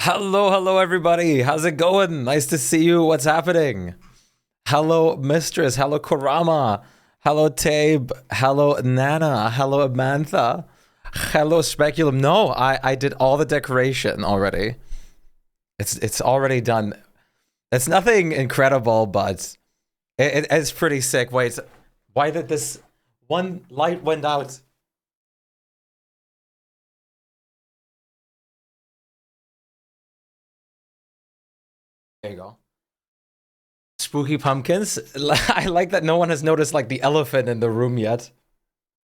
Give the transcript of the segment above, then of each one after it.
Hello, everybody. How's it going? Nice to see you. What's happening? Hello, Mistress. Hello, Kurama. Hello, Tabe. Hello, Nana. Hello, Amantha. Hello, Speculum. No, I did all the decoration already. It's already done. It's nothing incredible, but it's pretty sick. Wait, why did this one light went out? There you go. Spooky pumpkins. I like that no one has noticed like the elephant in the room yet.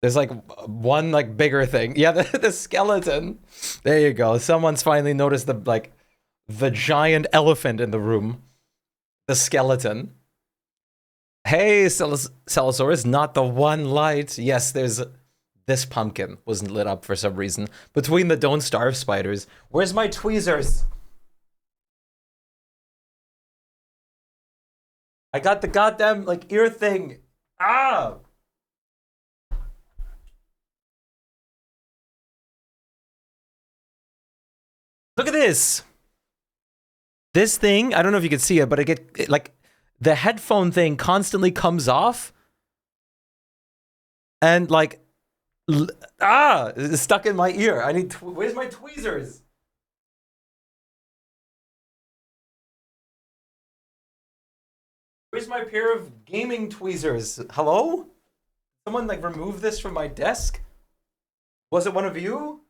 There's like one like bigger thing. Yeah, the skeleton. There you go. Someone's finally noticed the giant elephant in the room. The skeleton. Hey, Celosaurus, not the one light. Yes, there's this pumpkin was lit up for some reason. Between the Don't Starve spiders. Where's my tweezers? I got the goddamn like ear thing. Ah! Look at this. This thing, I don't know if you can see it, but like the headphone thing constantly comes off and like it's stuck in my ear. I need where's my tweezers? Where's my pair of gaming tweezers? Hello? Someone like remove this from my desk? Was it one of you?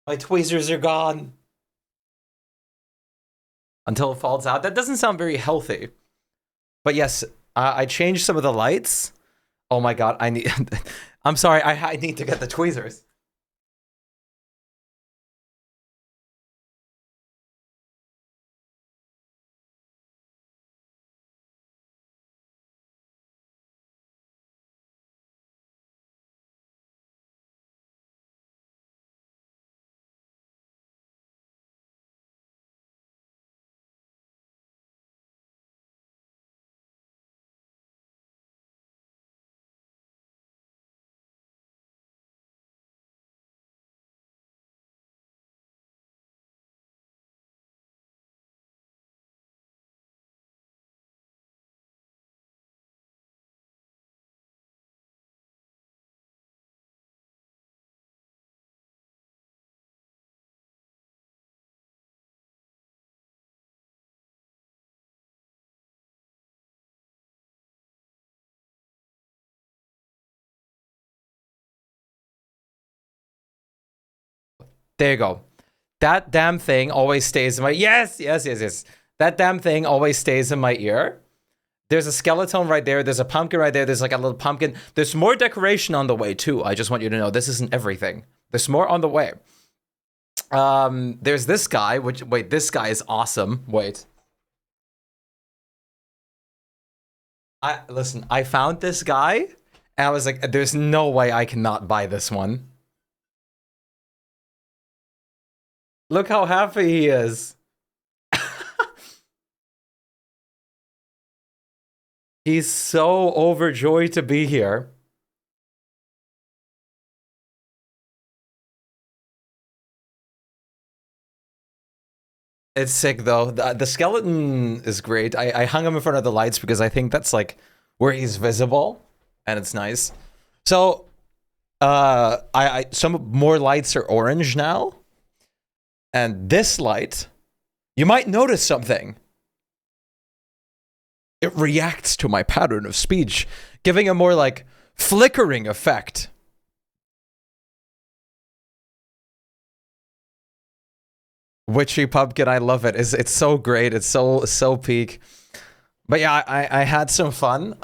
My tweezers are gone. Until it falls out. That doesn't sound very healthy. But yes, I changed some of the lights. Oh my god, I need... I'm sorry, I need to get the tweezers. There you go. That damn thing always stays in my... Yes. That damn thing always stays in my ear. There's a skeleton right there. There's a pumpkin right there. There's like a little pumpkin. There's more decoration on the way, too. I just want you to know this isn't everything. There's more on the way. There's this guy, wait, this guy is awesome. Wait. Listen, I found this guy, and I was like, there's no way I cannot buy this one. Look how happy he is. He's so overjoyed to be here. It's sick though. The skeleton is great. I hung him in front of the lights because I think that's like where he's visible, and it's nice. So, some more lights are orange now, and this light, you might notice something. It reacts to my pattern of speech, giving a more like flickering effect. Witchy pumpkin, I love it. It's so great. It's so peak. But yeah, I had some fun.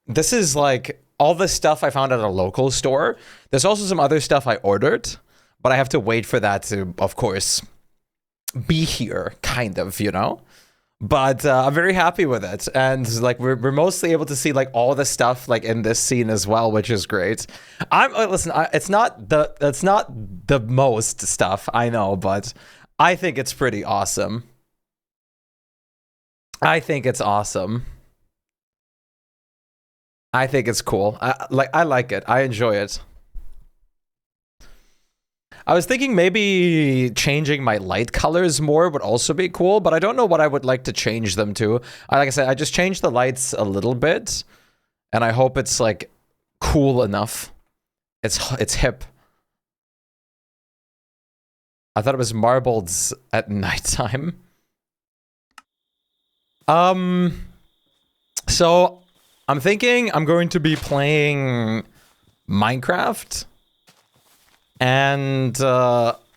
This is like all the stuff I found at a local store. There's also some other stuff I ordered, but I have to wait for that to, of course, be here, kind of, you know? But I'm very happy with it, and like we're mostly able to see like all the stuff like in this scene as well, which is great. Listen, it's not the most stuff I know, but I think it's pretty awesome. I think it's awesome. I think it's cool. I like it. I enjoy it. I was thinking maybe changing my light colors more would also be cool, but I don't know what I would like to change them to. Like I said, I just changed the lights a little bit, and I hope it's like cool enough. It's hip. I thought it was marbles at nighttime. So I'm thinking I'm going to be playing Minecraft. And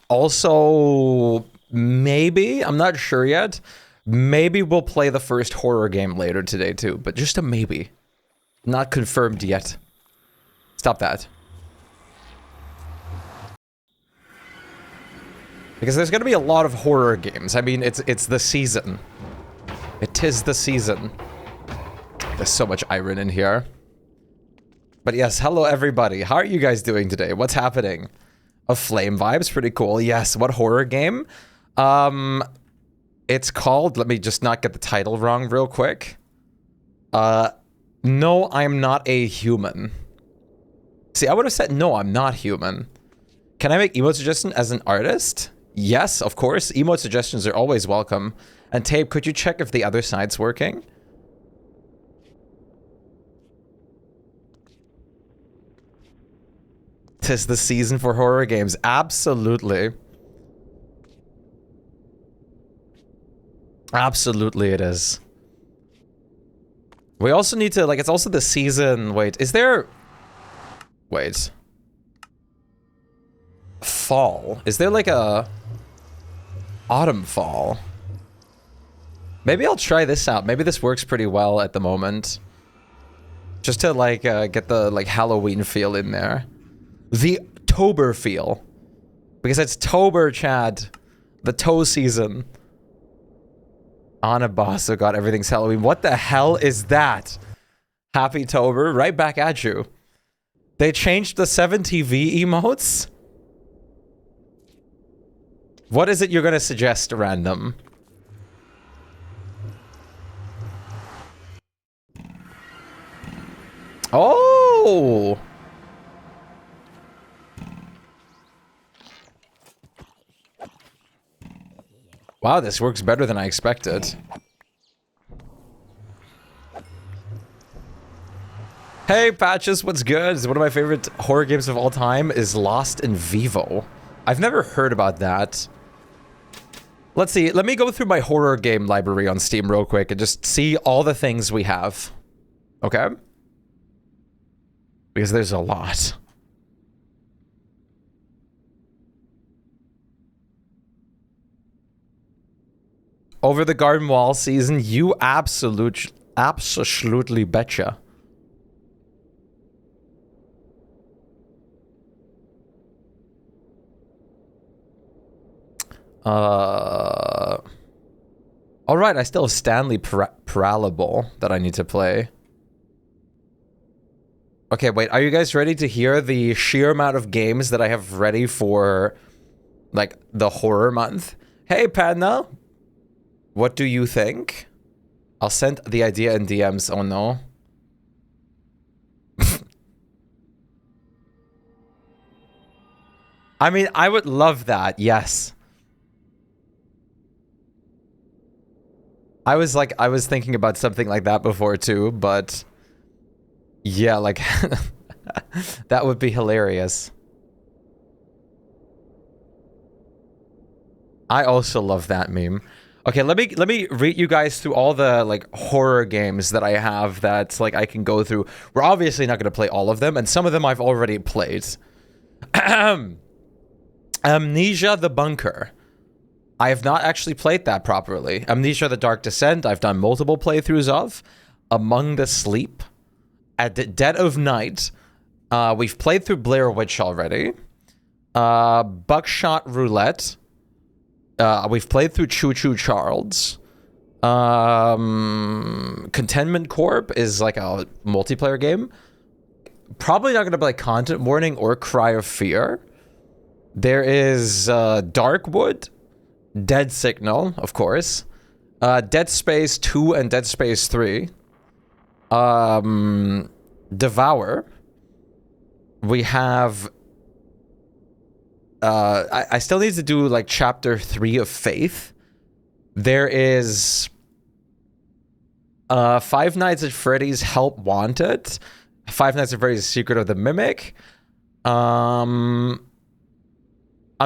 also, maybe, I'm not sure yet, maybe we'll play the first horror game later today too, but just a maybe. Not confirmed yet. Stop that. Because there's gonna be a lot of horror games. I mean, it's the season. It is the season. There's so much iron in here. But yes, hello everybody. How are you guys doing today? What's happening? A flame vibes, pretty cool. Yes, what horror game? It's called, let me just not get the title wrong real quick. No, I'm not a human. See, I would have said, no, I'm not human. Can I make emote suggestion as an artist? Yes, of course. Emote suggestions are always welcome. And Tape, could you check if the other side's working? Tis the season for horror games. Absolutely. Absolutely it is. We also need to, like, it's also the season. Wait, is there... Wait. Fall. Is there like a... Autumn fall? Maybe I'll try this out. Maybe this works pretty well at the moment. Just to, like, get the, like, Halloween feel in there. The Tober feel. Because it's Tober, Chad. The toe season. Anna Boss, oh god, everything's Halloween. What the hell is that? Happy Tober, right back at you. They changed the 7TV emotes? What is it you're gonna suggest, random? Oh! Wow, this works better than I expected. Hey, Patches, what's good? One of my favorite horror games of all time is Lost in Vivo. I've never heard about that. Let's see, let me go through my horror game library on Steam real quick and just see all the things we have. Okay? Because there's a lot. Over the Garden Wall season, you absolutely betcha. Alright, I still have Stanley Parable that I need to play. Okay, wait, are you guys ready to hear the sheer amount of games that I have ready for, like, the horror month? Hey, Padna! What do you think? I'll send the idea in DMs. Oh no. I mean, I would love that. Yes. I was thinking about something like that before too, but yeah, like that would be hilarious. I also love that meme. Okay, let me read you guys through all the, like, horror games that I have that, like, I can go through. We're obviously not going to play all of them, and some of them I've already played. Amnesia the Bunker. I have not actually played that properly. Amnesia the Dark Descent, I've done multiple playthroughs of. Among the Sleep. At the Dead of Night. We've played through Blair Witch already. Buckshot Roulette. We've played through Choo Choo Charles. Contentment Corp is like a multiplayer game. Probably not going to play Content Warning or Cry of Fear. There is Darkwood. Dead Signal, of course. Dead Space 2 and Dead Space 3. Devour. We have... I still need to do, like, Chapter 3 of Faith. There is... Five Nights at Freddy's Help Wanted. Five Nights at Freddy's Secret of the Mimic. I'm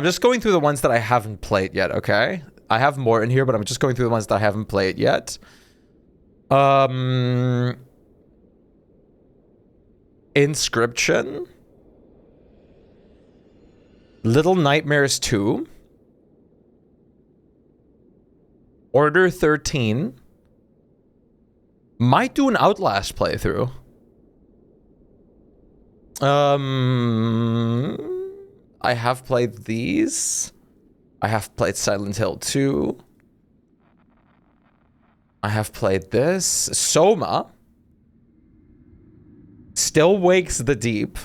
just going through the ones that I haven't played yet, okay? I have more in here, but I'm just going through the ones that I haven't played yet. Inscription. Little Nightmares 2. Order 13. Might do an Outlast playthrough. I have played these. I have played Silent Hill 2. I have played this. Soma. Still Wakes the Deep.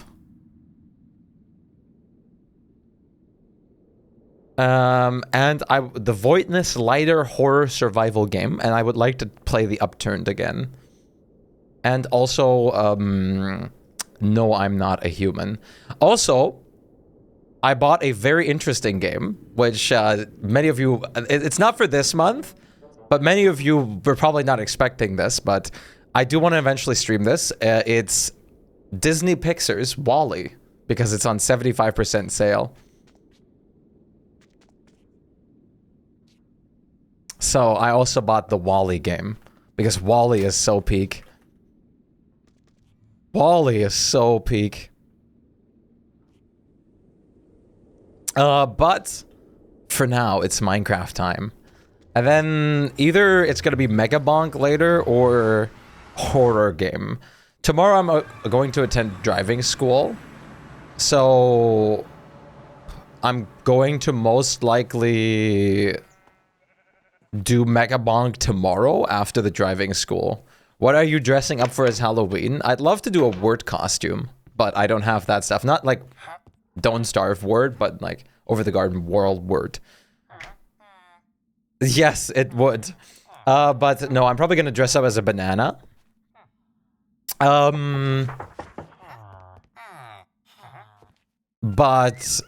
And the Voidness lighter horror survival game, and I would like to play the Upturned again. And also, No, I'm Not a Human. Also, I bought a very interesting game, which many of you... It's not for this month, but many of you were probably not expecting this, but I do want to eventually stream this. It's Disney Pixar's WALL-E, because it's on 75% sale. So I also bought the WALL-E game, because WALL-E is so peak. WALL-E is so peak. But for now, it's Minecraft time. And then either it's going to be Mega Bonk later or horror game. Tomorrow I'm going to attend driving school. So I'm going to most likely do Mega Bonk tomorrow after the driving school. What are you dressing up for as Halloween? I'd love to do a word costume, but I don't have that stuff. Not like Don't Starve word, but like Over the Garden World word. Yes, it would. But no, I'm probably going to dress up as a banana. But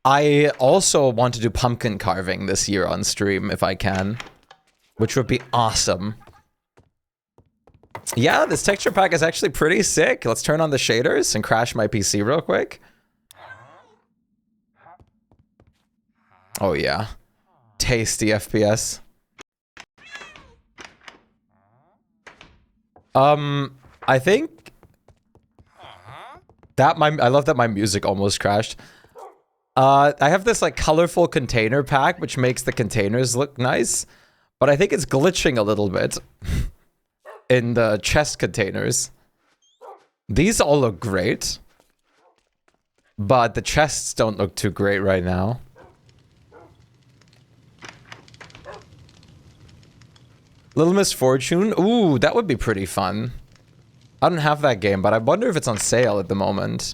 I also want to do pumpkin carving this year on stream if I can, which would be awesome. Yeah, this texture pack is actually pretty sick. Let's turn on the shaders and crash my PC real quick. Oh yeah. Tasty FPS. I think that I love that my music almost crashed. I have this like colorful container pack which makes the containers look nice, but I think it's glitching a little bit in the chest containers. These all look great, but the chests don't look too great right now. Little Misfortune? Ooh, that would be pretty fun. I don't have that game, but I wonder if it's on sale at the moment.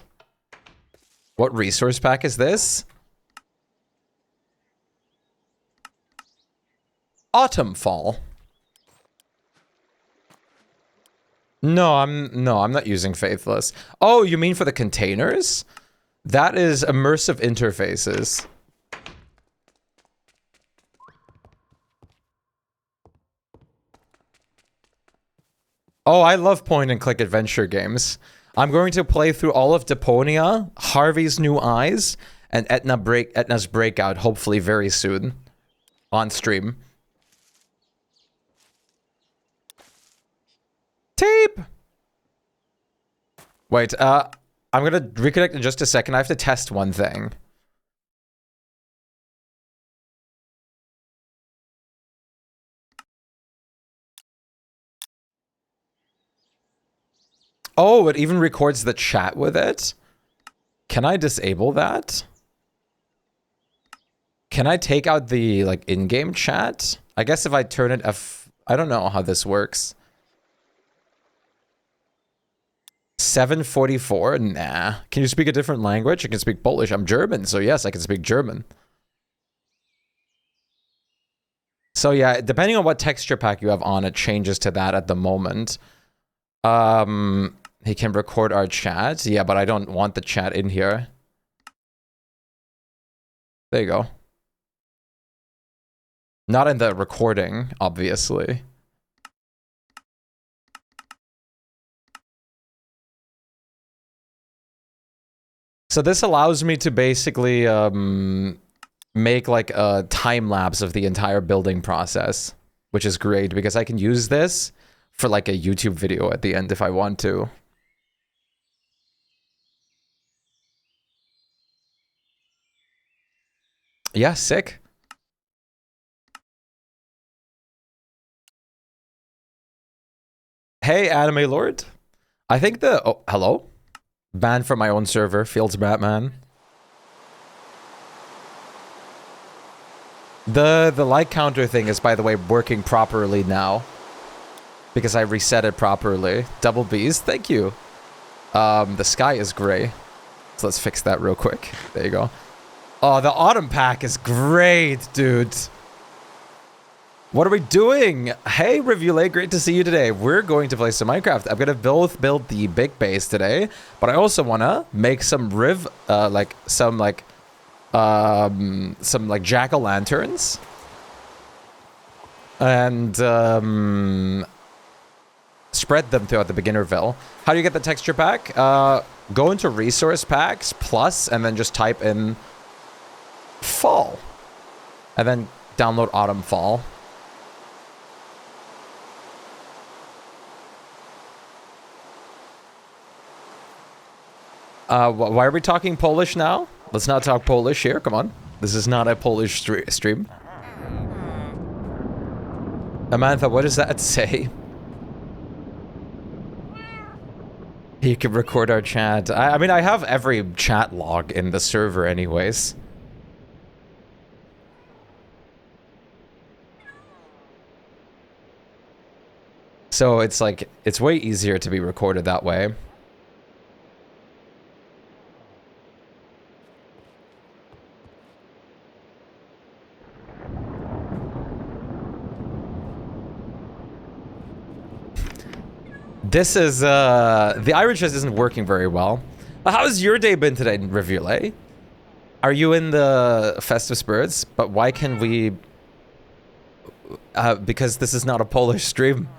What resource pack is this? Autumnfall. No, I'm not using Faithless. Oh, you mean for the containers? That is immersive interfaces. Oh, I love point-and-click adventure games. I'm going to play through all of Deponia, Harvey's New Eyes, and Etna's Breakout, hopefully very soon. On stream. Tape! Wait, I'm gonna reconnect in just a second. I have to test one thing. Oh, it even records the chat with it? Can I disable that? Can I take out the, like, in-game chat? I guess if I turn it I don't know how this works. 744? Nah. Can you speak a different language? I can speak Polish. I'm German, so yes, I can speak German. So yeah, depending on what texture pack you have on, it changes to that at the moment. He can record our chat. Yeah, but I don't want the chat in here. There you go. Not in the recording, obviously. So this allows me to basically make like a time lapse of the entire building process, which is great because I can use this for like a YouTube video at the end if I want to. Yeah, sick. Hey, Anime Lord. I think the... Oh, hello? Banned from my own server, Fields Batman. The like counter thing is, by the way, working properly now. Because I reset it properly. Double B's, thank you. The sky is gray. So let's fix that real quick. There you go. Oh, the autumn pack is great, dude. What are we doing? Hey, Revule, great to see you today. We're going to play some Minecraft. I'm gonna both build the big base today, but I also wanna make some some jack-o'-lanterns. And, spread them throughout the beginnerville. How do you get the texture pack? Go into resource packs, plus, and then just type in fall. And then download autumn fall. Why are we talking Polish now? Let's not talk Polish here, come on. This is not a Polish stream. Amantha, what does that say? You can record our chat. I mean, I have every chat log in the server anyways. So it's like, it's way easier to be recorded that way. This is, the Irish isn't working very well. How's your day been today, Revule? Are you in the festive spirits? But why can we... because this is not a Polish stream.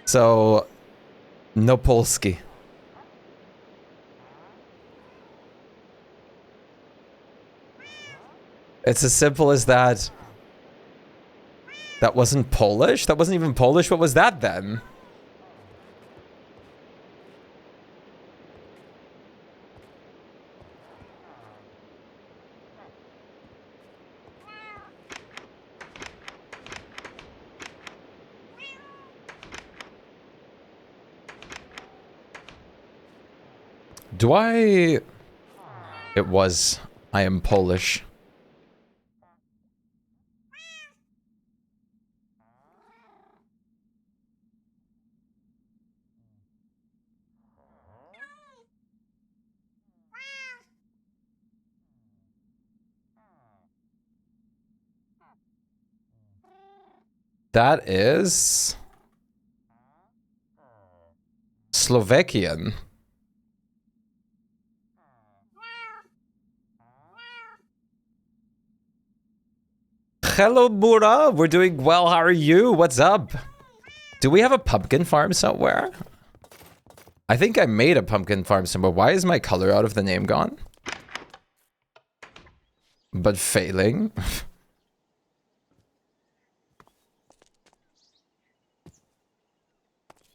So... no Polski. It's as simple as that. That wasn't Polish? That wasn't even Polish? What was that then? Do I... It was. I am Polish. That is... Slovakian. Hello, Mura. We're doing well. How are you? What's up? Do we have a pumpkin farm somewhere? I think I made a pumpkin farm somewhere. Why is my color out of the name gone? But failing.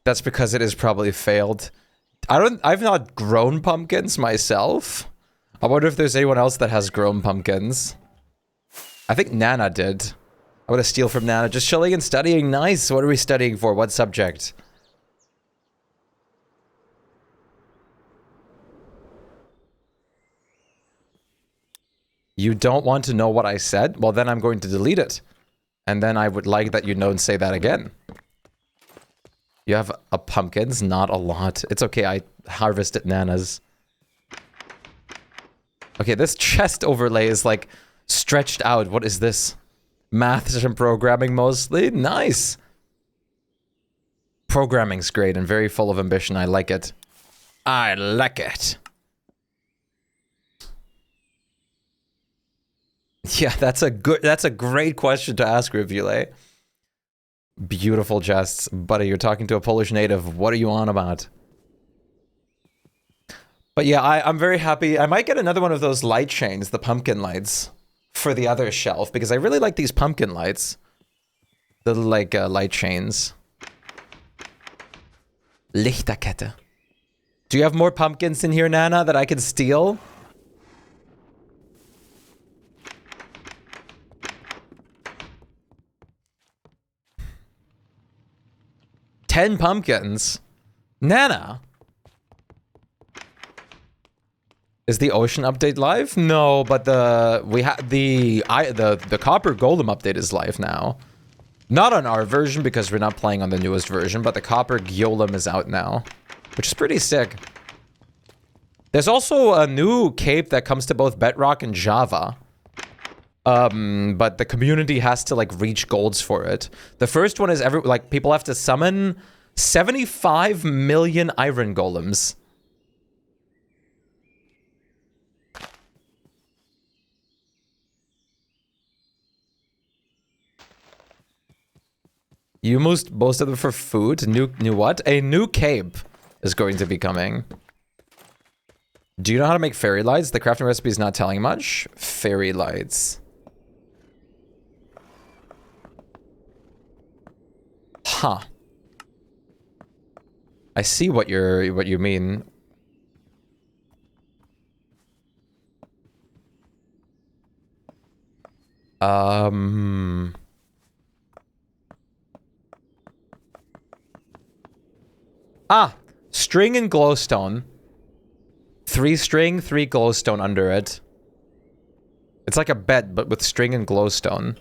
That's because it is probably failed. I've not grown pumpkins myself. I wonder if there's anyone else that has grown pumpkins. I think Nana did. I'm gonna steal from Nana. Just chilling and studying. Nice. What are we studying for? What subject? You don't want to know what I said? Well, then I'm going to delete it. And then I would like that you don't say that again. You have a pumpkins, not a lot. It's okay, I harvested nanas. Okay, this chest overlay is like stretched out. What is this? Maths and programming mostly? Nice. Programming's great and very full of ambition. I like it. I like it. Yeah, that's a great question to ask, Rivule. Beautiful chests. Buddy, you're talking to a Polish native. What are you on about? But yeah, I'm very happy. I might get another one of those light chains, the pumpkin lights, for the other shelf, because I really like these pumpkin lights. The like light chains. Lichterkette. Do you have more pumpkins in here, Nana, that I can steal? Ten pumpkins? Nana? Is the ocean update live? No, but the copper golem update is live now. Not on our version because we're not playing on the newest version, but the copper golem is out now, which is pretty sick. There's also a new cape that comes to both Bedrock and Java. But the community has to like reach golds for it. The first one is people have to summon 75 million iron golems. You most of them for food. New what? A new cape is going to be coming. Do you know how to make fairy lights? The crafting recipe is not telling much. Fairy lights. Huh. I see what you mean. String and glowstone. 3 string, 3 glowstone under it. It's like a bed, but with string and glowstone.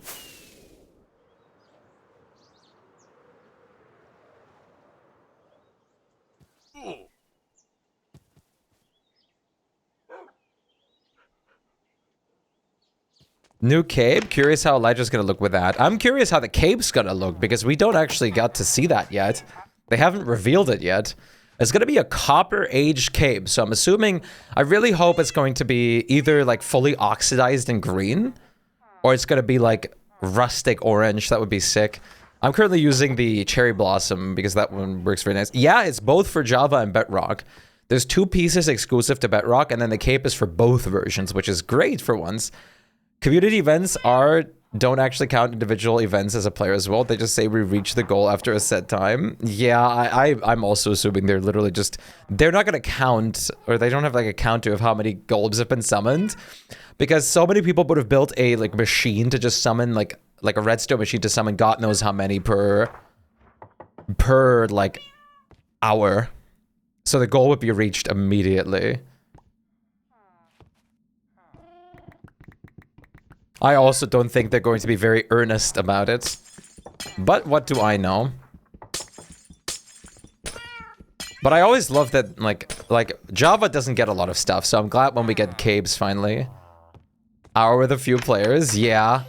New cape? Curious how Elijah's gonna look with that. I'm curious how the cape's gonna look, because we don't actually got to see that yet. They haven't revealed it yet. It's gonna be a copper-aged cape, so I'm assuming... I really hope it's going to be either, like, fully oxidized and green, or it's gonna be, like, rustic orange. That would be sick. I'm currently using the cherry blossom, because that one works very nice. Yeah, it's both for Java and Bedrock. There's 2 pieces exclusive to Bedrock, and then the cape is for both versions, which is great for once. Community events don't actually count individual events as a player as well. They just say we reach the goal after a set time. Yeah, I'm also assuming they're literally just... They're not going to count, or they don't have like a counter of how many golds have been summoned. Because so many people would have built a like machine to just summon like a redstone machine to summon God knows how many per like hour. So the goal would be reached immediately. I also don't think they're going to be very earnest about it. But what do I know? But I always love that, like Java doesn't get a lot of stuff, so I'm glad when we get capes finally. Hour with a few players, yeah.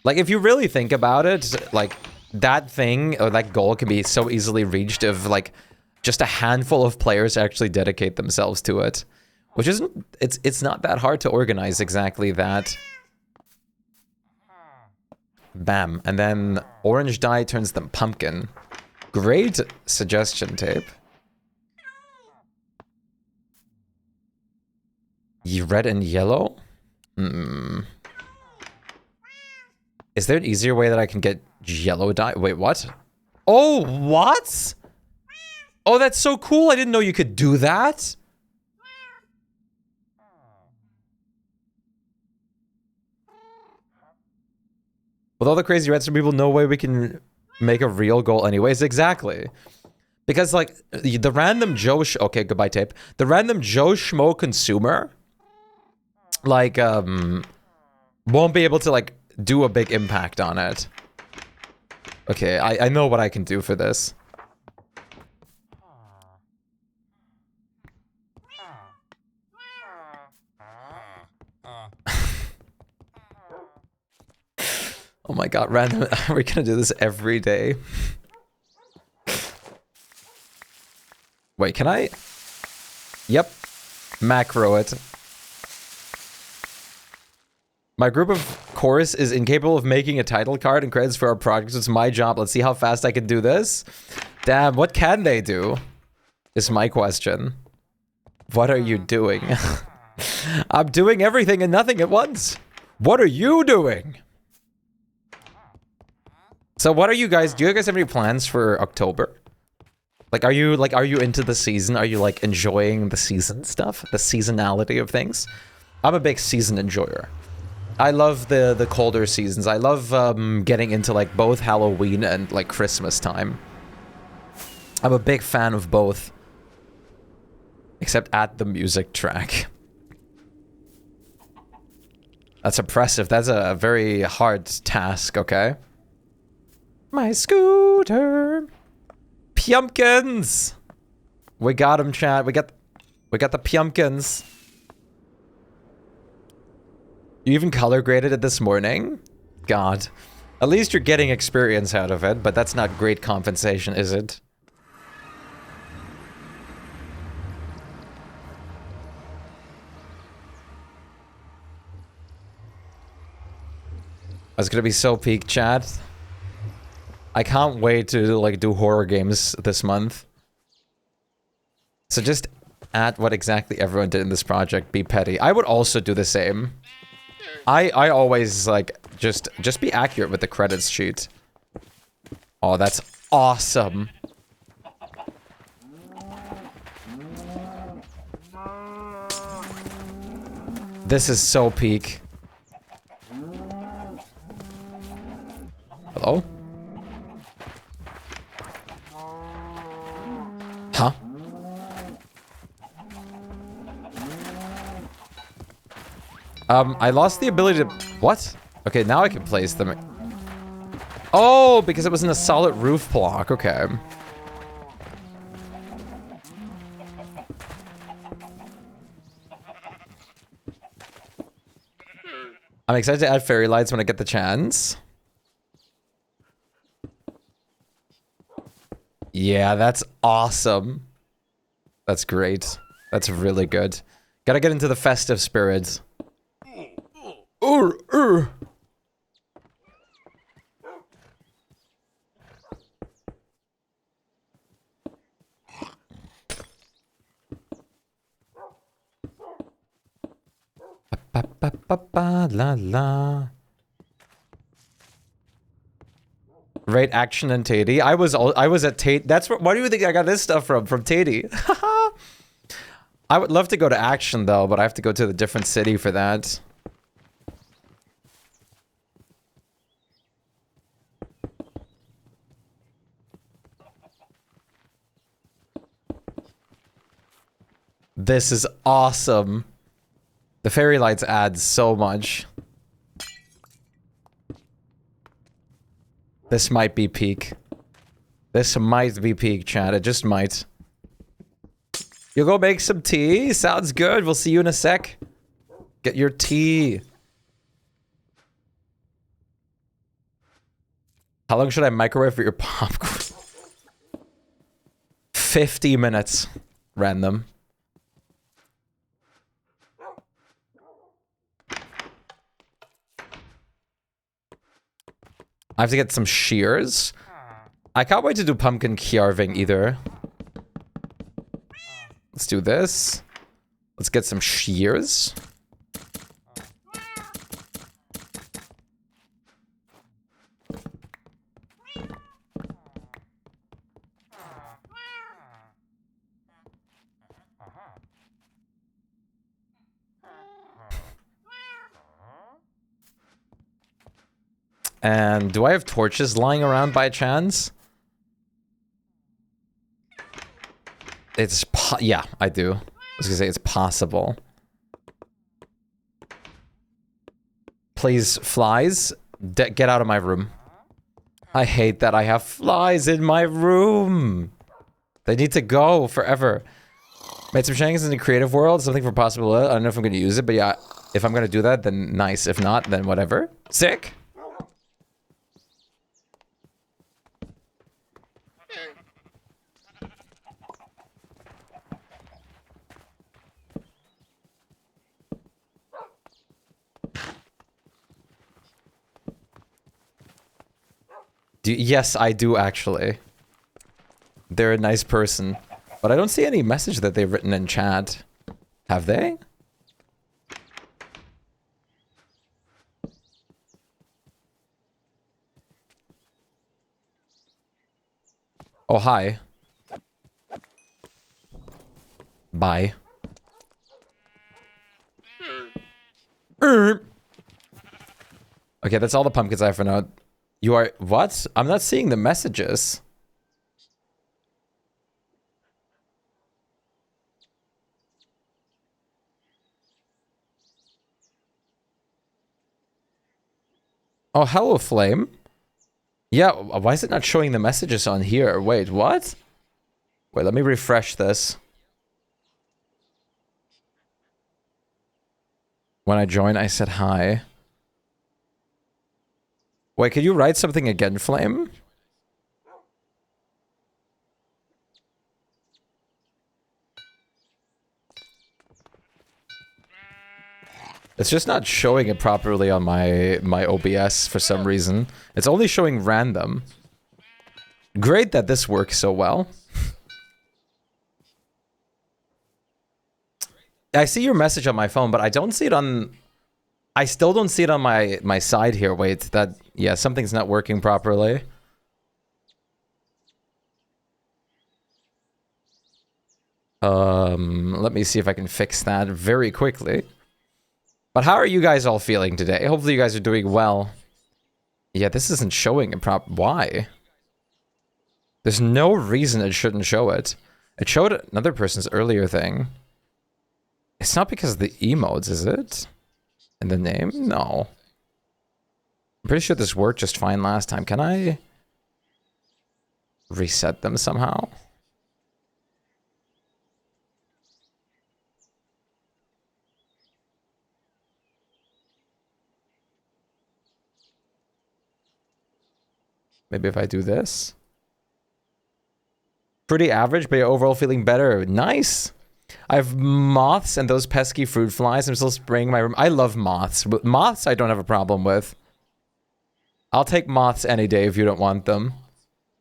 Like, if you really think about it, like, that thing, or that goal can be so easily reached if, like, just a handful of players actually dedicate themselves to it. Which isn't, it's not that hard to organize exactly that. Bam. And then orange dye turns them pumpkin. Great suggestion, Tape. Red and yellow? Is there an easier way that I can get yellow dye? Wait, what? Oh, what? Oh, that's so cool. I didn't know you could do that. With all the crazy redstone people, no way we can make a real goal anyways. Exactly. Because, like, the random Joe... Okay, goodbye, Tape. The random Joe Schmo consumer, like, won't be able to, like, do a big impact on it. Okay, I know what I can do for this. Oh my god, random. Are we gonna do this every day? Wait, can I? Yep. Macro it. My group of course is incapable of making a title card and credits for our projects. It's my job. Let's see how fast I can do this. Damn, what can they do? Is my question. What are you doing? I'm doing everything and nothing at once. What are you doing? So what are you guys, do you guys have any plans for October? Are you into the season? Are you like enjoying the season stuff? The seasonality of things? I'm a big season enjoyer. I love the colder seasons. I love getting into like both Halloween and like Christmas time. I'm a big fan of both. Except at the music track. That's impressive. That's a very hard task, okay? My scooter. Pumpkins! We got him, chat. We got the pumpkins. You even color graded it this morning? God. At least you're getting experience out of it, but that's not great compensation, is it? That's gonna be so peak, chat. I can't wait to like do horror games this month. So just add what exactly everyone did in this project. Be petty. I would also do the same. I always like just be accurate with the credits sheet. Oh, that's awesome. This is so peak. Hello? Huh? I lost the ability to... What? Okay, now I can place them. Oh, because it was in a solid roof block. Okay. I'm excited to add fairy lights when I get the chance. Yeah, that's awesome. That's great. That's really good. Gotta get into the festive spirits. La la. Right, Action and Tatey. I was at Tate. That's where do you think I got this stuff from? From Tatey. I would love to go to Action though, but I have to go to a different city for that. This is awesome. The fairy lights add so much. This might be peak. This might be peak, chat. It just might. You go make some tea? Sounds good. We'll see you in a sec. Get your tea. How long should I microwave for your popcorn? 50 minutes. Random. I have to get some shears. I can't wait to do pumpkin carving either. Let's do this. Let's get some shears. And do I have torches lying around by chance? Yeah, I do. I was gonna say it's possible. Please, flies, get out of my room. I hate that I have flies in my room. They need to go forever. Made some shenanigans in the creative world, something for possible. I don't know if I'm gonna use it, but yeah, if I'm gonna do that, then nice. If not, then whatever. Sick. Yes, I do actually. They're a nice person. But I don't see any message that they've written in chat. Have they? Oh, hi. Bye. Okay, that's all the pumpkins I have for now. You are... What? I'm not seeing the messages. Oh, hello, Flame. Yeah, why is it not showing the messages on here? Wait, what? Wait, let me refresh this. When I joined, I said hi. Wait, could you write something again, Flame? It's just not showing it properly on my OBS for some reason. It's only showing random. Great that this works so well. I see your message on my phone, but I don't see it on... I still don't see it on my side here. Wait, that... Yeah, something's not working properly. Let me see if I can fix that very quickly. But how are you guys all feeling today? Hopefully you guys are doing well. Yeah, this isn't showing it Why? There's no reason it shouldn't show it. It showed another person's earlier thing. It's not because of the emotes, is it? And the name? No. I'm pretty sure this worked just fine last time. Can I reset them somehow? Maybe if I do this. Pretty average, but you're overall feeling better. Nice. I have moths and those pesky fruit flies. I'm still spraying my room. I love moths. Moths I don't have a problem with. I'll take moths any day if you don't want them.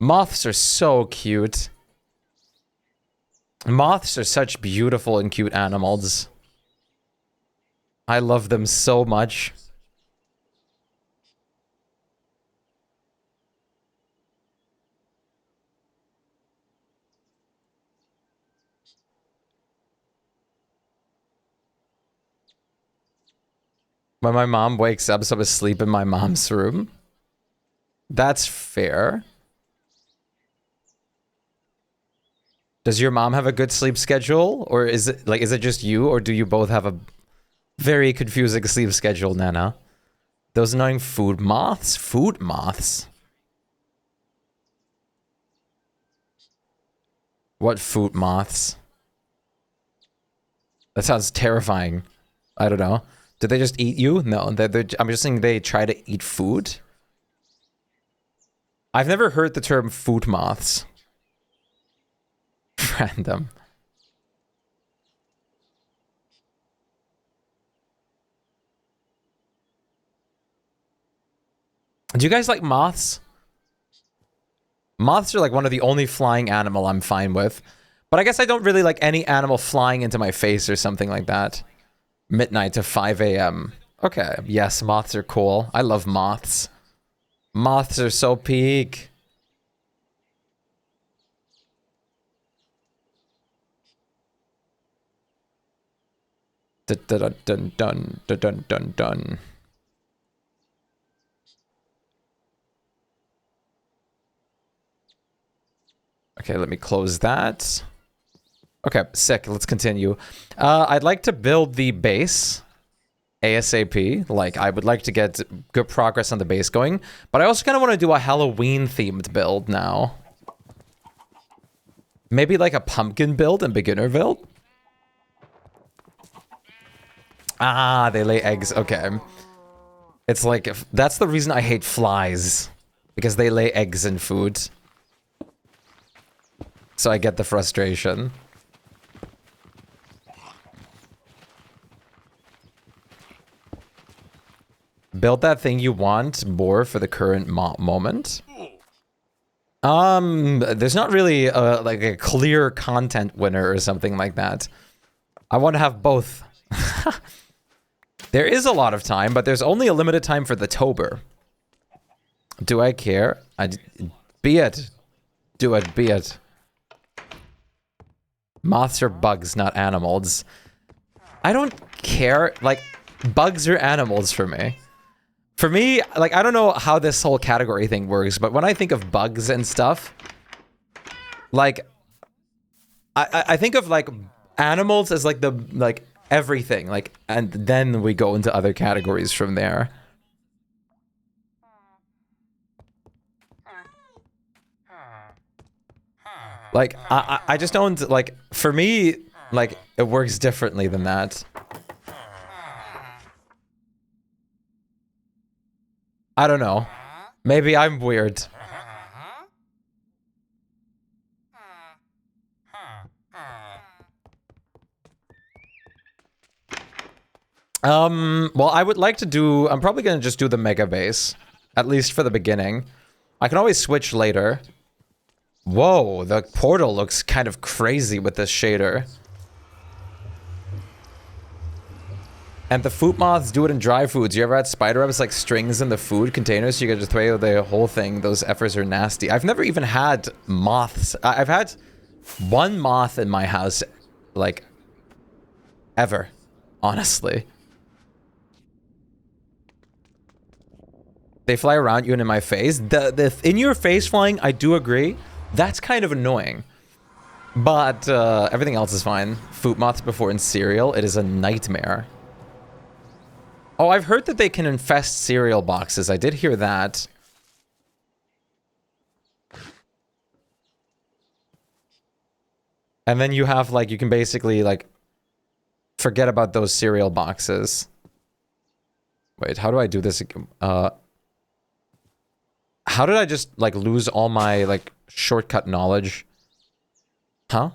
Moths are so cute. Moths are such beautiful and cute animals. I love them so much. When my mom wakes up, so I'm asleep in my mom's room. That's fair. Does your mom have a good sleep schedule? Or is it just you? Or do you both have a very confusing sleep schedule, Nana? Those annoying food moths? Food moths? What food moths? That sounds terrifying. I don't know. Did they just eat you? No, I'm just saying they try to eat food. I've never heard the term food moths. Random. Do you guys like moths? Moths are like one of the only flying animal I'm fine with. But I guess I don't really like any animal flying into my face or something like that. Midnight to 5 a.m. Okay, yes, moths are cool. I love moths. Moths are so peak. Dun dun dun dun dun dun dun dun. Okay, let me close that. Okay, sick. Let's continue. I'd like to build the base ASAP. Like, I would like to get good progress on the base going. But I also kind of want to do a Halloween-themed build now. Maybe like a pumpkin build and beginner build? Ah, they lay eggs. Okay. It's like, that's the reason I hate flies. Because they lay eggs in food. So I get the frustration. Build that thing you want more for the current moment. There's not really like a clear content winner or something like that. I want to have both. There is a lot of time, but there's only a limited time for the Tober. Do I care? Be it. Do it, be it. Moths are bugs, not animals. I don't care. Like, bugs are animals for me. For me, like, I don't know how this whole category thing works, but when I think of bugs and stuff, like, I think of, like, animals as, like, everything. Like, and then we go into other categories from there. Like, I just don't, like, for me, like, it works differently than that. I don't know. Maybe I'm weird. Well, I would like to do... I'm probably gonna just do the mega base. At least for the beginning. I can always switch later. Whoa, the portal looks kind of crazy with this shader. And the food moths do it in dry foods. You ever had spider webs like strings in the food containers? So you can just throw the whole thing. Those effers are nasty. I've never even had moths. I've had one moth in my house, like, ever, honestly. They fly around you and in my face. The in your face flying, I do agree. That's kind of annoying. But everything else is fine. Food moths before in cereal. It is a nightmare. Oh, I've heard that they can infest cereal boxes. I did hear that. And then you have, like, you can basically, like, forget about those cereal boxes. Wait, how do I do this? How did I just, like, lose all my, like, shortcut knowledge? Huh?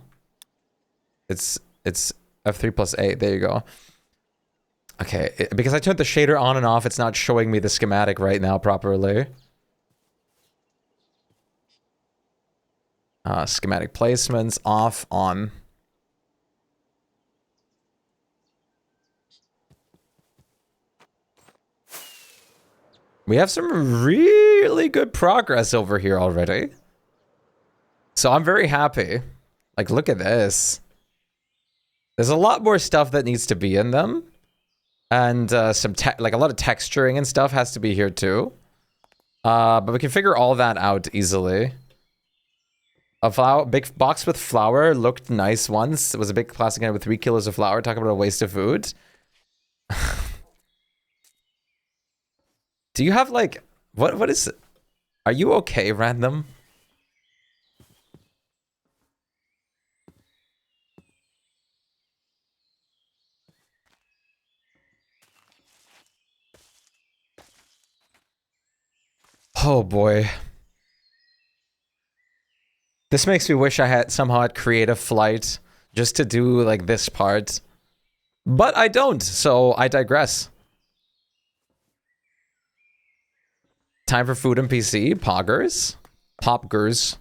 It's F3 plus A. There you go. Okay, because I turned the shader on and off, it's not showing me the schematic right now properly. Schematic placements, off, on. We have some really good progress over here already. So I'm very happy. Like, look at this. There's a lot more stuff that needs to be in them. And some like a lot of texturing and stuff has to be here too. But we can figure all that out easily. A big box with flour looked nice once. It was a big plastic container with 3 kilos of flour. Talk about a waste of food. Do you have like what is it? Are you okay, random? Oh boy. This makes me wish I had somehow had creative flight just to do like this part. But I don't, so I digress. Time for food and PC. Poggers. Popgers.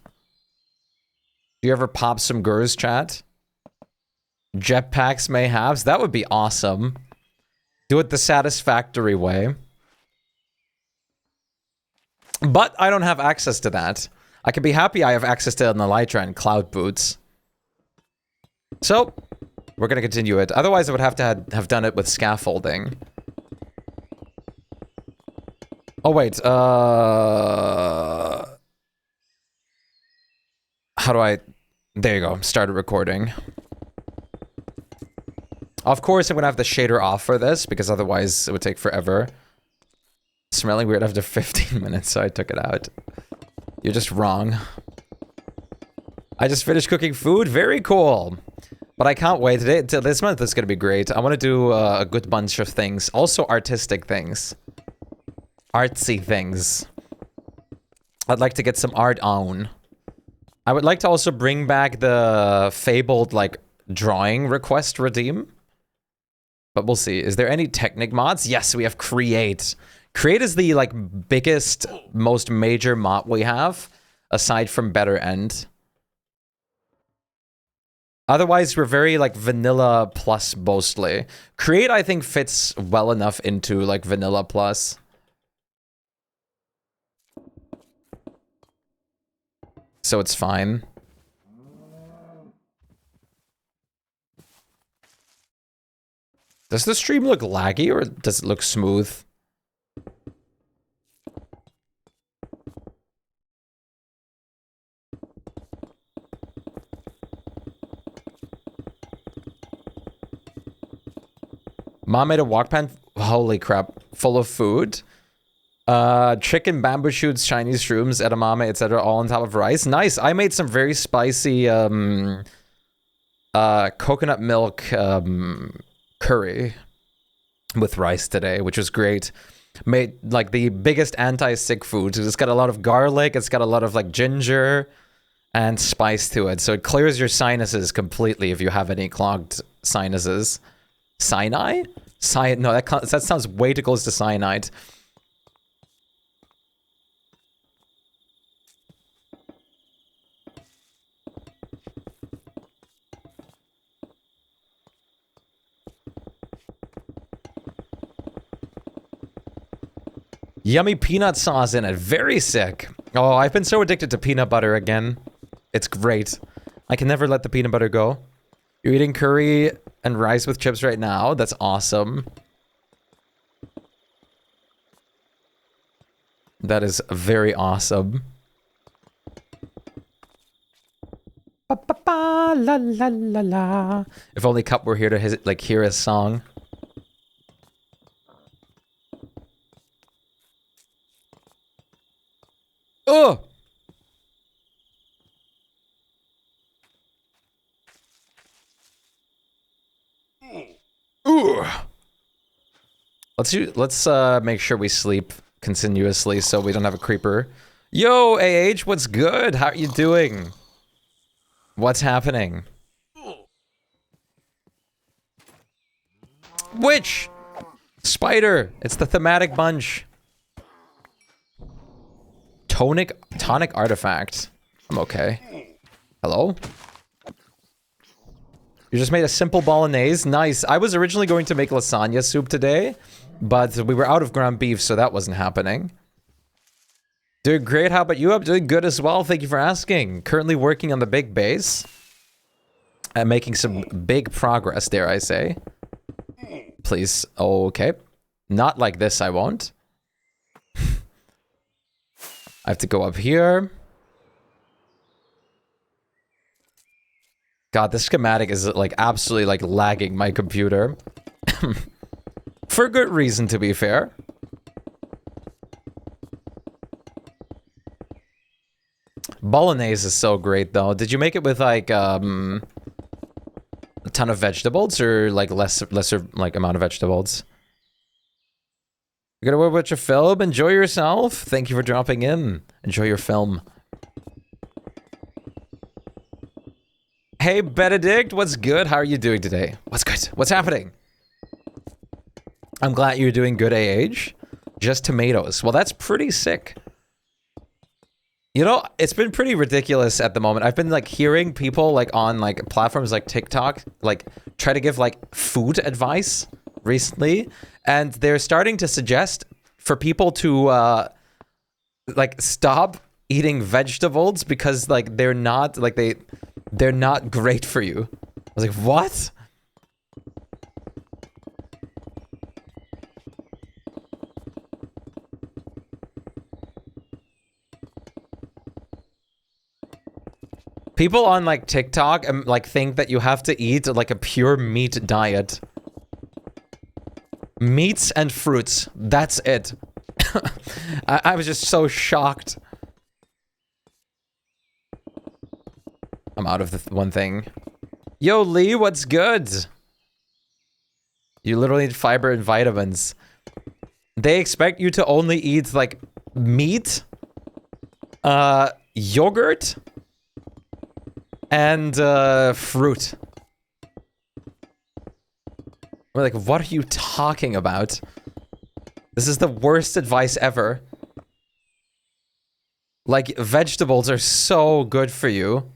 Do you ever pop some gers, chat? Jetpacks mayhaps. That would be awesome. Do it the satisfactory way. But I don't have access to that. I can be happy I have access to an Elytra and cloud boots. So, we're gonna continue it. Otherwise, I would have to have done it with scaffolding. Oh, wait, how do I... There you go, started recording. Of course, I'm gonna have the shader off for this, because otherwise it would take forever. Smelling weird after 15 minutes, so I took it out. You're just wrong. I just finished cooking food. Very cool. But I can't wait. This month is going to be great. I want to do a good bunch of things. Also artistic things. Artsy things. I'd like to get some art on. I would like to also bring back the fabled, like, drawing request redeem. But we'll see. Is there any Technic mods? Yes, we have Create. Create is the, like, biggest, most major mod we have. aside from Better End. Otherwise, we're very, like, vanilla plus mostly. Create, I think, fits well enough into, like, vanilla plus. So it's fine. Does the stream look laggy or does it look smooth? Mom made a wok pan, holy crap, full of food. Chicken, bamboo shoots, Chinese shrooms, edamame, etc., all on top of rice. Nice. I made some very spicy coconut milk curry with rice today, which was great. Made like the biggest anti-sick food. It's got a lot of garlic, it's got a lot of like ginger and spice to it. So it clears your sinuses completely if you have any clogged sinuses. Cyanide? No, that sounds way too close to cyanide. Yummy peanut sauce in it. Very sick. Oh, I've been so addicted to peanut butter again. It's great. I can never let the peanut butter go. You're eating curry and rice with chips right now. That's awesome. That is very awesome. Ba, ba, ba, la, la, la, la. If only Cup were here to hear his song. Oh! Ooh. Let's make sure we sleep continuously so we don't have a creeper. Yo, AH, what's good? How are you doing? What's happening? Witch! Spider! It's the thematic bunch. Tonic artifact. I'm okay. Hello? You just made a simple bolognese? Nice. I was originally going to make lasagna soup today, but we were out of ground beef, so that wasn't happening. Doing great. How about you? I'm doing good as well. Thank you for asking. Currently working on the big base. And making some big progress, dare I say. Please. Okay. Not like this, I won't. I have to go up here. God, this schematic is like absolutely like lagging my computer. For good reason, to be fair. Bolognese is so great though. Did you make it with like a ton of vegetables or like lesser like amount of vegetables? You gotta watch a film, enjoy yourself. Thank you for dropping in. Enjoy your film. Hey Benedict, what's good? How are you doing today? What's good? What's happening? I'm glad you're doing good, AH. Just tomatoes. Well, that's pretty sick. You know, it's been pretty ridiculous at the moment. I've been like hearing people like on like platforms like TikTok like try to give like food advice recently, and they're starting to suggest for people to like stop eating vegetables because like they're not great for you. I was like, what? People on like TikTok like think that you have to eat like a pure meat diet. Meats and fruits. That's it. I was just so shocked. I'm out of the one thing. Yo, Lee, what's good? You literally need fiber and vitamins. They expect you to only eat like meat, yogurt, and fruit. We're like, what are you talking about? This is the worst advice ever. Like, vegetables are so good for you.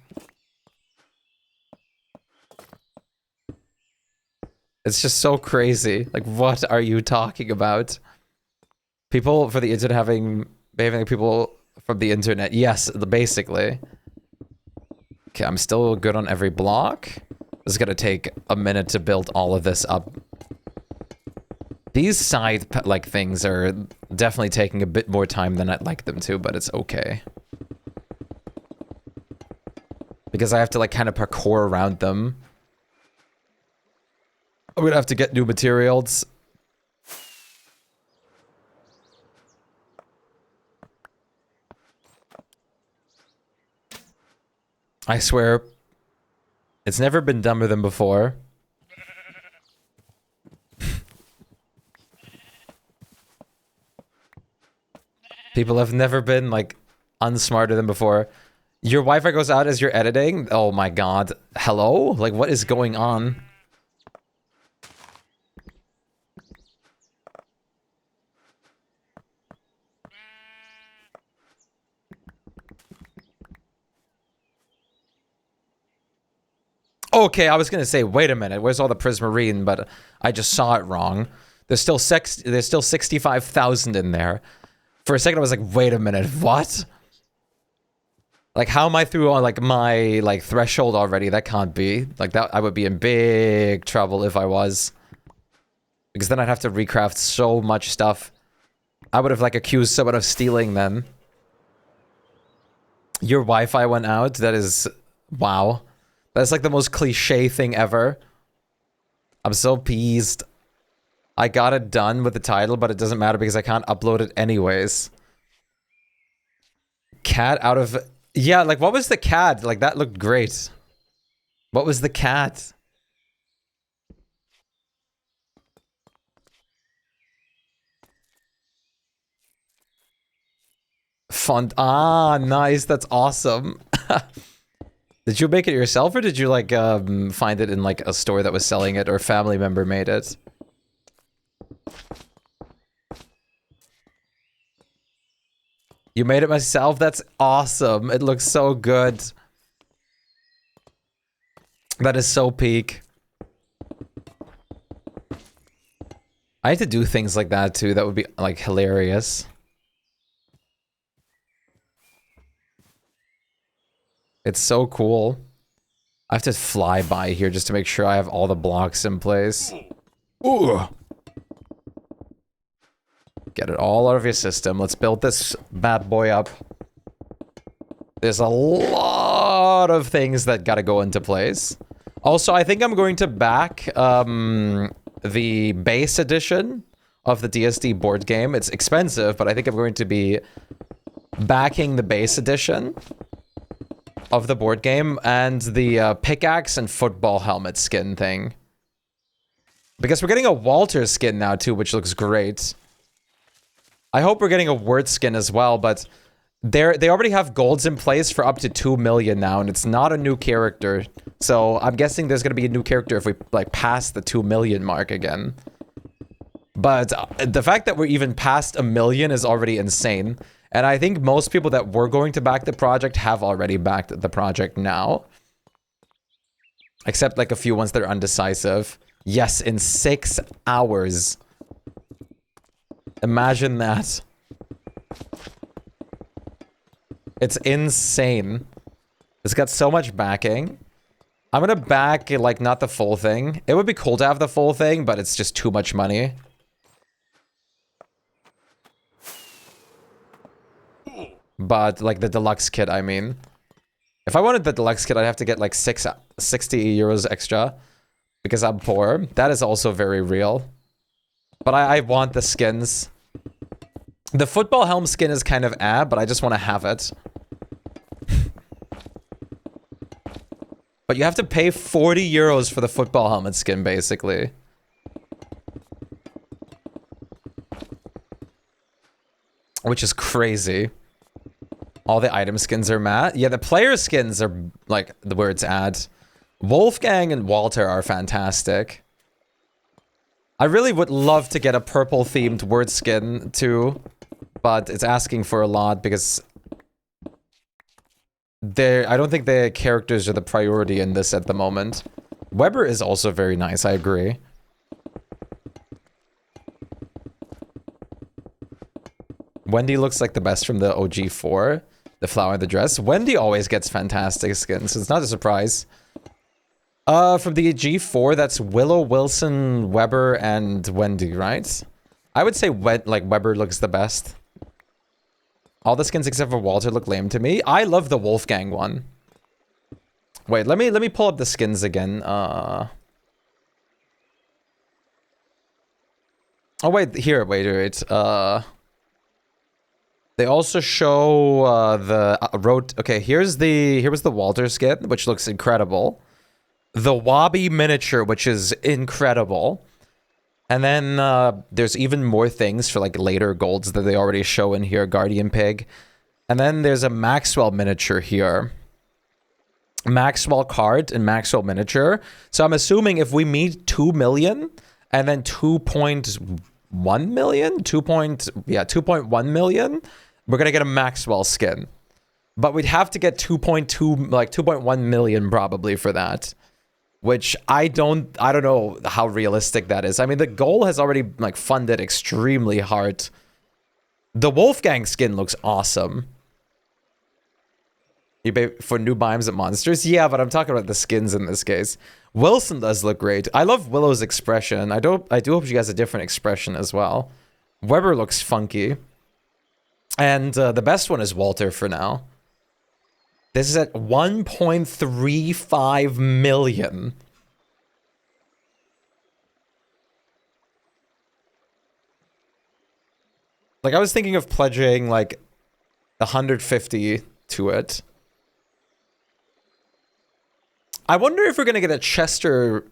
It's just so crazy. Like, what are you talking about? People for the internet behaving like people from the internet. Yes, basically. Okay, I'm still good on every block. This is gonna take a minute to build all of this up. These side, like, things are definitely taking a bit more time than I'd like them to, but it's okay. Because I have to, like, kind of parkour around them. I'm gonna have to get new materials. I swear, it's never been dumber than before. People have never been, like, unsmarter than before. Your Wi-Fi goes out as you're editing? Oh my god. Hello? Like, what is going on? Okay, I was gonna say, wait a minute, where's all the prismarine? But I just saw it wrong. There's still 65,000 in there. For a second, I was like, wait a minute, what? Like, how am I through on, like, my, like, threshold already? That can't be. Like, that, I would be in big trouble if I was. Because then I'd have to recraft so much stuff. I would have, like, accused someone of stealing then. Your Wi-Fi went out? That is... wow. That's like the most cliche thing ever. I'm so peeved. I got it done with the title, but it doesn't matter because I can't upload it anyways. Cat out of... yeah, like, what was the cat? Like, that looked great. What was the cat? Font. Ah, nice. That's awesome. Did you make it yourself, or did you, like, find it in, like, a store that was selling it, or a family member made it? You made it myself? That's awesome. It looks so good. That is so peak. I had to do things like that, too. That would be, like, hilarious. It's so cool. I have to fly by here just to make sure I have all the blocks in place. Ooh. Get it all out of your system. Let's build this bad boy up. There's a lot of things that gotta go into place. Also, I think I'm going to back the base edition of the DSD board game. It's expensive, but I think I'm going to be backing the base edition of the board game and the pickaxe and football helmet skin thing. Because we're getting a Walter skin now too, which looks great. I hope we're getting a word skin as well, but they already have golds in place for up to 2 million now, and it's not a new character. So I'm guessing there's gonna be a new character if we, like, pass the 2 million mark again. But the fact that we're even past 1 million is already insane. And I think most people that were going to back the project have already backed the project now. Except, like, a few ones that are undecisive. Yes, in 6 hours. Imagine that. It's insane. It's got so much backing. I'm gonna back, like, not the full thing. It would be cool to have the full thing, but it's just too much money. But, like, the deluxe kit, I mean. If I wanted the deluxe kit, I'd have to get, like, 60 euros extra. Because I'm poor. That is also very real. But I want the skins. The football helm skin is kind of but I just want to have it. But you have to pay 40 euros for the football helmet skin, basically. Which is crazy. All the item skins are matte. Yeah, the player skins are, like, the where it's at. Wolfgang and Walter are fantastic. I really would love to get a purple-themed word skin, too. But it's asking for a lot, because I don't think the characters are the priority in this at the moment. Weber is also very nice, I agree. Wendy looks like the best from the OG4. The flower and the dress. Wendy always gets fantastic skins, so it's not a surprise. From the G4, that's Willow, Wilson, Weber, and Wendy, right? I would say Weber looks the best. All the skins except for Walter look lame to me. I love the Wolfgang one. Wait, let me pull up the skins again. Oh wait, here, wait. They also show the road. Okay, here was the Walter skin, which looks incredible. The Wabi miniature, which is incredible. And then there's even more things for like later golds that they already show in here. Guardian Pig. And then there's a Maxwell miniature here. Maxwell card and Maxwell miniature. So I'm assuming if we meet 2 million and then 2.1 million, 2.1 million, we're gonna get a Maxwell skin. But we'd have to get 2.1 million probably for that. Which I don't know how realistic that is. I mean, the goal has already like funded extremely hard. The Wolfgang skin looks awesome. You pay for new biomes at monsters? Yeah, but I'm talking about the skins in this case. Wilson does look great. I love Willow's expression. I do hope she has a different expression as well. Weber looks funky. And the best one is Walter for now. This is at 1.35 million. Like, I was thinking of pledging, like, 150 to it. I wonder if we're gonna get a Chester...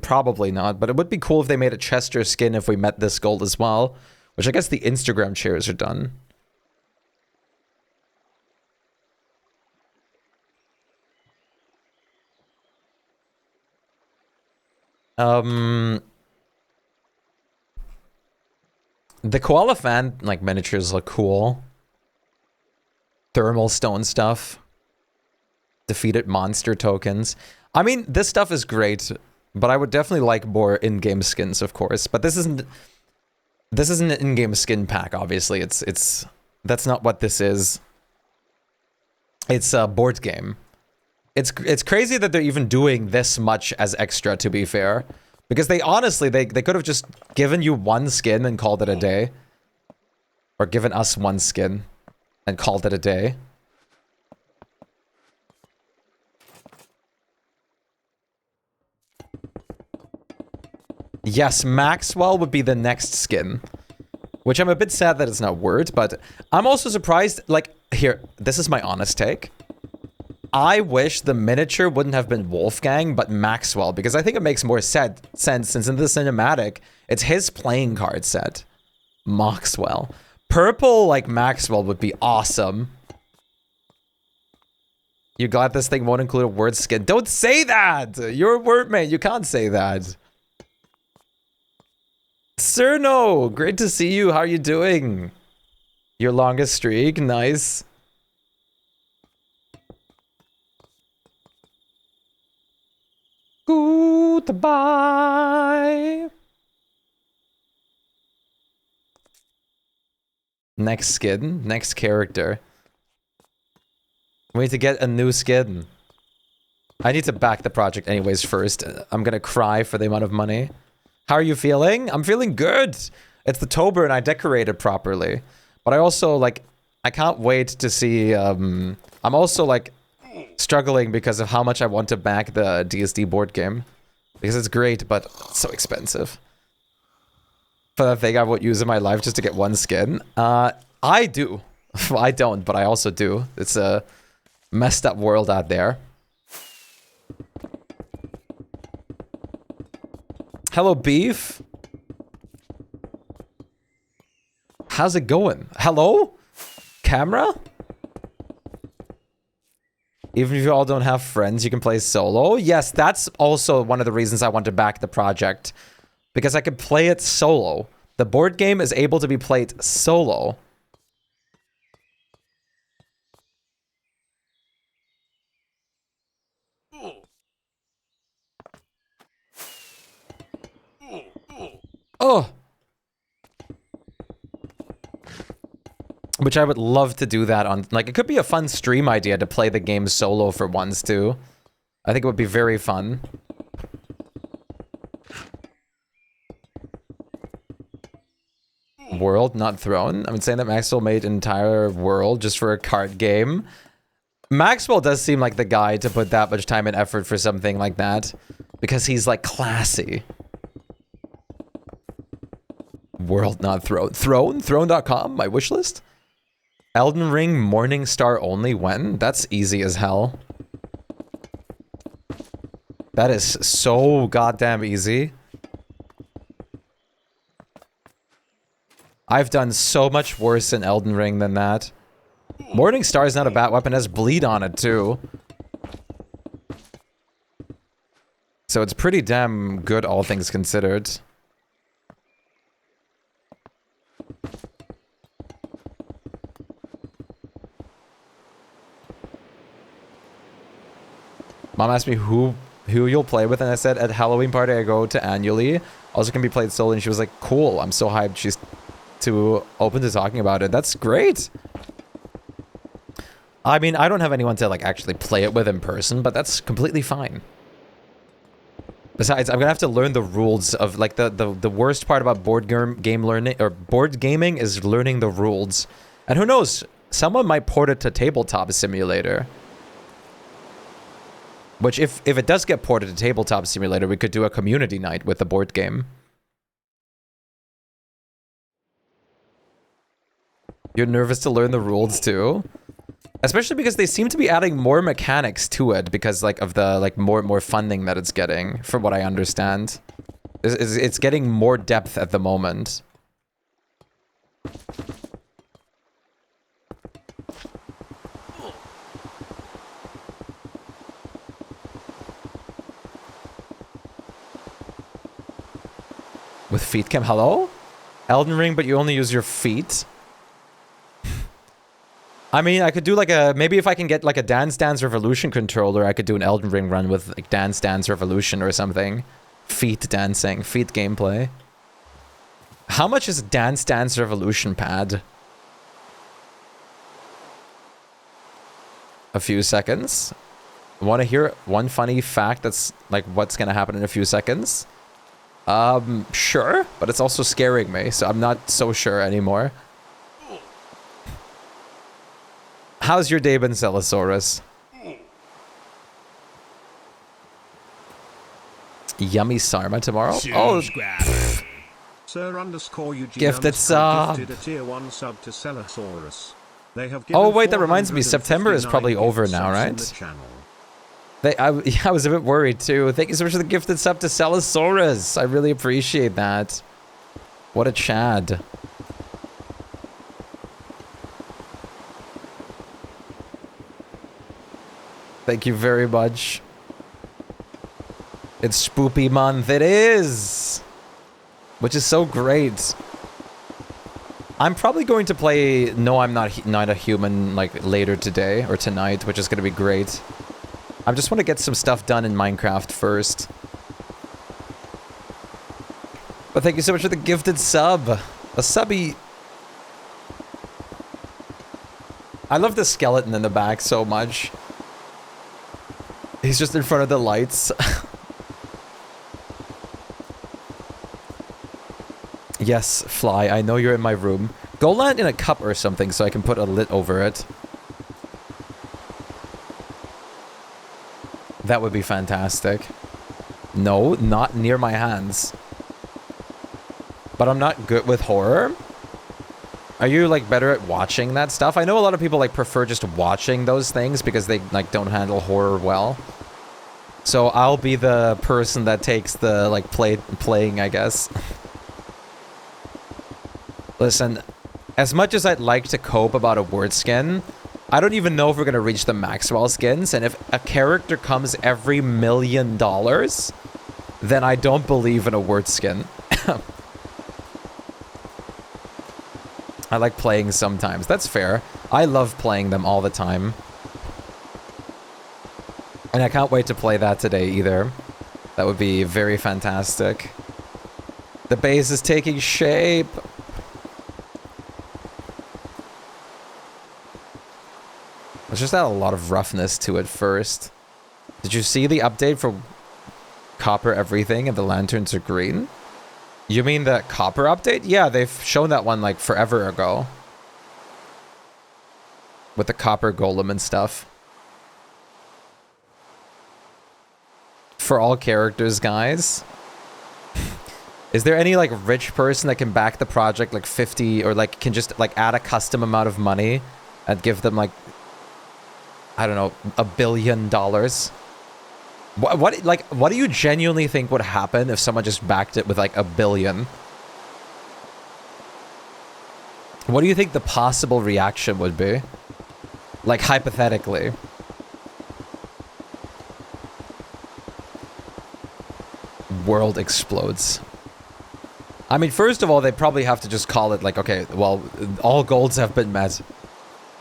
probably not, but it would be cool if they made a Chester skin if we met this gold as well. Which I guess the Instagram shares are done. The koala fan, like, miniatures look cool. Thermal stone stuff. Defeated monster tokens. I mean, this stuff is great, but I would definitely like more in-game skins, of course. But this isn't an in-game skin pack, obviously. That's not what this is. It's a board game. It's crazy that they're even doing this much as extra, to be fair. Because they honestly, they could have just given you one skin and called it a day. Or given us one skin and called it a day. Yes, Maxwell would be the next skin. Which I'm a bit sad that it's not word, but I'm also surprised, like, here, this is my honest take. I wish the miniature wouldn't have been Wolfgang, but Maxwell, because I think it makes more sense since in the cinematic, it's his playing card set. Maxwell. Purple, like Maxwell, would be awesome. You glad this thing won't include a word skin? Don't say that! You're a word mate, you can't say that. Cerno, great to see you. How are you doing? Your longest streak, nice. Goodbye. Next skin, next character. We need to get a new skin. I need to back the project anyways first. I'm gonna cry for the amount of money. How are you feeling? I'm feeling good. It's the Tober and I decorated properly. But I also, like, I can't wait to see, I'm also, like, struggling because of how much I want to back the DSD board game. Because it's great, but it's so expensive. For that thing I would use in my life just to get one skin. I do. I don't, but I also do. It's a messed up world out there. Hello, Beef. How's it going? Hello? Camera? Even if you all don't have friends, you can play solo. Yes, that's also one of the reasons I want to back the project. Because I could play it solo. The board game is able to be played solo. Oh! Which I would love to do that on, like, it could be a fun stream idea to play the game solo for once, too. I think it would be very fun. World, not throne? I'm saying that Maxwell made an entire world just for a card game. Maxwell does seem like the guy to put that much time and effort for something like that. Because he's, like, classy. World, not throne. Throne? Throne.com? My wish list? Elden Ring Morning Star only when? That's easy as hell. That is so goddamn easy. I've done so much worse in Elden Ring than that. Morning Star is not a bad weapon, it has bleed on it too. So it's pretty damn good, all things considered. Mom asked me who you'll play with, and I said at Halloween party I go to annually. Also can be played solo, and she was like, cool, I'm so hyped. She's too open to talking about it. That's great. I mean, I don't have anyone to like actually play it with in person, but that's completely fine. Besides, I'm gonna have to learn the rules of like the worst part about board game learning or board gaming is learning the rules. And who knows, someone might port it to Tabletop Simulator. Which, if it does get ported to Tabletop Simulator, we could do a community night with the board game. You're nervous to learn the rules too? Especially because they seem to be adding more mechanics to it because like of the like more funding that it's getting, from what I understand. It's getting more depth at the moment. With feet cam, hello? Elden Ring, but you only use your feet? I mean, I could do like a, maybe if I can get like a Dance Dance Revolution controller, I could do an Elden Ring run with like Dance Dance Revolution or something. Feet dancing, feet gameplay. How much is Dance Dance Revolution pad? A few seconds. Want to hear one funny fact that's like what's gonna happen in a few seconds? Sure, but it's also scaring me, so I'm not so sure anymore. How's your day been, Celosaurus? Yummy Sarma tomorrow? Oh, gifted sub. Gifted a tier 1 sub to Celosaurus. They have Oh wait, that reminds me, September is probably over now, right? I was a bit worried too. Thank you so much for the gifted sub to Celosaurus. I really appreciate that. What a Chad. Thank you very much. It's Spoopy month. It is! Which is so great. I'm probably going to play No I'm Not a Human like later today or tonight, which is going to be great. I just want to get some stuff done in Minecraft first. But thank you so much for the gifted sub. A subby. I love the skeleton in the back so much. He's just in front of the lights. Yes, Fly, I know you're in my room. Go land in a cup or something so I can put a lid over it. That would be fantastic. No, not near my hands. But I'm not good with horror. Are you like better at watching that stuff? I know a lot of people like prefer just watching those things because they like don't handle horror well. So I'll be the person that takes the like playing, I guess. Listen, as much as I'd like to cope about a word skin, I don't even know if we're gonna reach the Maxwell skins, and if a character comes every $1 million, then I don't believe in a word skin. I like playing sometimes. That's fair. I love playing them all the time. And I can't wait to play that today either. That would be very fantastic. The base is taking shape. Let's just add a lot of roughness to it first. Did you see the update for copper everything and the lanterns are green? You mean the copper update? Yeah, they've shown that one like forever ago. With the copper golem and stuff. For all characters, guys. Is there any like rich person that can back the project like 50 or like can just like add a custom amount of money and give them like, I don't know, $1 billion? What do you genuinely think would happen if someone just backed it with like $1 billion? What do you think the possible reaction would be? Like hypothetically. World explodes. I mean, first of all, they probably have to just call it like, okay, well, all goals have been met.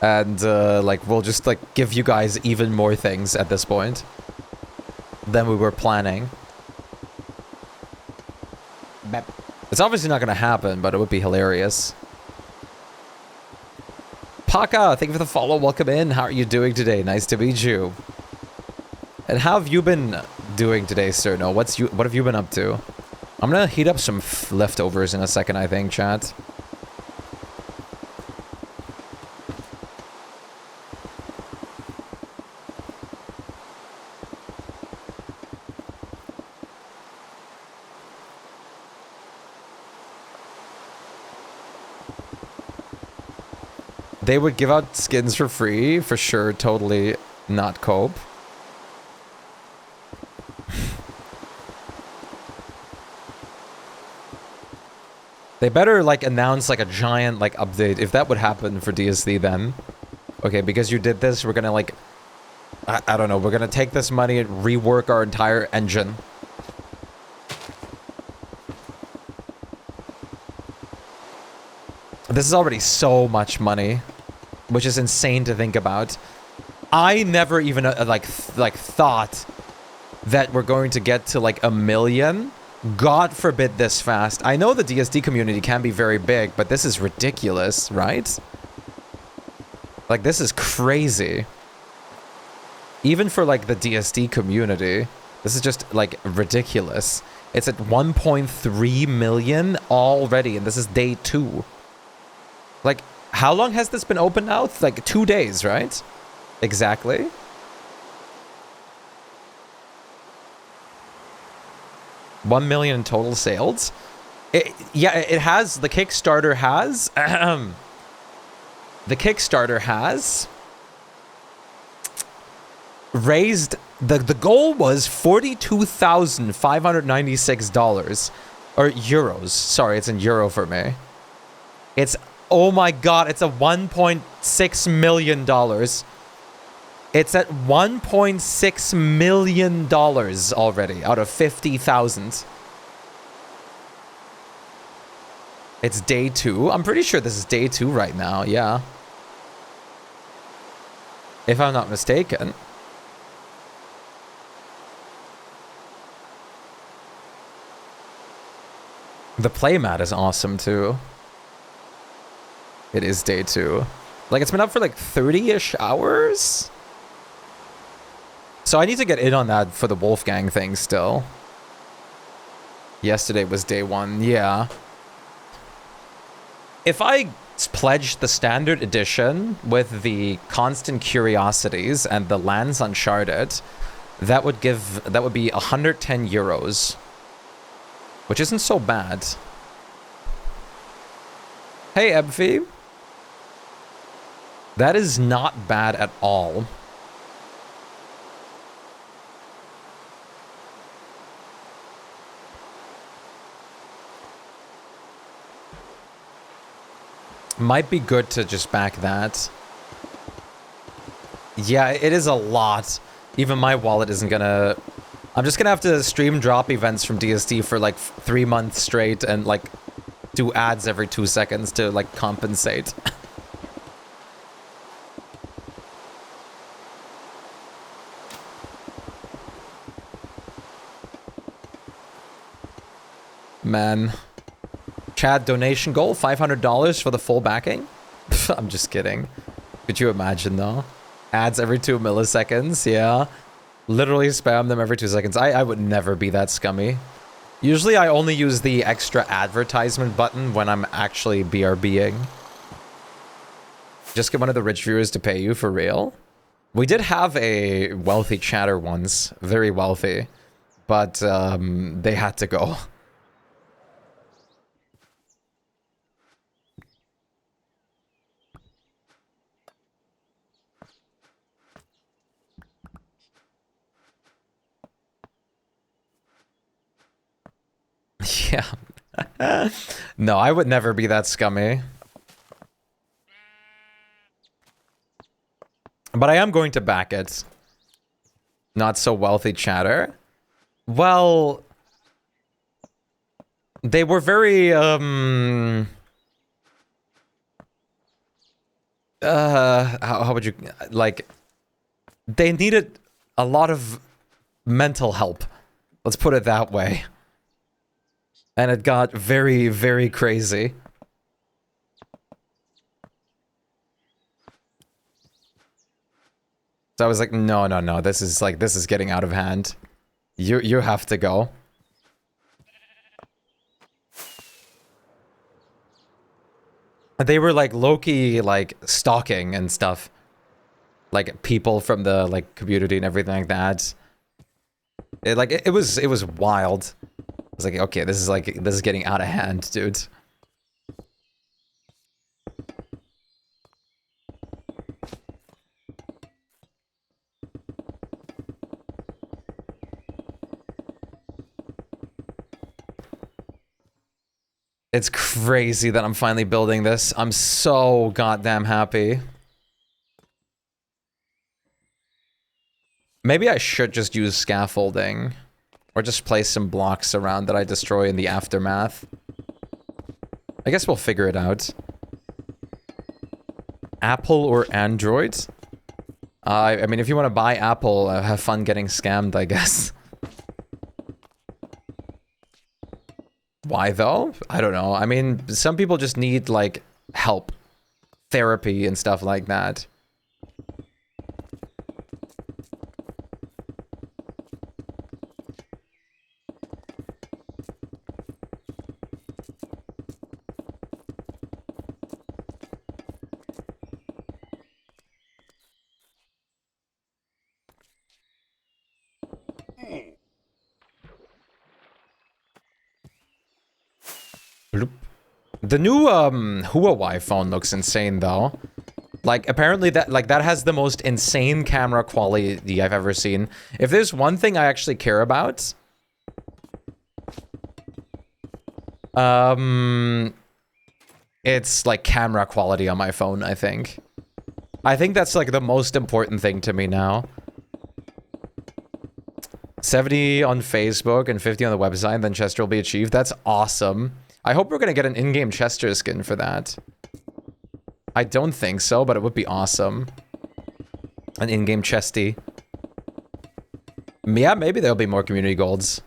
And, like, we'll just, like, give you guys even more things at this point than we were planning. It's obviously not gonna happen, but it would be hilarious. Paka, thank you for the follow. Welcome in. How are you doing today? Nice to meet you. And how have you been doing today, sir? No, what have you been up to? I'm gonna heat up some leftovers in a second, I think, chat. They would give out skins for free, for sure, totally not cope. They better, like, announce, like, a giant, like, update. If that would happen for DSD, then. Okay, because you did this, we're gonna, like... I don't know. We're gonna take this money and rework our entire engine. This is already so much money. Which is insane to think about. I never even, like, thought that we're going to get to, like, 1 million... God forbid this fast. I know the DSD community can be very big, but this is ridiculous, right? Like, this is crazy. Even for, like, the DSD community, this is just, like, ridiculous. It's at 1.3 million already, and this is day 2. Like, how long has this been open now? Like, 2 days, right? Exactly. $1 million in total sales. Yeah, it has. The Kickstarter has. The Kickstarter has raised. The goal was $42,596 or euros. Sorry, it's in euro for me. It's, oh my god, it's a $1.6 million. It's at $1.6 million already out of 50,000. It's day 2. I'm pretty sure this is day 2 right now. Yeah. If I'm not mistaken. The playmat is awesome too. It is day 2. Like, it's been up for like 30-ish hours. So I need to get in on that for the Wolfgang thing still. Yesterday was day 1, yeah. If I pledged the standard edition with the constant curiosities and the lands uncharted, that would be 110 euros. Which isn't so bad. Hey, Ebfi. That is not bad at all. Might be good to just back that. Yeah, it is a lot. Even my wallet isn't gonna... I'm just gonna have to stream drop events from DSD for like 3 months straight and like do ads every 2 seconds to like compensate. Man. Chad donation goal, $500 for the full backing. I'm just kidding. Could you imagine though? Ads every 2 milliseconds, yeah. Literally spam them every 2 seconds. I would never be that scummy. Usually I only use the extra advertisement button when I'm actually BRBing. Just get one of the rich viewers to pay you for real. We did have a wealthy chatter once, very wealthy, but they had to go. Yeah. No, I would never be that scummy. But I am going to back it. Not so wealthy chatter. Well, they were very, how would you, like, they needed a lot of mental help. Let's put it that way. And it got very, very crazy. So I was like, no, no, no, this is getting out of hand. You have to go. They were like low-key like stalking and stuff. Like people from the like community and everything like that. It was wild. I was like, okay, this is getting out of hand, dude. It's crazy that I'm finally building this. I'm so goddamn happy. Maybe I should just use scaffolding. Or just place some blocks around that I destroy in the aftermath. I guess we'll figure it out. Apple or Android? I mean, if you want to buy Apple, have fun getting scammed, I guess. Why though? I don't know. I mean, some people just need, like, help. Therapy and stuff like that. The new Huawei phone looks insane though. Like apparently that has the most insane camera quality I've ever seen. If there's one thing I actually care about, it's like camera quality on my phone, I think. I think that's like the most important thing to me now. 70 on Facebook and 50 on the website, then Chester will be achieved. That's awesome. I hope we're gonna get an in-game Chester skin for that. I don't think so, but it would be awesome. An in-game Chesty. Yeah, maybe there'll be more community golds.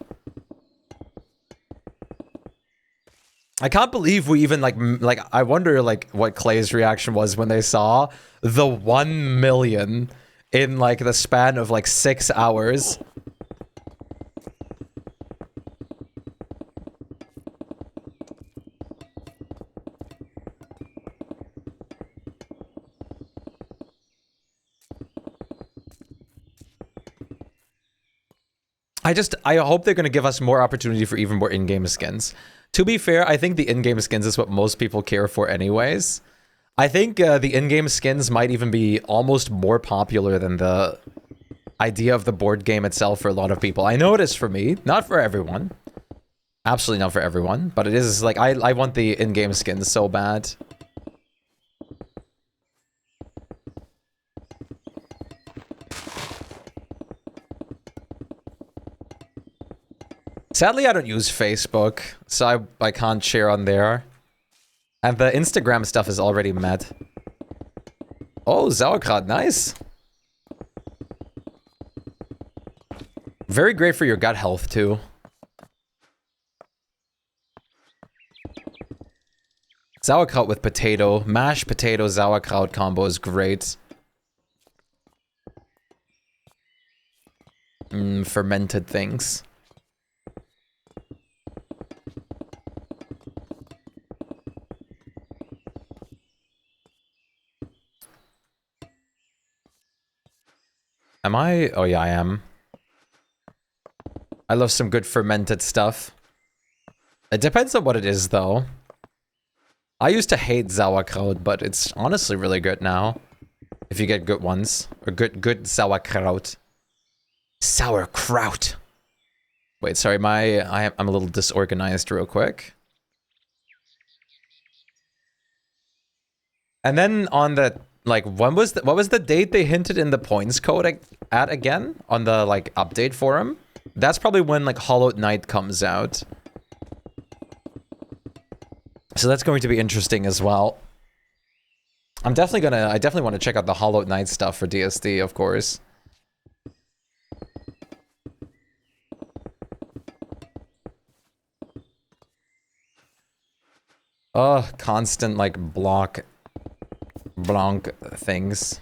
I can't believe we even, like, I wonder, like, what Clay's reaction was when they saw the 1 million in, like, the span of, like, 6 hours. I hope they're going to give us more opportunity for even more in-game skins. To be fair, I think the in-game skins is what most people care for anyways. I think the in-game skins might even be almost more popular than the idea of the board game itself for a lot of people. I know it is for me, not for everyone. Absolutely not for everyone, but it is like, I want the in-game skins so bad. Sadly, I don't use Facebook, so I can't share on there. And the Instagram stuff is already met. Oh, sauerkraut, nice. Very great for your gut health, too. Sauerkraut with potato. Mashed potato sauerkraut combo is great. Fermented things. Am I? Oh yeah, I am. I love some good fermented stuff. It depends on what it is, though. I used to hate sauerkraut, but it's honestly really good now. If you get good ones. Or good sauerkraut. Sauerkraut! Wait, sorry, I'm a little disorganized real quick. And then on the, like, what was the date they hinted in the points code at again? On the, like, update forum? That's probably when, like, Hollow Knight comes out. So that's going to be interesting as well. I definitely want to check out the Hollow Knight stuff for DSD, of course. Oh, constant, like, blanc things.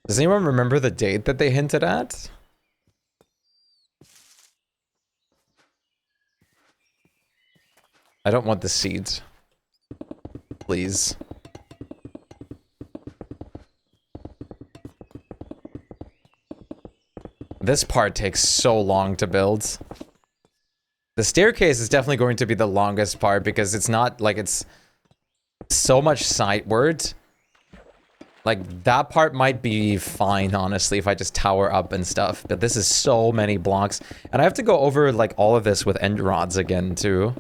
Does anyone remember the date that they hinted at? I don't want the seeds. Please. This part takes so long to build. The staircase is definitely going to be the longest part because it's not, like, it's so much sideward. Like, that part might be fine, honestly, if I just tower up and stuff. But this is so many blocks. And I have to go over, like, all of this with end rods again, too.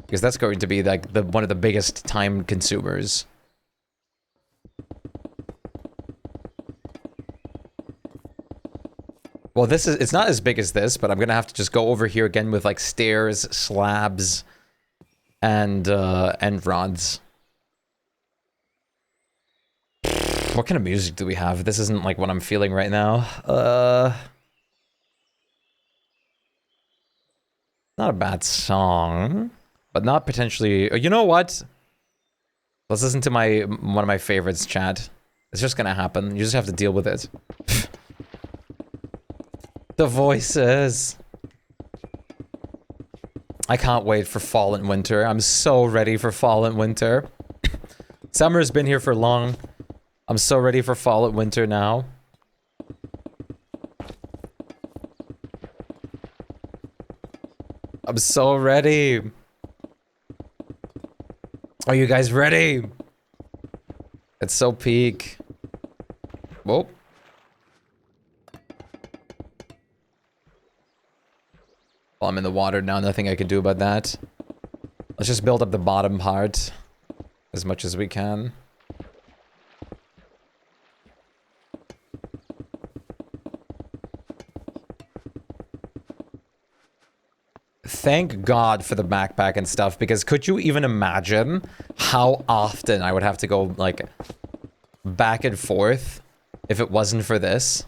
Because that's going to be, like, one of the biggest time consumers. Well, it's not as big as this, but I'm gonna have to just go over here again with, like, stairs, slabs, and end rods. What kind of music do we have? This isn't, like, what I'm feeling right now. Not a bad song, but not potentially... You know what? Let's listen to one of my favorites, chat. It's just gonna happen. You just have to deal with it. The voices. I can't wait for fall and winter. I'm so ready for fall and winter. Summer's been here for long. I'm so ready for fall and winter now. I'm so ready. Are you guys ready? It's so peak. Whoa. Well, I'm in the water now, nothing I can do about that. Let's just build up the bottom part as much as we can. Thank God for the backpack and stuff, because could you even imagine how often I would have to go, like, back and forth if it wasn't for this?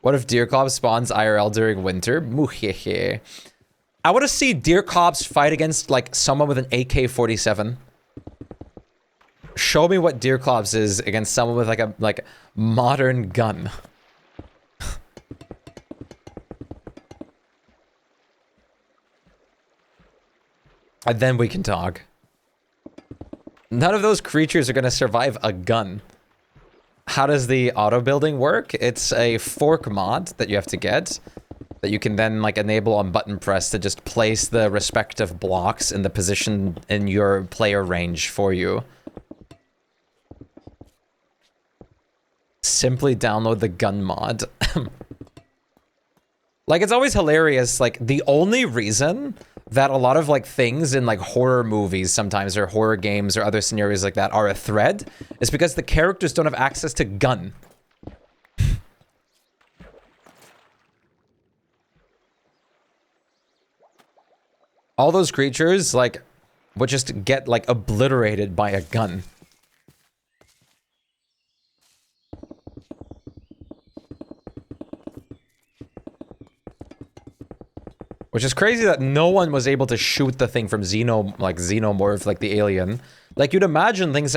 What if Deer Club spawns IRL during winter? Muhehe. I want to see Deer Cops fight against, like, someone with an AK-47. Show me what Deer Cops is against someone with, like, a, modern gun. And then we can talk. None of those creatures are going to survive a gun. How does the auto building work? It's a fork mod that you have to get. That you can then, like, enable on button press to just place the respective blocks in the position in your player range for you. Simply download the gun mod. Like, it's always hilarious, like, the only reason that a lot of, like, things in, like, horror movies sometimes, or horror games, or other scenarios like that are a thread, is because the characters don't have access to gun. All those creatures, like, would just get, like, obliterated by a gun. Which is crazy that no one was able to shoot the thing from Xenomorph, like the alien. Like, you'd imagine things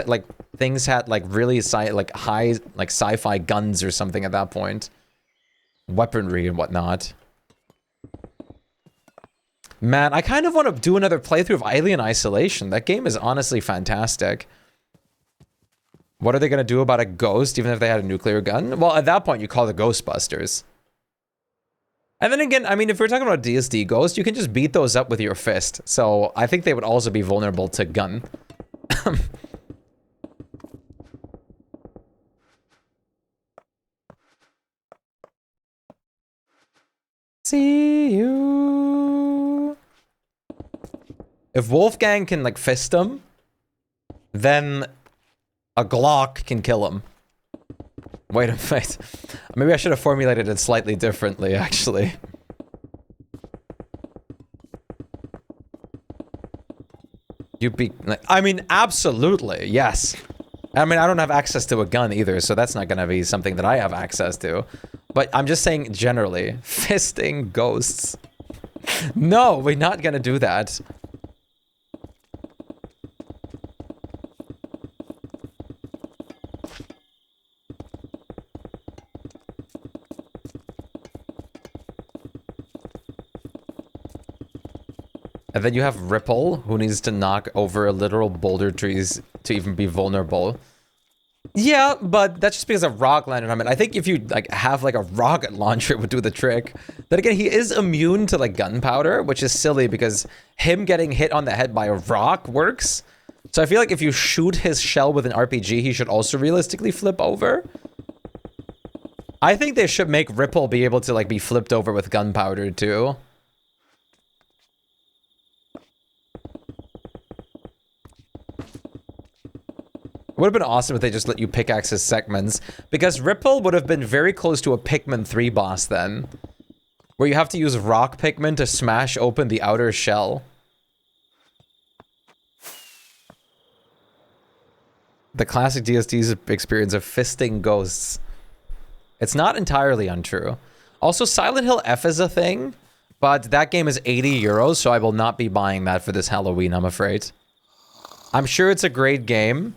had, like, really high, like, sci-fi guns or something at that point. Weaponry and whatnot. Man, I kind of want to do another playthrough of Alien Isolation. That game is honestly fantastic. What are they going to do about a ghost, even if they had a nuclear gun? Well, at that point, you call the Ghostbusters. And then again, I mean, if we're talking about DSD ghosts, you can just beat those up with your fist. So I think they would also be vulnerable to gun. See you. If Wolfgang can, like, fist him, then a Glock can kill him. Wait a minute. Maybe I should have formulated it slightly differently, actually. You'd be... I mean, absolutely, yes. I mean, I don't have access to a gun either, so that's not gonna be something that I have access to. But I'm just saying, generally, fisting ghosts. No, we're not gonna do that. And then you have Ripple, who needs to knock over a literal boulder trees to even be vulnerable. Yeah, but that's just because of rock landed. I mean, I think if you like have like a rocket launcher, it would do the trick. Then again, he is immune to like gunpowder, which is silly because him getting hit on the head by a rock works. So I feel like if you shoot his shell with an RPG, he should also realistically flip over. I think they should make Ripple be able to like be flipped over with gunpowder too. Would have been awesome if they just let you pickaxe his segments, because Ripple would have been very close to a Pikmin 3 boss then, where you have to use rock Pikmin to smash open the outer shell. The classic DSD's experience of fisting ghosts. It's not entirely untrue. Also, Silent Hill F is a thing, but that game is 80 euros, so I will not be buying that for this Halloween, I'm afraid. I'm sure it's a great game,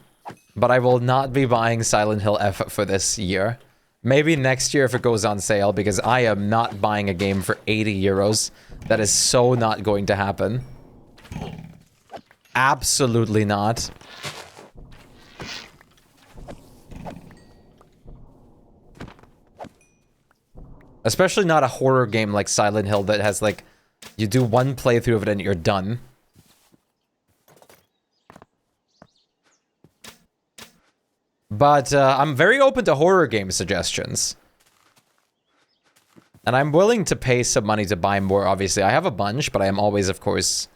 but I will not be buying Silent Hill F for this year. Maybe next year if it goes on sale, because I am not buying a game for 80 euros. That is so not going to happen. Absolutely not. Especially not a horror game like Silent Hill that has like, you do one playthrough of it and you're done. But I'm very open to horror game suggestions. And I'm willing to pay some money to buy more, obviously. I have a bunch, but I am always, of course,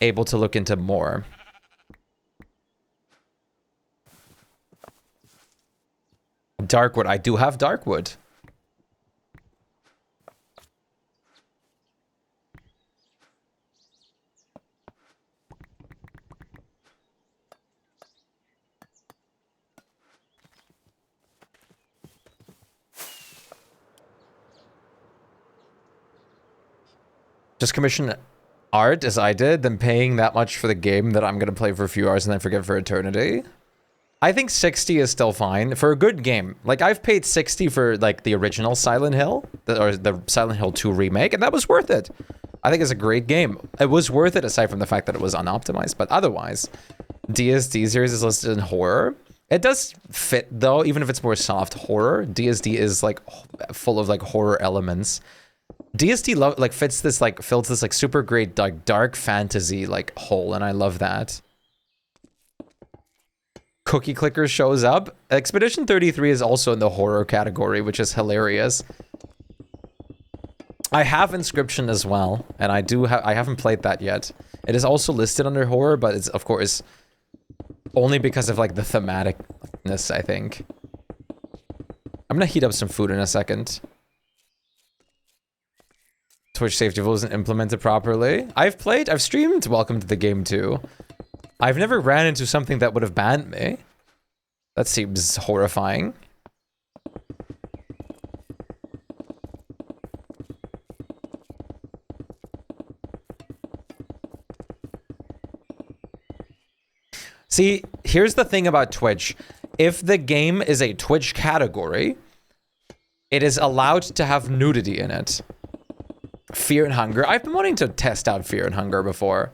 able to look into more. Darkwood. I do have Darkwood. Just commission art as I did, then paying that much for the game that I'm going to play for a few hours and then forget for eternity. I think 60 is still fine for a good game. Like, I've paid 60 for, like, the original Silent Hill, or the Silent Hill 2 remake, and that was worth it. I think it's a great game. It was worth it aside from the fact that it was unoptimized, but otherwise, DSD series is listed in horror. It does fit, though, even if it's more soft horror. DSD is, like, full of, like, horror elements. DSD fits this like fills this like super great like dark fantasy like hole, and I love that. Cookie Clicker shows up. Expedition 33 is also in the horror category, which is hilarious. I have Inscription as well, and I haven't played that yet. It is also listed under horror, but it's of course only because of like the thematicness, I think. I'm gonna heat up some food in a second. Twitch safety rules isn't implemented properly. I've streamed Welcome to the Game too. I've never ran into something that would have banned me. That seems horrifying. See, here's the thing about Twitch. If the game is a Twitch category, it is allowed to have nudity in it. Fear and Hunger. I've been wanting to test out Fear and Hunger before.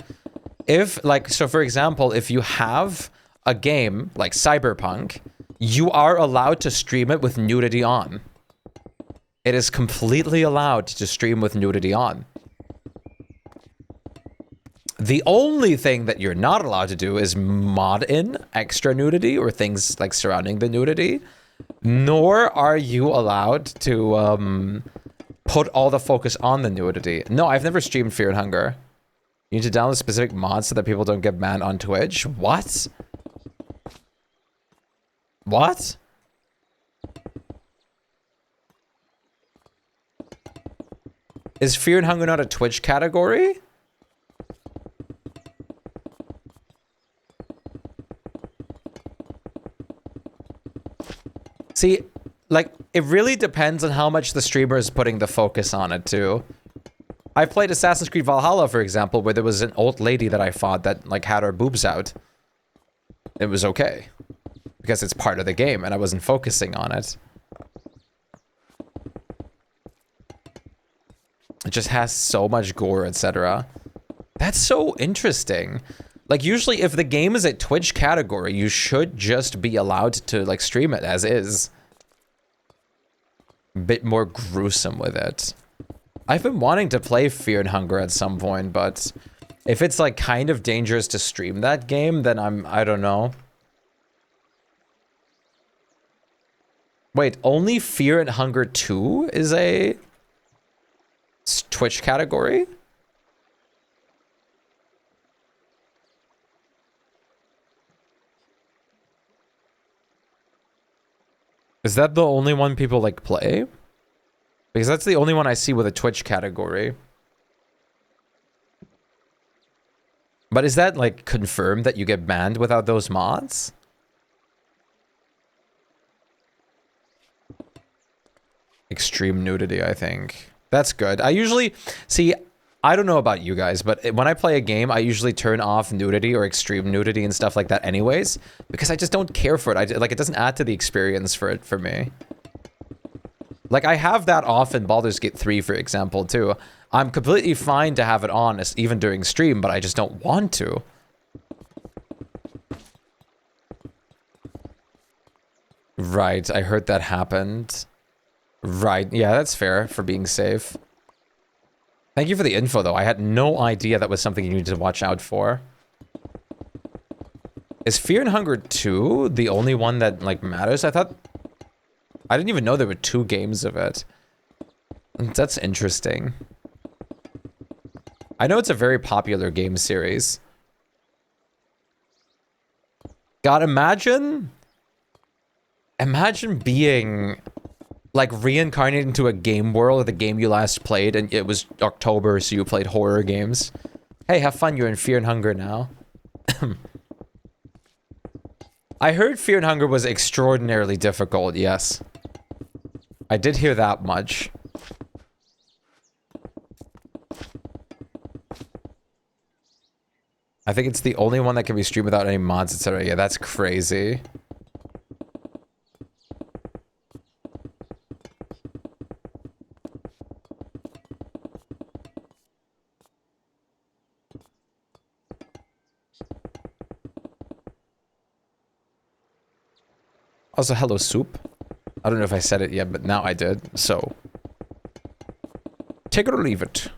If, like, so for example, if you have a game like Cyberpunk, you are allowed to stream it with nudity on. It is completely allowed to stream with nudity on. The only thing that you're not allowed to do is mod in extra nudity or things like surrounding the nudity. Nor are you allowed to put all the focus on the nudity. No, I've never streamed Fear and Hunger. You need to download specific mods so that people don't get banned on Twitch. What? What? Is Fear and Hunger not a Twitch category? See, like, it really depends on how much the streamer is putting the focus on it, too. I played Assassin's Creed Valhalla, for example, where there was an old lady that I fought that, like, had her boobs out. It was okay. Because it's part of the game, and I wasn't focusing on it. It just has so much gore, etc. That's so interesting. Like, usually if the game is a Twitch category, you should just be allowed to, like, stream it as is. A bit more gruesome with it. I've been wanting to play Fear and Hunger at some point, but if it's, like, kind of dangerous to stream that game, then I don't know. Wait, only Fear and Hunger 2 is a Twitch category? Is that the only one people, like, play? Because that's the only one I see with a Twitch category. But is that, like, confirmed that you get banned without those mods? Extreme nudity, I think. That's good. I usually... See, I don't know about you guys, but when I play a game, I usually turn off nudity or extreme nudity and stuff like that anyways, because I just don't care for it. Like, it doesn't add to the experience for me. Like, I have that off in Baldur's Gate 3, for example, too. I'm completely fine to have it on, even during stream, but I just don't want to. Right, I heard that happened. Right, yeah, that's fair for being safe. Thank you for the info, though. I had no idea that was something you needed to watch out for. Is Fear and Hunger 2 the only one that, like, matters? I didn't even know there were 2 games of it. That's interesting. I know it's a very popular game series. God, imagine being... like, reincarnated into a game world of the game you last played, and it was October, so you played horror games. Hey, have fun, you're in Fear and Hunger now. I heard Fear and Hunger was extraordinarily difficult, yes. I did hear that much. I think it's the only one that can be streamed without any mods, etc. Yeah, that's crazy. Also, hello, Soup. I don't know if I said it yet, but now I did, so... take it or leave it.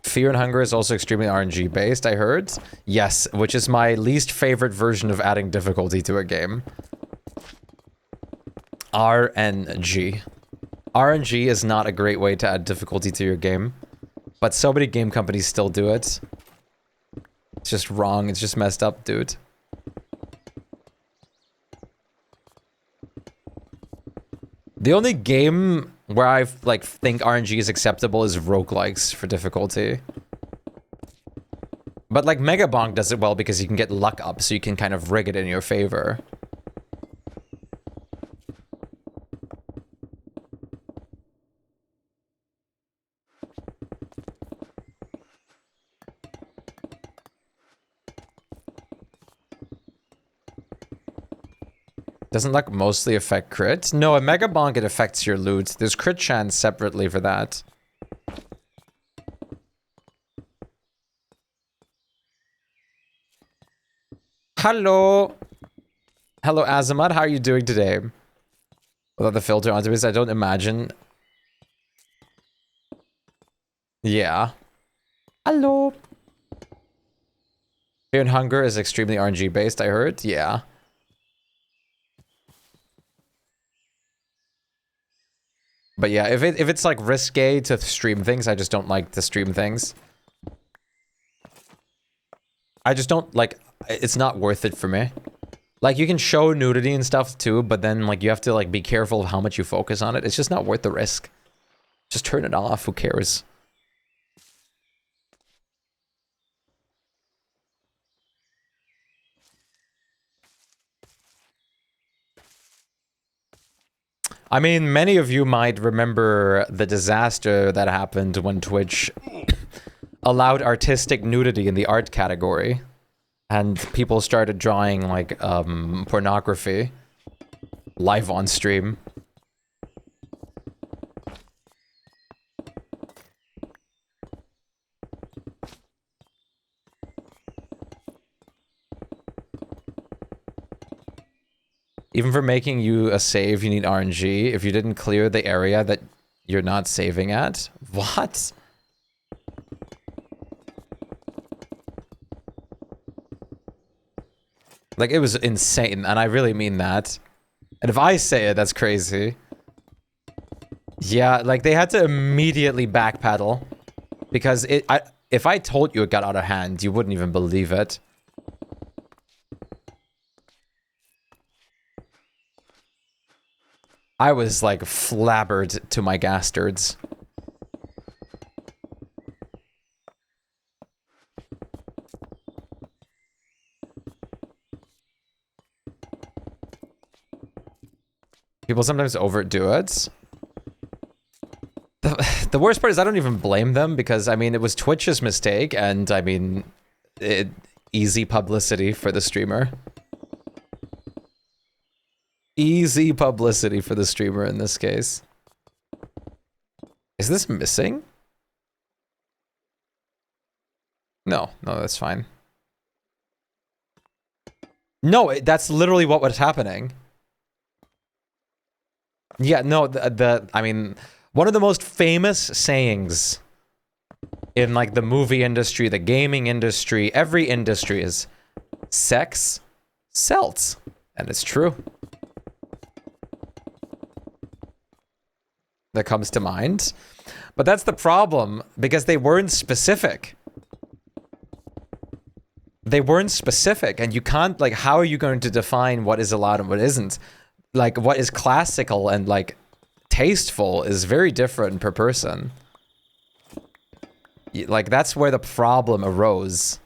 Fear and Hunger is also extremely RNG based, I heard. Yes, which is my least favorite version of adding difficulty to a game. RNG. RNG is not a great way to add difficulty to your game, but so many game companies still do it. It's just wrong, it's just messed up, dude. The only game where I, like, think RNG is acceptable is roguelikes for difficulty. But, like, Mega Bonk does it well because you can get luck up, so you can kind of rig it in your favor. Doesn't luck mostly affect crits? No, a Mega Bonk, it affects your loot. There's crit chance separately for that. Hello. Hello, Azamat. How are you doing today? Without the filter onto this, I don't imagine. Yeah. Hello. Fear and Hunger is extremely RNG based, I heard. Yeah. But yeah, if it's like risque to stream things, I just don't like to stream things. I just don't like, it's not worth it for me. Like, you can show nudity and stuff too, but then like you have to like be careful of how much you focus on it. It's just not worth the risk. Just turn it off, who cares? I mean, many of you might remember the disaster that happened when Twitch allowed artistic nudity in the art category. And people started drawing, like, pornography live on stream. Even for making you a save, you need RNG. If you didn't clear the area that you're not saving at. What? Like, it was insane, and I really mean that. And if I say it, that's crazy. Yeah, like, they had to immediately backpedal. Because if I told you it got out of hand, you wouldn't even believe it. I was, like, flabbered to my gastards. People sometimes overdo it. The worst part is I don't even blame them because, I mean, it was Twitch's mistake and, I mean, easy publicity for the streamer. Easy publicity for the streamer in this case. Is this missing? No, that's fine. No, that's literally what was happening. Yeah, no, I mean, one of the most famous sayings in, like, the movie industry, the gaming industry, every industry is sex sells. And it's true. That comes to mind. But that's the problem, because they weren't specific. They weren't specific, and you can't, like, how are you going to define what is allowed and what isn't? Like, what is classical and, like, tasteful is very different per person. Like, that's where the problem arose.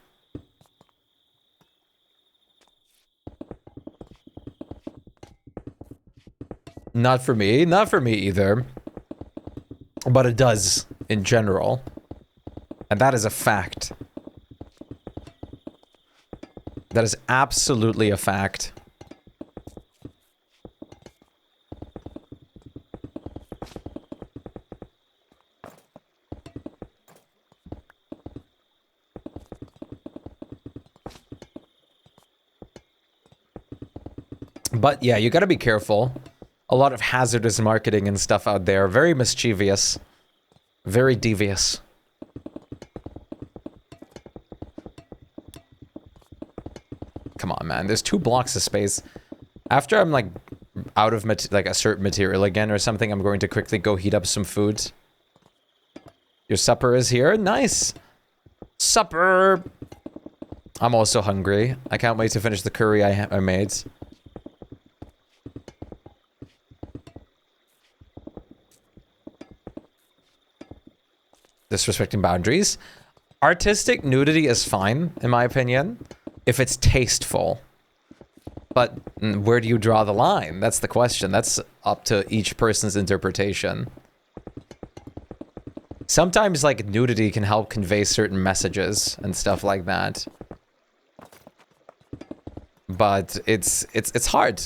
Not for me either. But it does, in general. And that is a fact. That is absolutely a fact. But yeah, you gotta be careful. A lot of hazardous marketing and stuff out there. Very mischievous. Very devious. Come on, man. There's 2 blocks of space. After I'm, like, out of, like, a certain material again or something, I'm going to quickly go heat up some food. Your supper is here? Nice! Supper! I'm also hungry. I can't wait to finish the curry I made. Disrespecting boundaries. Artistic nudity is fine, in my opinion, if it's tasteful. But where do you draw the line? That's the question. That's up to each person's interpretation. Sometimes, like, nudity can help convey certain messages and stuff like that. But it's hard.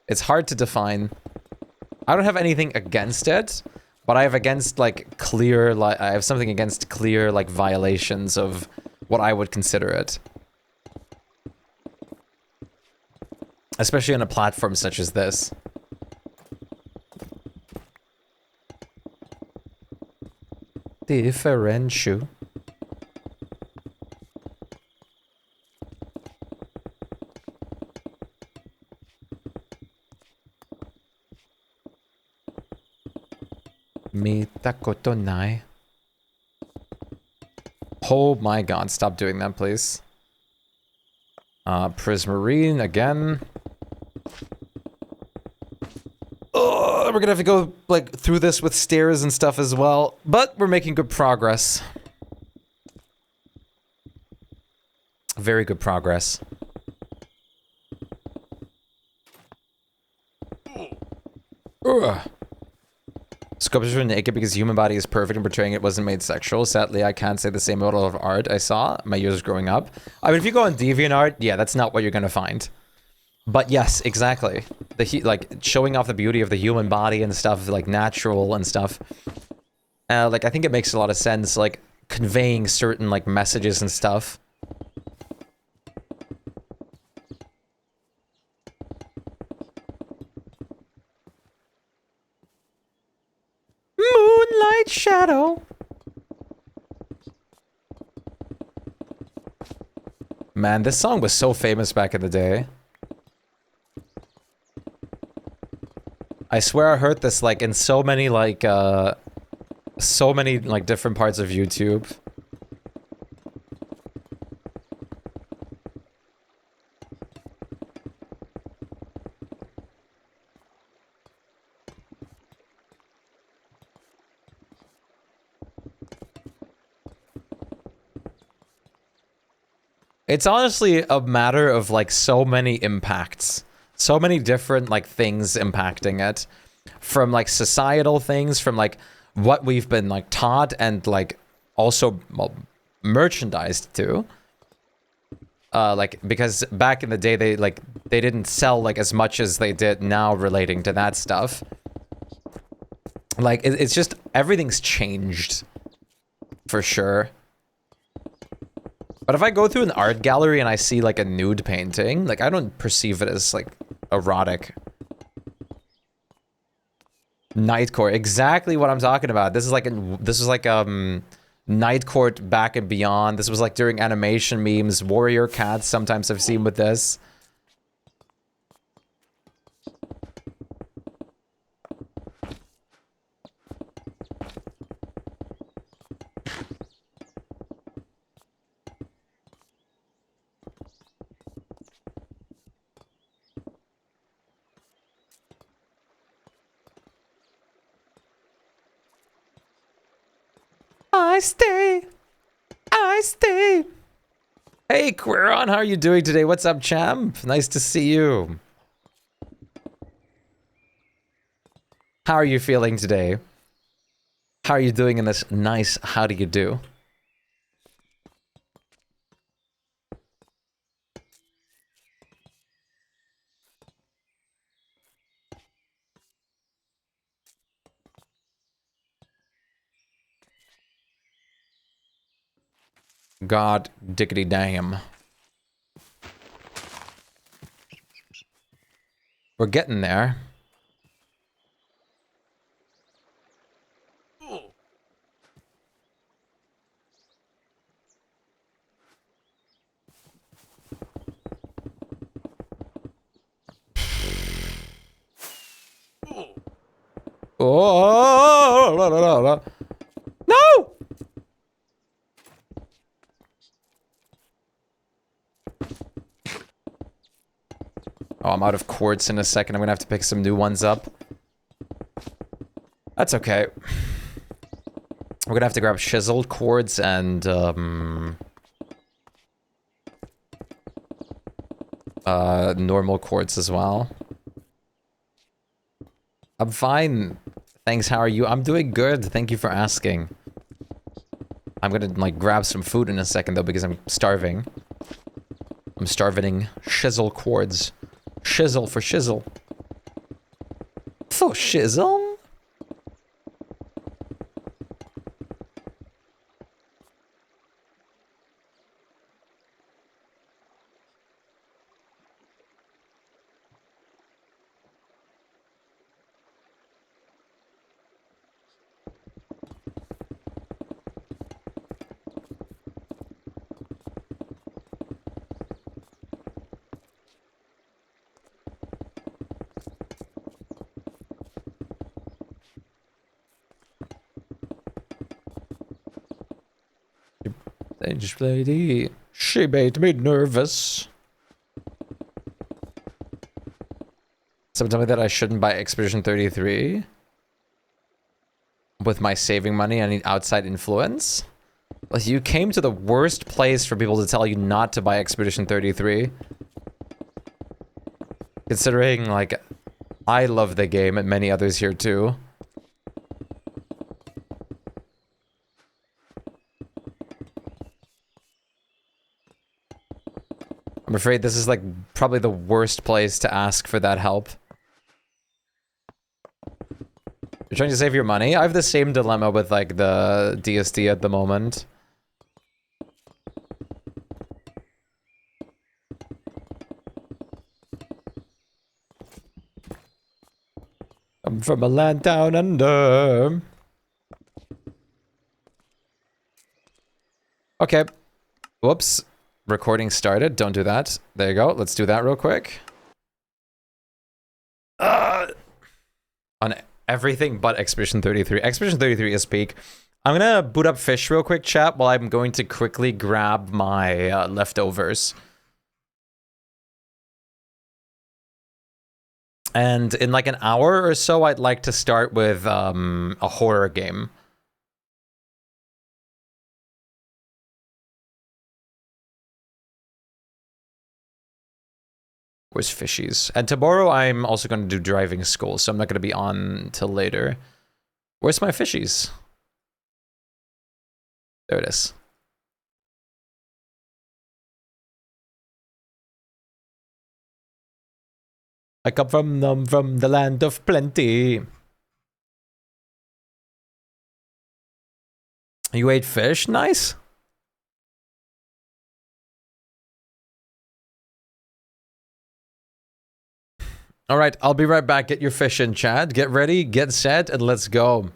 It's hard to define. I don't have anything against it, but I have against like clear, like I have something against clear like violations of what I would consider it. Especially on a platform such as this. Differential. Mitakotonai. Oh my god, stop doing that, please. Prismarine again. Oh, we're gonna have to go, like, through this with stairs and stuff as well. But we're making good progress. Very good progress. Ugh. Sculptures were naked because the human body is perfect and portraying it wasn't made sexual. Sadly, I can't say the same about all of art I saw my years growing up. I mean, if you go on DeviantArt, yeah, that's not what you're gonna find. But yes, exactly. Like, showing off the beauty of the human body and stuff, like, natural and stuff. Like, I think it makes a lot of sense, like, conveying certain, like, messages and stuff. Moonlight Shadow. Man, this song was so famous back in the day. I swear I heard this, like, in so many, like, different parts of YouTube. It's honestly a matter of, like, so many impacts. So many different, like, things impacting it. From, like, societal things, from, like, what we've been, like, taught and, like, also, well, merchandised too. Like, because back in the day, they didn't sell, like, as much as they did now relating to that stuff. Like, it's just, everything's changed. For sure. But if I go through an art gallery and I see, like, a nude painting, like, I don't perceive it as, like, erotic. Night Court, exactly what I'm talking about. This is like, Night Court back and beyond. This was, like, during animation memes. Warrior Cats, sometimes I've seen with this. I stay. Hey, Quiron, how are you doing today? What's up, champ? Nice to see you. How are you feeling today? How are you doing in this nice how do you do? God diggity damn. We're getting there. Oh, no! Oh, I'm out of quartz in a second. I'm gonna have to pick some new ones up. That's okay. We're gonna have to grab chiseled quartz and, normal quartz as well. I'm fine. Thanks, how are you? I'm doing good. Thank you for asking. I'm gonna, like, grab some food in a second, though, because I'm starving. I'm starving. Chisel quartz. Shizzle for shizzle. For shizzle. Dangerous lady. She made me nervous. Someone told me that I shouldn't buy Expedition 33. With my saving money, I need outside influence. Well, you came to the worst place for people to tell you not to buy Expedition 33. Considering, like, I love the game and many others here too. I'm afraid this is, like, probably the worst place to ask for that help. You're trying to save your money? I have the same dilemma with, like, the DSD at the moment. I'm from a land down under. Okay. Whoops. Recording started. Don't do that. There you go. Let's do that real quick. On everything but Expedition 33. Expedition 33 is peak. I'm gonna boot up Fish real quick, chat, while I'm going to quickly grab my leftovers. And in like an hour or so, I'd like to start with a horror game. Where's Fishies? And tomorrow I'm also going to do driving school, so I'm not going to be on till later. Where's my Fishies? There it is. I come from the land of plenty. You ate fish? Nice. All right, I'll be right back. Get your fish in, chat. Get ready, get set, and let's go.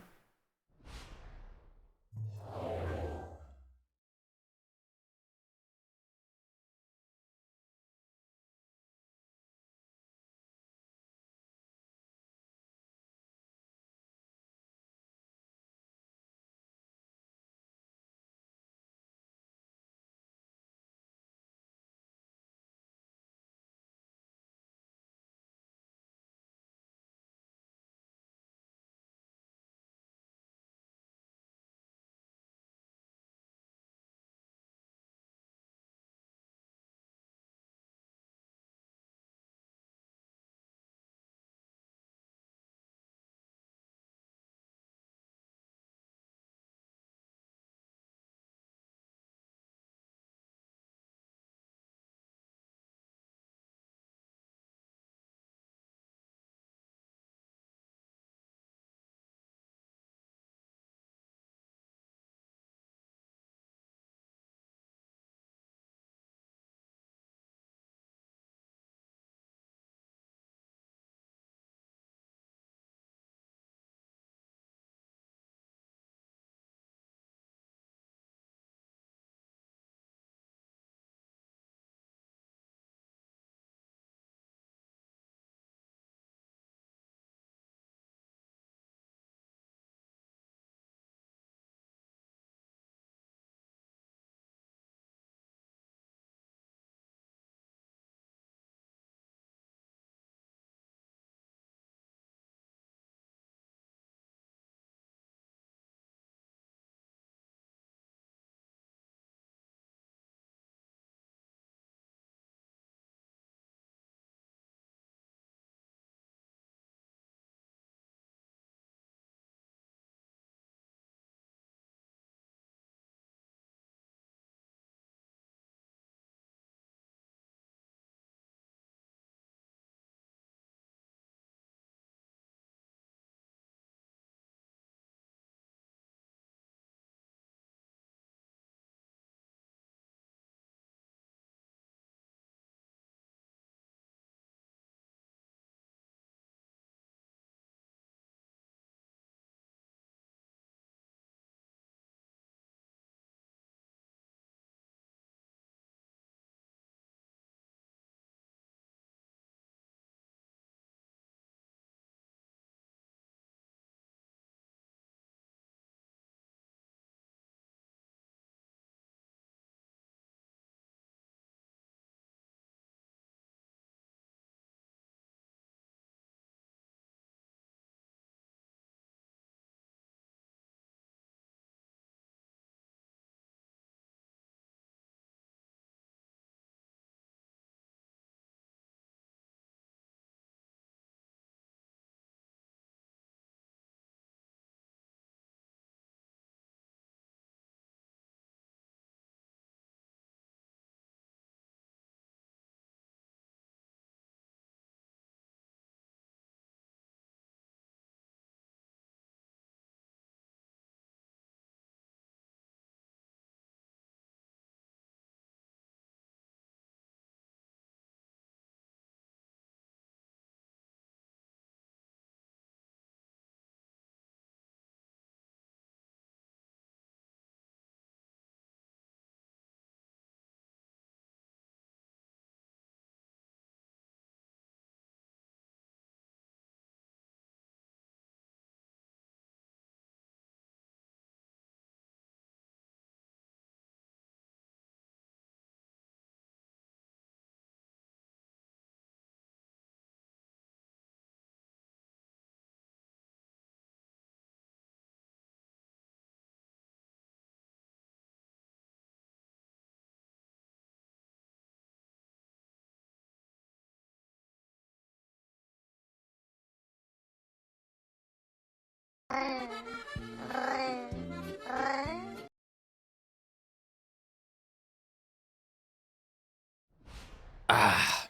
Ah.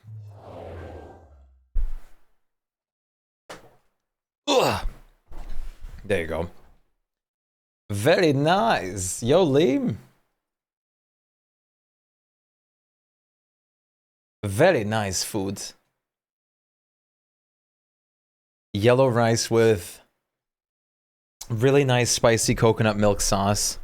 Ugh. There you go. Very nice. Yo, Lee. Very nice food. Yellow rice with really nice spicy coconut milk sauce.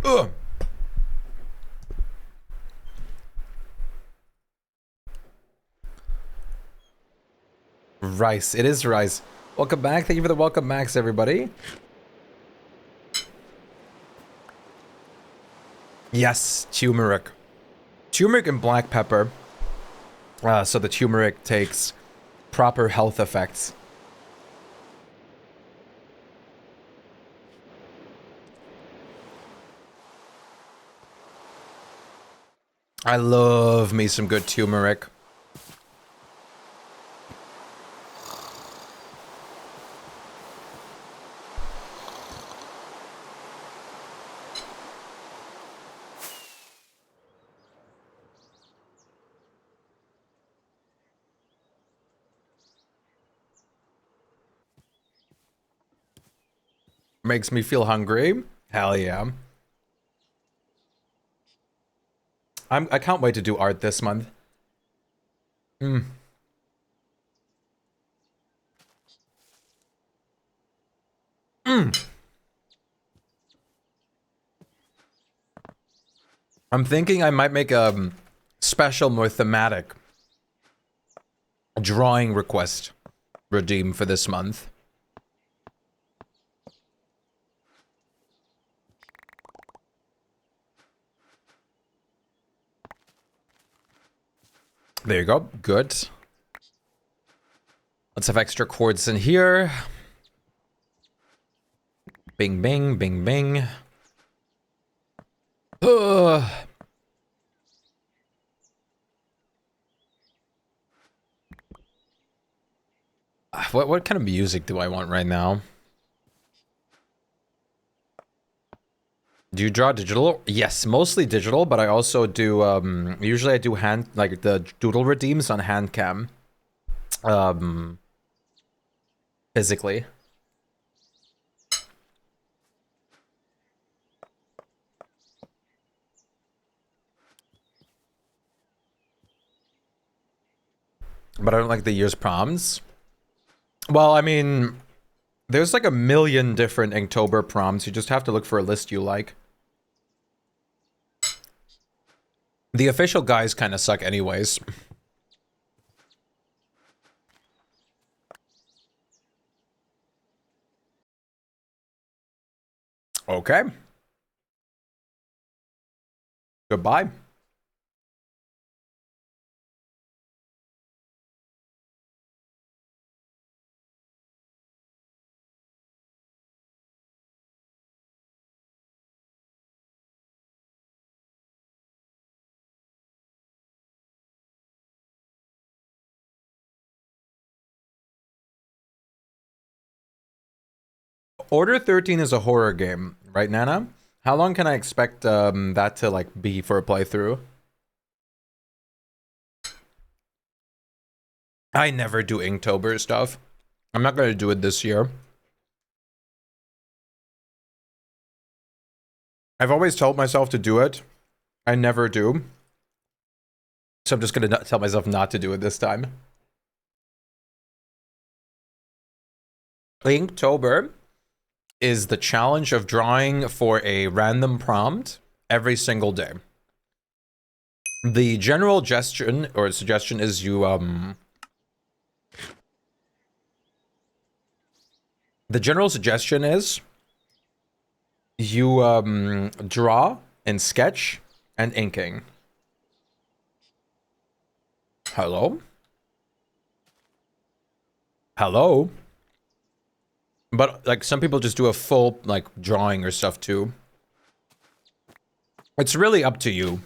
Ugh. Rice. It is rice. Welcome back. Thank you for the welcome backs, everybody. Yes, turmeric. Turmeric and black pepper. So the turmeric takes proper health effects. I love me some good turmeric. Makes me feel hungry. Hell yeah. I can't wait to do art this month. I'm thinking I might make a special, more thematic drawing request redeem for this month. There you go. Good. Let's have extra chords in here. Bing, bing, bing, bing. Ugh. What kind of music do I want right now? Do you draw digital? Yes, mostly digital, but I also do, usually I do hand, like the doodle redeems on hand cam. Physically. But I don't like the year's prompts. Well, I mean, there's like a million different Inktober prompts. You just have to look for a list you like. The official guys kind of suck anyways. Okay. Goodbye. Order 13 is a horror game, right, Nana? How long can I expect that to like be for a playthrough? I never do Inktober stuff. I'm not going to do it this year. I've always told myself to do it. I never do. So I'm just going to tell myself not to do it this time. Inktober is the challenge of drawing for a random prompt every single day. The general suggestion is you the general suggestion is you draw and sketch and inking. Hello? Hello? But like some people just do a full like drawing or stuff too. It's really up to you.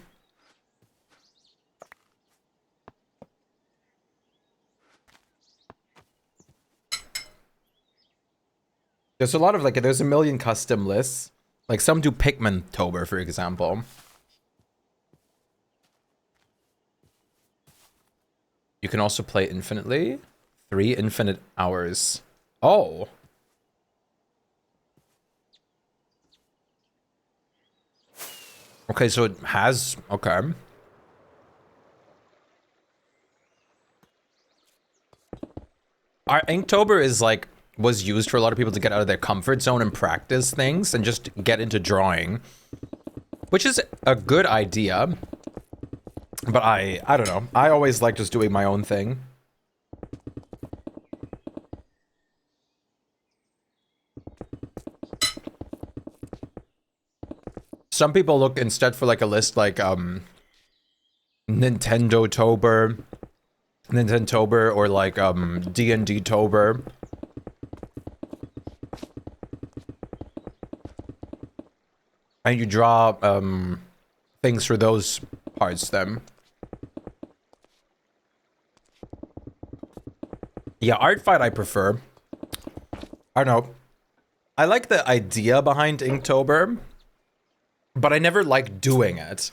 There's a lot of, like, there's a million custom lists. Like, some do Pikmin-tober, for example. You can also play infinitely. 3 infinite hours. Oh. Okay, so it has... Okay. Our Inktober is like... was used for a lot of people to get out of their comfort zone and practice things and just get into drawing. Which is a good idea. But I don't know. I always like just doing my own thing. Some people look instead for like a list like Nintendo-tober, or like D&D-tober. And you draw things for those parts then. Yeah, art fight I prefer. I don't know. I like the idea behind Inktober, but I never like doing it.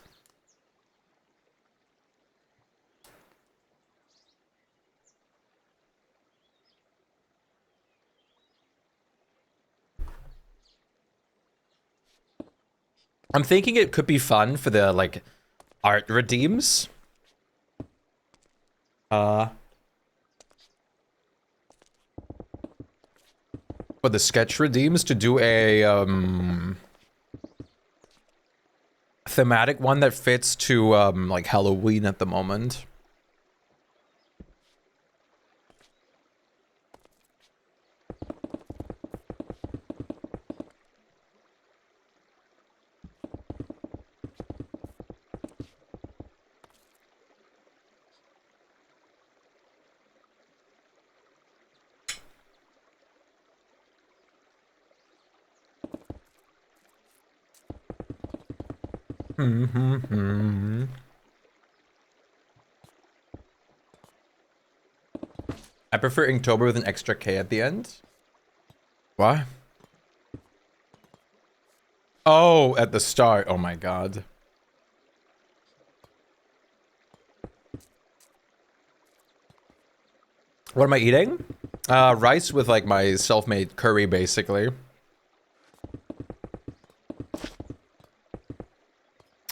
I'm thinking it could be fun for the, like, art redeems. For the sketch redeems to do a, thematic one that fits to, like, Halloween at the moment. I prefer Inktober with an extra K at the end. What? Oh, at the start. Oh my god. What am I eating? Rice with like my self-made curry, basically.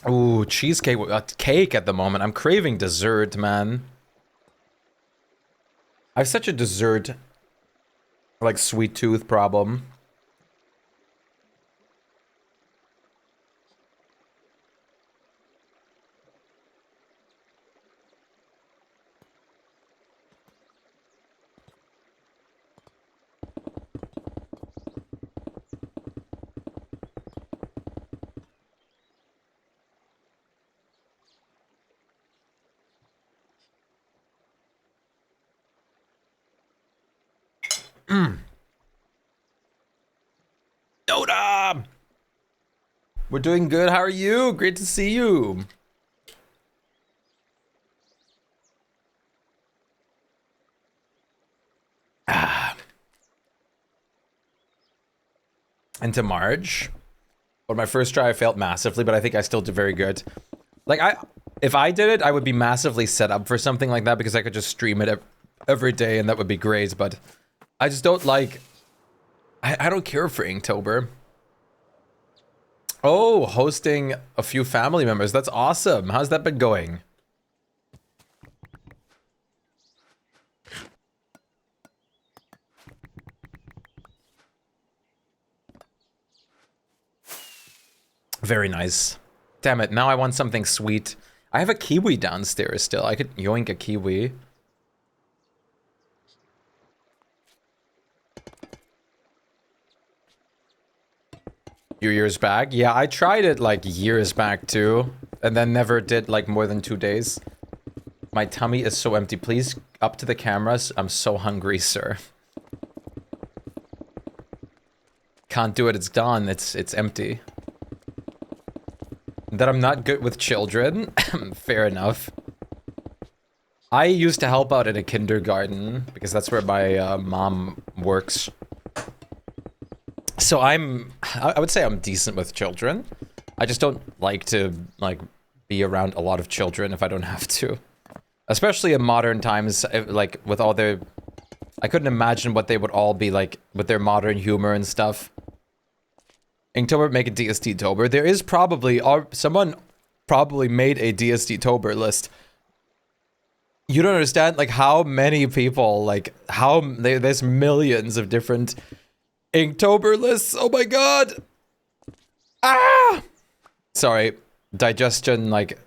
Ooh, cheesecake, cake at the moment. I'm craving dessert, man. I have such a dessert, like, sweet tooth problem. Yoda! We're doing good. How are you? Great to see you. Into Marge. On my first try, I failed massively, but I think I still did very good. Like, if I did it, I would be massively set up for something like that because I could just stream it every day and that would be great, but I just don't like... I don't care for Inktober. Oh, hosting a few family members. That's awesome. How's that been going? Very nice. Damn it, now I want something sweet. I have a kiwi downstairs still. I could yoink a kiwi. Few years back? Yeah, I tried it like years back too. And then never did like more than 2 days. My tummy is so empty. Please, up to the cameras. I'm so hungry, sir. Can't do it, it's done. It's empty. That I'm not good with children? Fair enough. I used to help out at a kindergarten because that's where my mom works. So I would say I'm decent with children. I just don't like to like be around a lot of children if I don't have to. Especially in modern times, like with all their... I couldn't imagine what they would all be like with their modern humor and stuff. Inktober, make a DST-tober. There is probably... someone probably made a DST-tober list. You don't understand, like, how many people, like, there's millions of different Inktober lists. Oh my god! Ah! Sorry, digestion, like,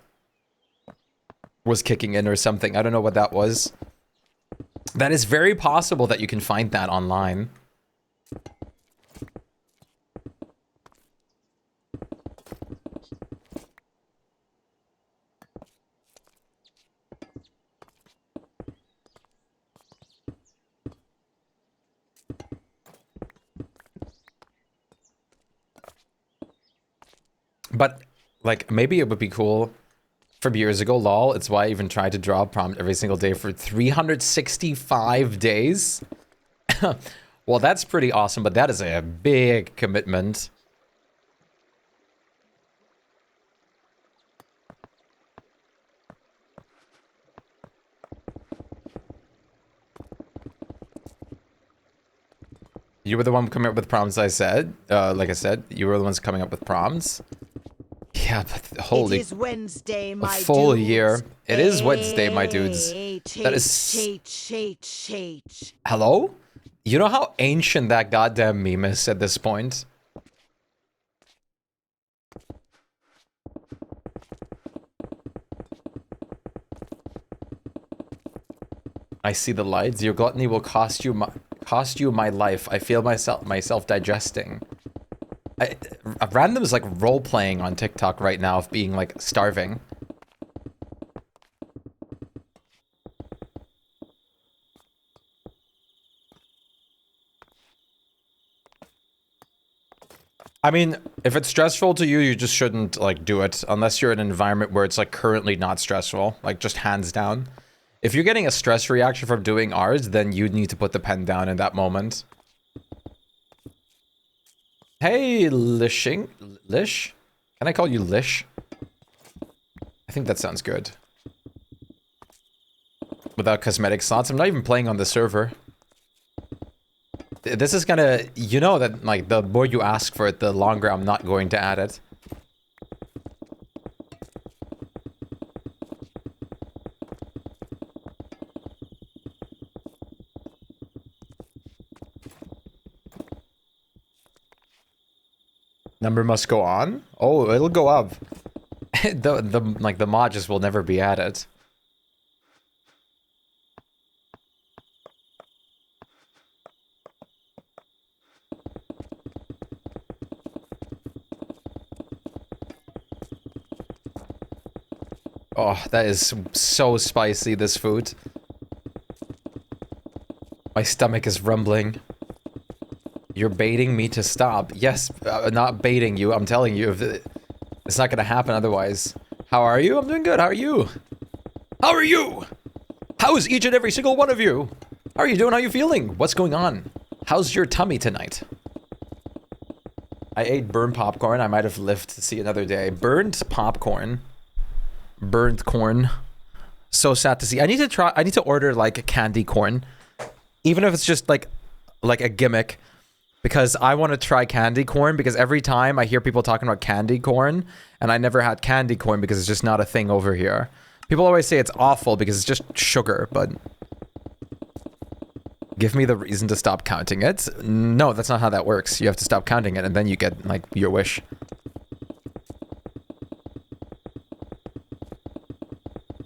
was kicking in or something. I don't know what that was. That is very possible that you can find that online. But, like, maybe it would be cool from years ago, lol. It's why I even tried to draw a prompt every single day for 365 days. Well, that's pretty awesome, but that is a big commitment. You were the one coming up with prompts, I said. Like I said, you were the ones coming up with prompts. Yeah, but holy... It is Wednesday, my a full dudes. year. It is Wednesday, my dudes. That is... Hello? You know how ancient that goddamn meme is at this point? I see the lights. Your gluttony will cost you my life. I feel myself digesting. Random is like role-playing on TikTok right now of being like starving. I mean, if it's stressful to you, you just shouldn't like do it unless you're in an environment where it's like currently not stressful, like just hands down. If you're getting a stress reaction from doing ours, then you need to put the pen down in that moment. Hey, Lishing. Lish? Can I call you Lish? I think that sounds good. Without cosmetic slots, I'm not even playing on the server. This is gonna... You know that, like, the more you ask for it, the longer I'm not going to add it. Number must go on? Oh, it'll go up. the mod just will never be added. Oh, that is so spicy, this food. My stomach is rumbling. You're baiting me to stop. Yes, not baiting you. I'm telling you, it's not gonna happen otherwise. How are you? I'm doing good. How are you? How are you? How is each and every single one of you? How are you doing? How are you feeling? What's going on? How's your tummy tonight? I ate burnt popcorn. I might have lived to see another day. Burnt popcorn. Burnt corn. So sad to see. I need to order like candy corn. Even if it's just like a gimmick. Because I want to try candy corn, because every time I hear people talking about candy corn, and I never had candy corn because it's just not a thing over here. People always say it's awful because it's just sugar, but... Give me the reason to stop counting it. No, that's not how that works. You have to stop counting it, and then you get, like, your wish.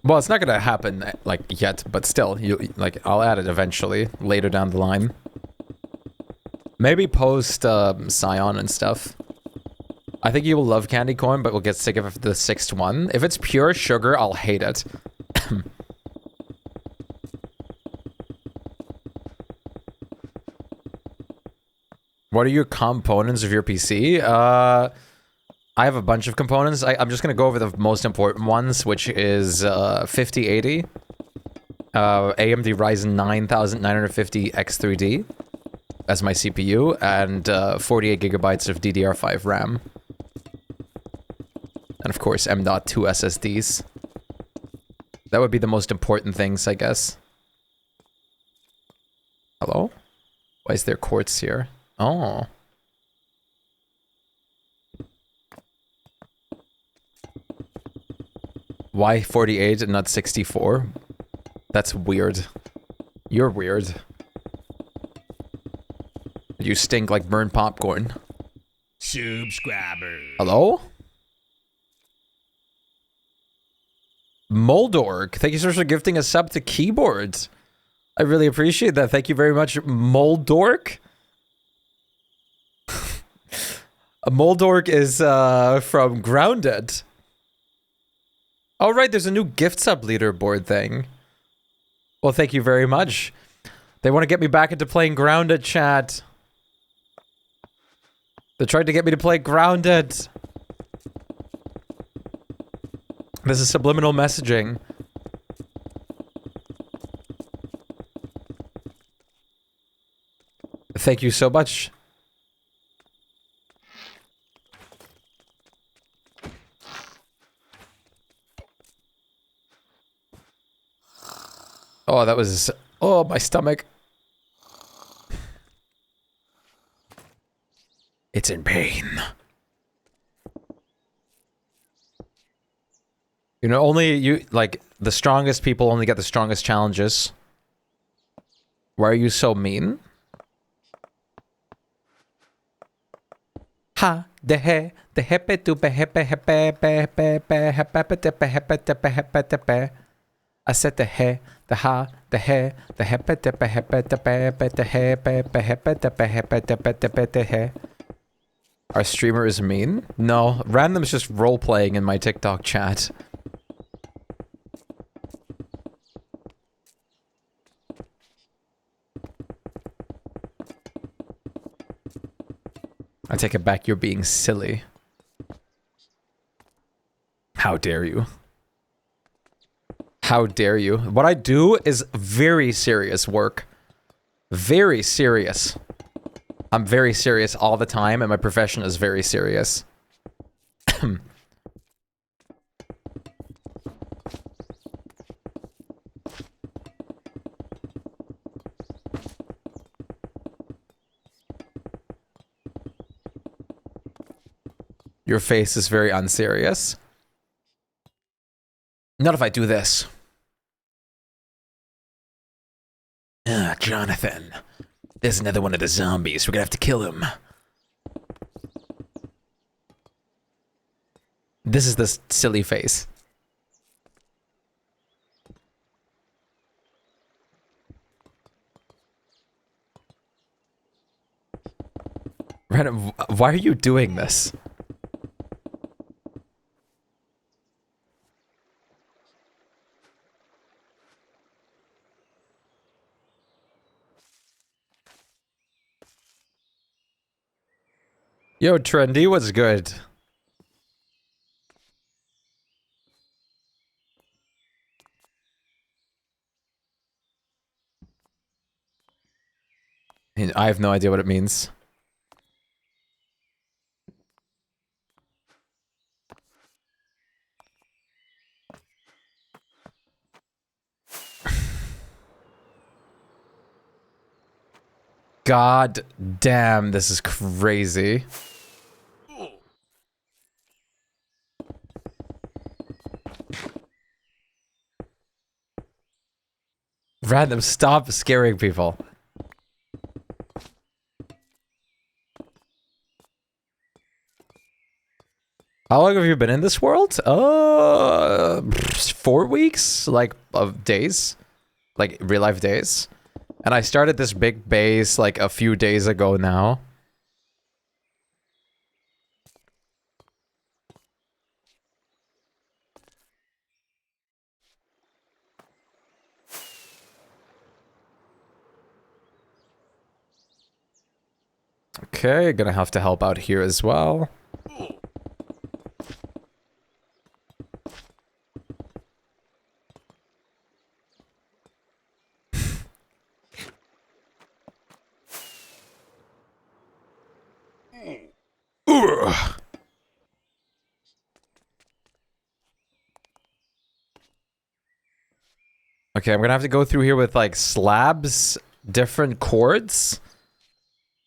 Well, it's not gonna happen, like, yet, but still, I'll add it eventually, later down the line. Maybe post Scion and stuff. I think you will love candy corn, but we'll get sick of the sixth one. If it's pure sugar, I'll hate it. What are your components of your PC? I have a bunch of components. I'm just gonna go over the most important ones, which is 5080, AMD Ryzen 9950 X3D. as my CPU, and 48 gigabytes of DDR5 RAM. And of course, M.2 SSDs. That would be the most important things, I guess. Hello? Why is there quartz here? Oh. Why 48 and not 64? That's weird. You're weird. You stink like burned popcorn. Subscriber. Hello? Moldork, thank you so much for gifting a sub to Keyboards. I really appreciate that. Thank you very much, Moldork. Moldork is from Grounded. Oh, right, there's a new gift sub leaderboard thing. Well, thank you very much. They want to get me back into playing Grounded, chat. They tried to get me to play Grounded. This is subliminal messaging. Thank you so much. Oh, that was... Oh, my stomach. It's in pain. You know, only you... Like, the strongest people only get the strongest challenges. Why are you so mean? Ha, de he pe tu pe he pe. I said the he, the ha, the he pe te pe te he. Our streamer is mean? No, random's just role playing in my TikTok chat. I take it back, you're being silly. How dare you? How dare you? What I do is very serious work. Very serious. I'm very serious all the time, and my profession is very serious. Your face is very unserious. Not if I do this. Ah, Jonathan. There's another one of the zombies. We're gonna have to kill him. This is the silly face. Random, why are you doing this? Yo, Trendy, what's good? I have no idea what it means. God damn, this is crazy. Random, stop scaring people. How long have you been in this world? 4 weeks? Like, of days? Like, real life days? And I started this big base, like, a few days ago now. Okay, gonna have to help out here as well. Okay, I'm gonna have to go through here with like slabs, different chords,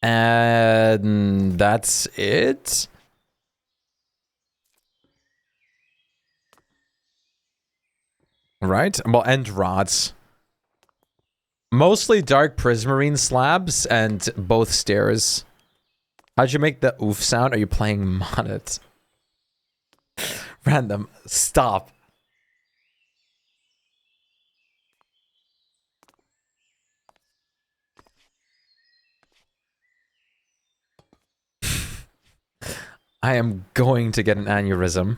and that's it. Right? Well, and rods. Mostly dark prismarine slabs and both stairs. How'd you make the oof sound? Are you playing modded? Random. Stop. I am going to get an aneurysm.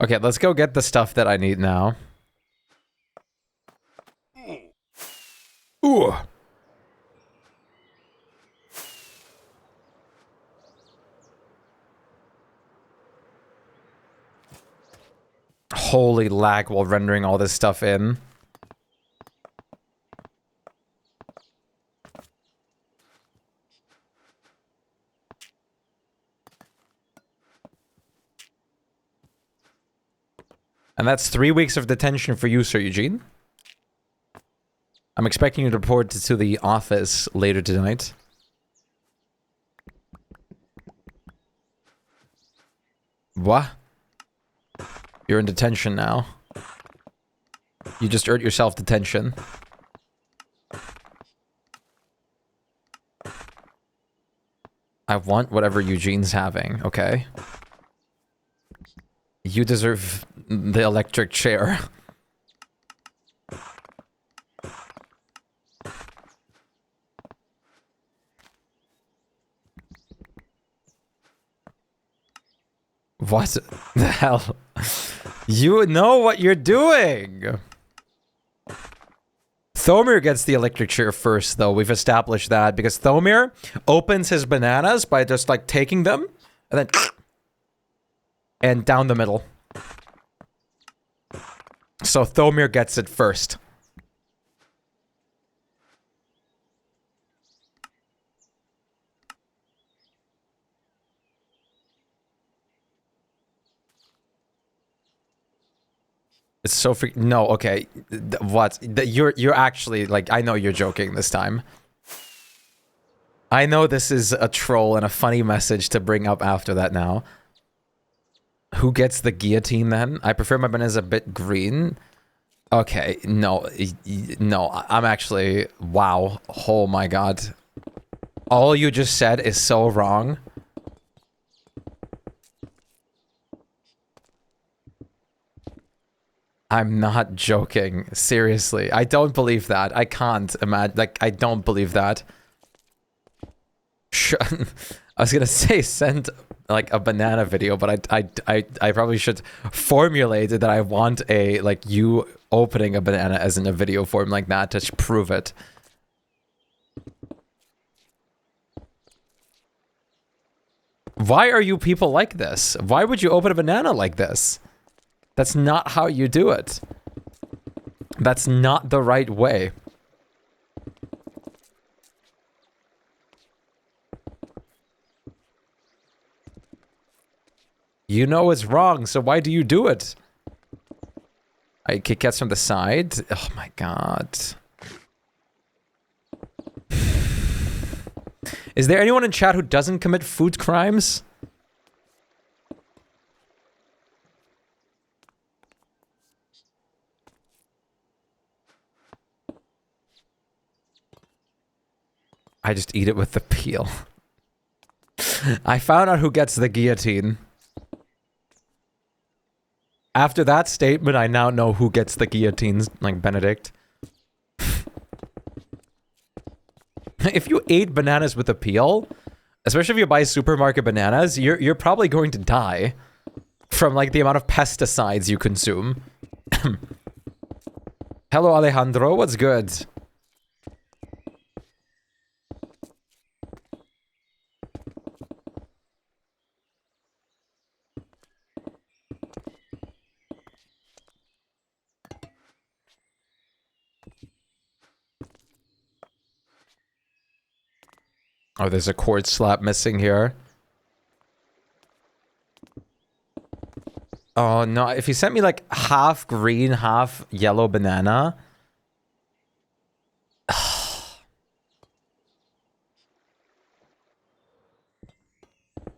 Okay, let's go get the stuff that I need now. Ooh. Holy lag while rendering all this stuff in. And that's 3 weeks of detention for you, Sir Eugene. I'm expecting you to report to the office later tonight. What? You're in detention now. You just earned yourself detention. I want whatever Eugene's having, okay? You deserve the electric chair. What the hell? You know what you're doing! Thomir gets the electric chair first, though. We've established that, because Thomir opens his bananas by just, like, taking them, and then... and down the middle. So Thomir gets it first. It's so no, okay. What? You're actually, like, I know you're joking this time. I know this is a troll and a funny message to bring up after that now. Who gets the guillotine then? I prefer my bananas a bit green. Okay, no, no, I'm actually, wow. Oh my god. All you just said is so wrong. I'm not joking. Seriously. I don't believe that. I can't imagine. Like, I don't believe that. I was gonna say send, like, a banana video, but I probably should formulate it that I want a, like, you opening a banana as in a video form like that to prove it. Why are you people like this? Why would you open a banana like this? That's not how you do it. That's not the right way. You know it's wrong, so why do you do it? I kick cats from the side. Oh my god. Is there anyone in chat who doesn't commit food crimes? I just eat it with the peel. I found out who gets the guillotine. After that statement, I now know who gets the guillotines, like Benedict. If you ate bananas with a peel, especially if you buy supermarket bananas, you're probably going to die from, like, the amount of pesticides you consume. Hello, Alejandro. What's good? Oh, there's a cord slab missing here. Oh, no. If you sent me like half green, half yellow banana.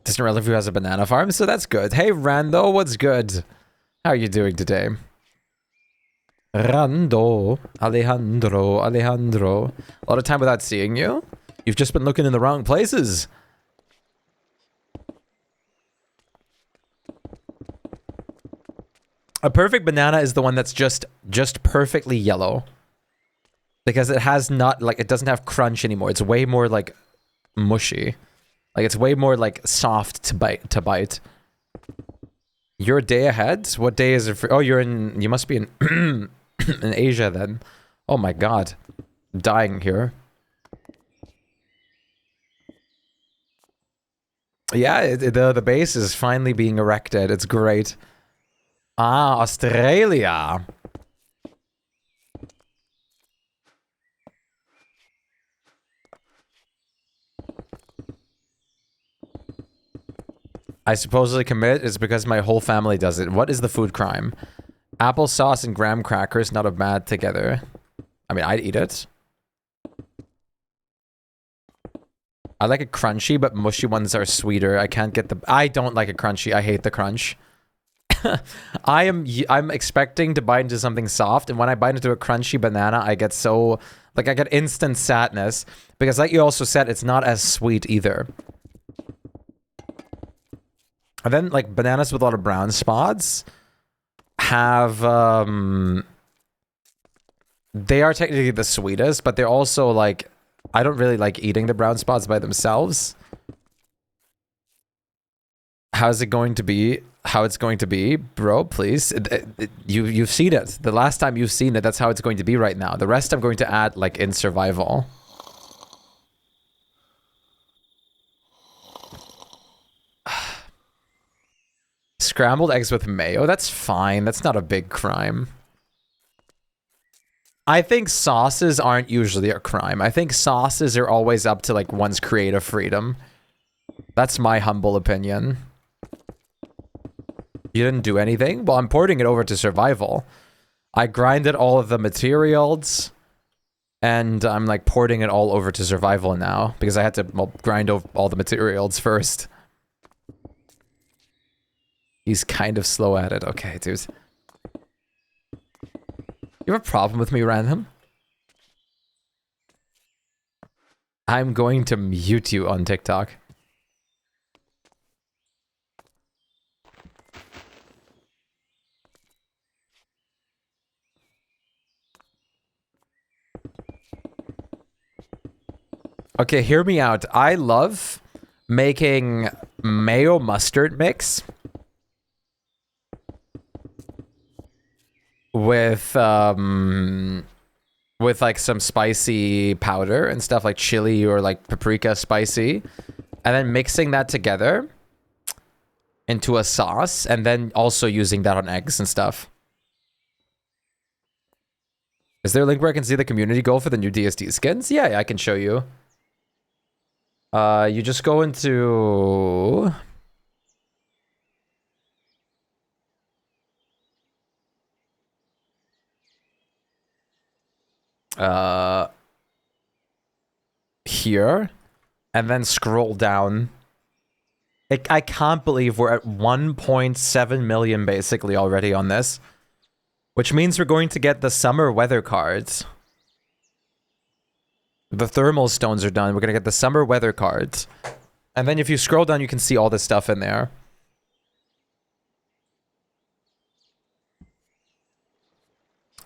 Distant relative who has a banana farm, so that's good. Hey, Rando, what's good? How are you doing today? Rando, Alejandro. A lot of time without seeing you. You've just been looking in the wrong places. A perfect banana is the one that's just perfectly yellow. Because it has not, like, it doesn't have crunch anymore. It's way more, like, mushy. Like, it's way more, like, soft to bite. You're a day ahead? What day is it for? Oh, you must be in, in Asia then. Oh my god. I'm dying here. Yeah, the base is finally being erected. It's great. Ah, Australia. I supposedly commit is because my whole family does it. What is the food crime? Applesauce and graham crackers, not a bad together. I mean, I'd eat it. I like it crunchy, but mushy ones are sweeter. I can't get the... I don't like it crunchy. I hate the crunch. I'm expecting to bite into something soft, and when I bite into a crunchy banana, I get so... Like, I get instant sadness. Because like you also said, it's not as sweet either. And then, like, bananas with a lot of brown spots have, they are technically the sweetest, but they're also, like, I don't really like eating the brown spots by themselves. How's it going to be? How it's going to be? Bro, please. You've seen it. The last time you've seen it, that's how it's going to be right now. The rest I'm going to add, like, in survival. Scrambled eggs with mayo? That's fine. That's not a big crime. I think sauces aren't usually a crime. I think sauces are always up to, like, one's creative freedom. That's my humble opinion. You didn't do anything? Well, I'm porting it over to survival. I grinded all of the materials, and I'm, like, porting it all over to survival now, because I had to, well, grind all the materials first. He's kind of slow at it. Okay, dude. You have a problem with me, Random? I'm going to mute you on TikTok. Okay, hear me out. I love making mayo mustard mix with like some spicy powder and stuff like chili or like paprika spicy, and then mixing that together into a sauce, and then also using that on eggs and stuff. Is there a link where I can see the community goal for the new DSD skins? Yeah, I can show you. You just go into... here, and then scroll down. I can't believe we're at 1.7 million basically already on this, which means we're going to get the summer weather cards. The thermal stones are done. We're gonna get the summer weather cards, and then if you scroll down, you can see all this stuff in there.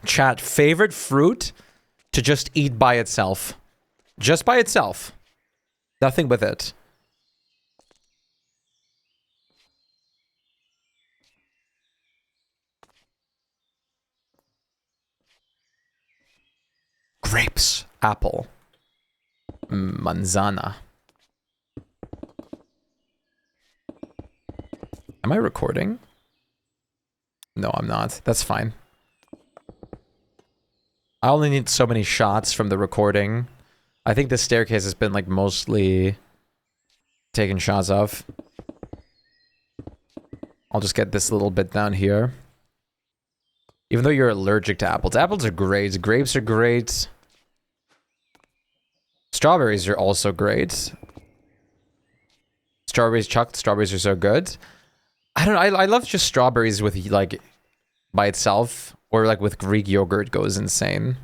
Chat, favorite fruit to just eat by itself. Just by itself. Nothing with it. Grapes. Apple. Manzana. Am I recording? No, I'm not. That's fine. I only need so many shots from the recording. I think the staircase has been like mostly taking shots of. I'll just get this little bit down here. Even though you're allergic to apples. Apples are great. Grapes are great. Strawberries are also great. Strawberries, chocolate strawberries are so good. I don't know. I love just strawberries with, like, by itself. Or, like, with Greek yogurt goes insane.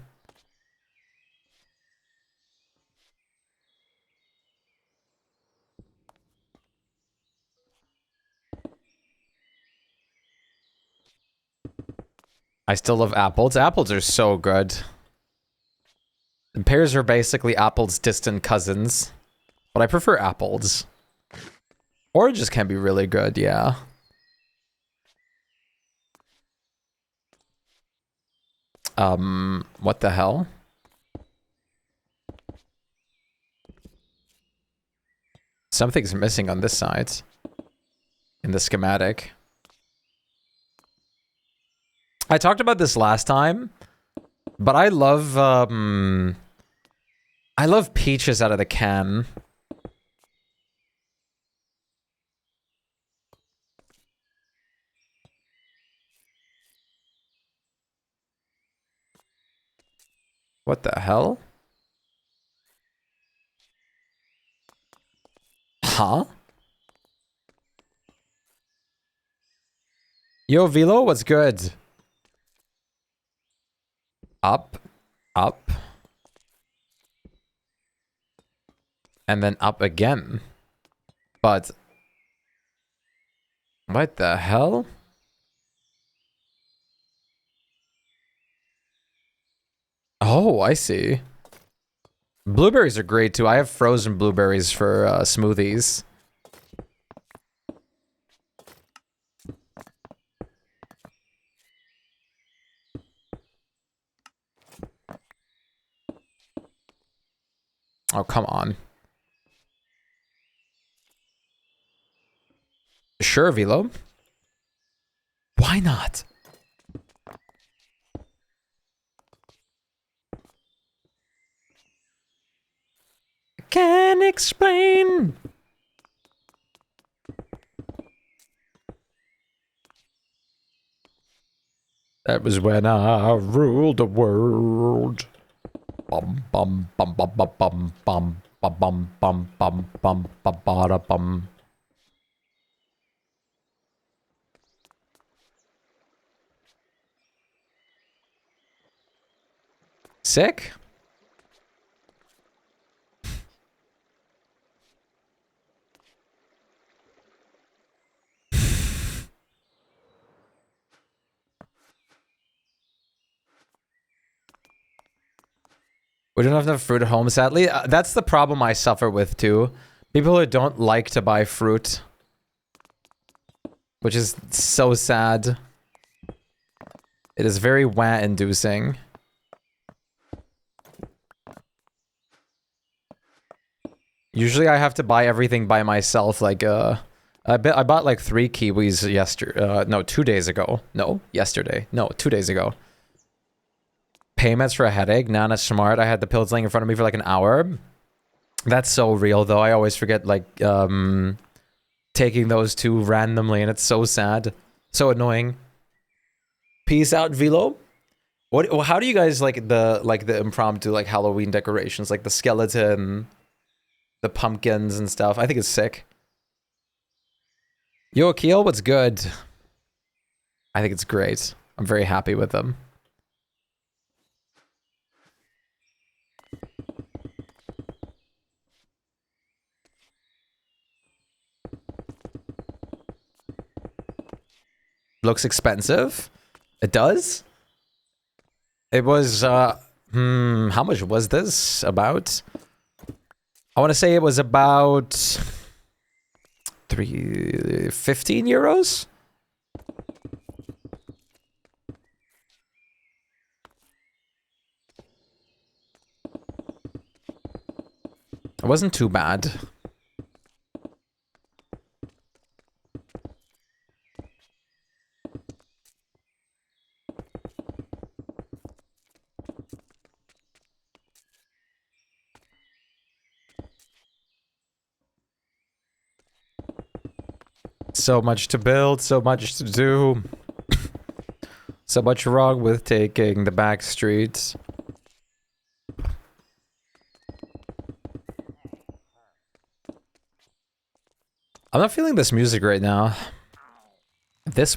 I still love apples. Apples are so good. And pears are basically apples' distant cousins. But I prefer apples. Oranges can be really good, yeah. What the hell? Something's missing on this side. In the schematic. I talked about this last time, but I love peaches out of the can. What the hell? Huh? Yo, Velo, what's good? Up, up. And then up again. But... what the hell? Oh, I see. Blueberries are great too. I have frozen blueberries for smoothies. Oh, come on. Sure, Velo. Why not? Can't explain. That was when I ruled the world. Bum bum bum bum bum bum bum bum bum bum bum bum bum bada bum. Sick? We don't have enough fruit at home, sadly. That's the problem I suffer with, too. People who don't like to buy fruit. Which is so sad. It is very wah-inducing. Usually I have to buy everything by myself, like, I bought like 3 kiwis yesterday, no, 2 days ago. No, yesterday. No, 2 days ago. Payments for a headache, Nana Smart. I had the pills laying in front of me for like an hour. That's so real, though. I always forget, like, taking those 2 randomly, and it's so sad. So annoying. Peace out, Velo. How do you guys like the impromptu, like, Halloween decorations? Like the skeleton, the pumpkins and stuff. I think it's sick. Yo, Akil, what's good? I think it's great. I'm very happy with them. Looks expensive. It does? It was, how much was this? About? I want to say it was about 15 euros? It wasn't too bad. So much to build, so much to do. So much wrong with taking the back streets. I'm not feeling this music right now. This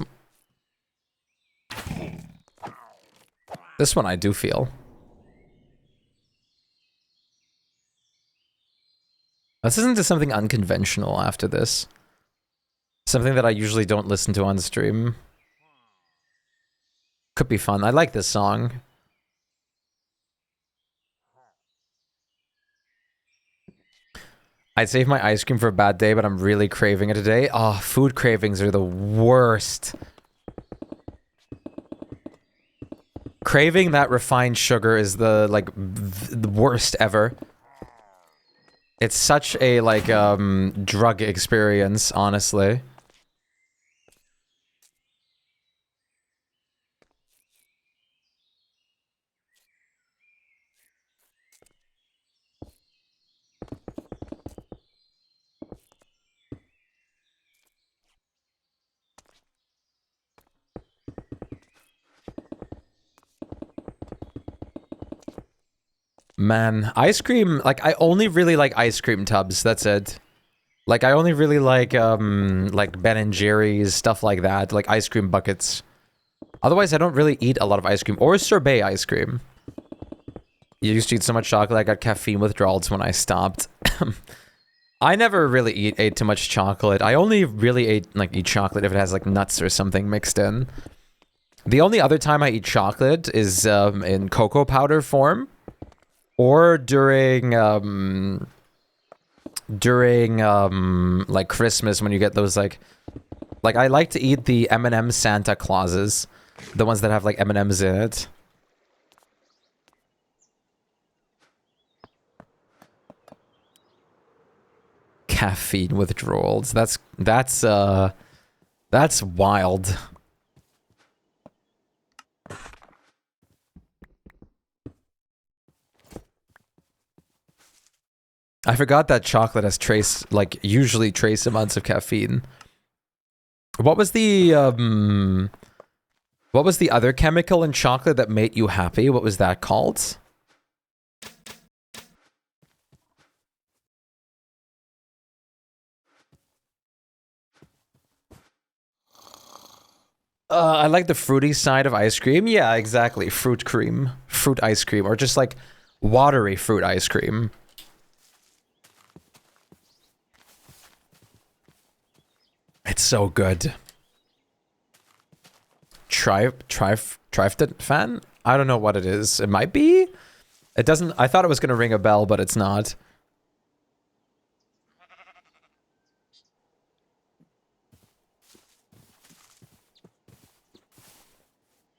one I do feel. Let's listen to something unconventional after this. Something that I usually don't listen to on stream. Could be fun. I like this song. I'd save my ice cream for a bad day, but I'm really craving it today. Oh, food cravings are the worst. Craving that refined sugar is the, like, the worst ever. It's such a, like, drug experience, honestly. Man, ice cream, like, I only really like ice cream tubs, that's it. Like, I only really like Ben and Jerry's, stuff like that, like ice cream buckets. Otherwise, I don't really eat a lot of ice cream, or sorbet ice cream. You used to eat so much chocolate, I got caffeine withdrawals when I stopped. I never really ate too much chocolate. I only really eat chocolate if it has, like, nuts or something mixed in. The only other time I eat chocolate is in cocoa powder form. Or during like Christmas when you get those like I like to eat the M&M Santa Clauses, the ones that have like M&Ms in it. Caffeine withdrawals. That's wild. I forgot that chocolate has usually trace amounts of caffeine. What was the other chemical in chocolate that made you happy? What was that called? I like the fruity side of ice cream. Yeah, exactly. Fruit cream. Fruit ice cream. Or just like watery fruit ice cream. It's so good. Tryptophan? I don't know what it is. It might be? It doesn't... I thought it was going to ring a bell, but it's not.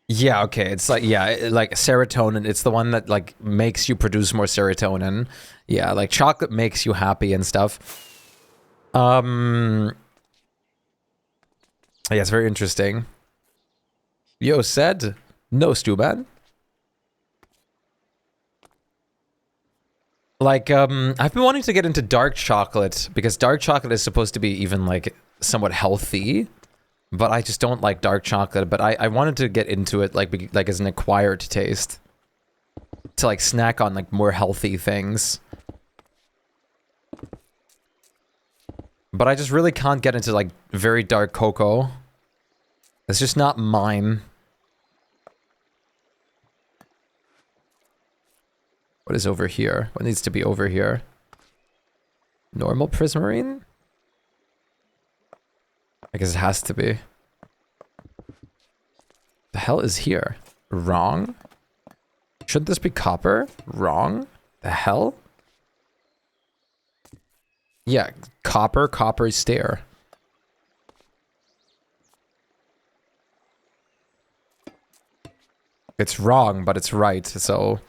Yeah, okay. It's like, yeah, like serotonin. It's the one that, like, makes you produce more serotonin. Yeah, like chocolate makes you happy and stuff. Yeah, it's very interesting. Yo, said no, Stuban. Like, I've been wanting to get into dark chocolate because dark chocolate is supposed to be even like somewhat healthy, but I just don't like dark chocolate. But I wanted to get into it like as an acquired taste to like snack on like more healthy things. But I just really can't get into like very dark cocoa. It's just not mine. What is over here? What needs to be over here? Normal prismarine? I guess it has to be. The hell is here? Wrong? Shouldn't this be copper? Wrong? The hell? Yeah, copper stair. It's wrong, but it's right, so...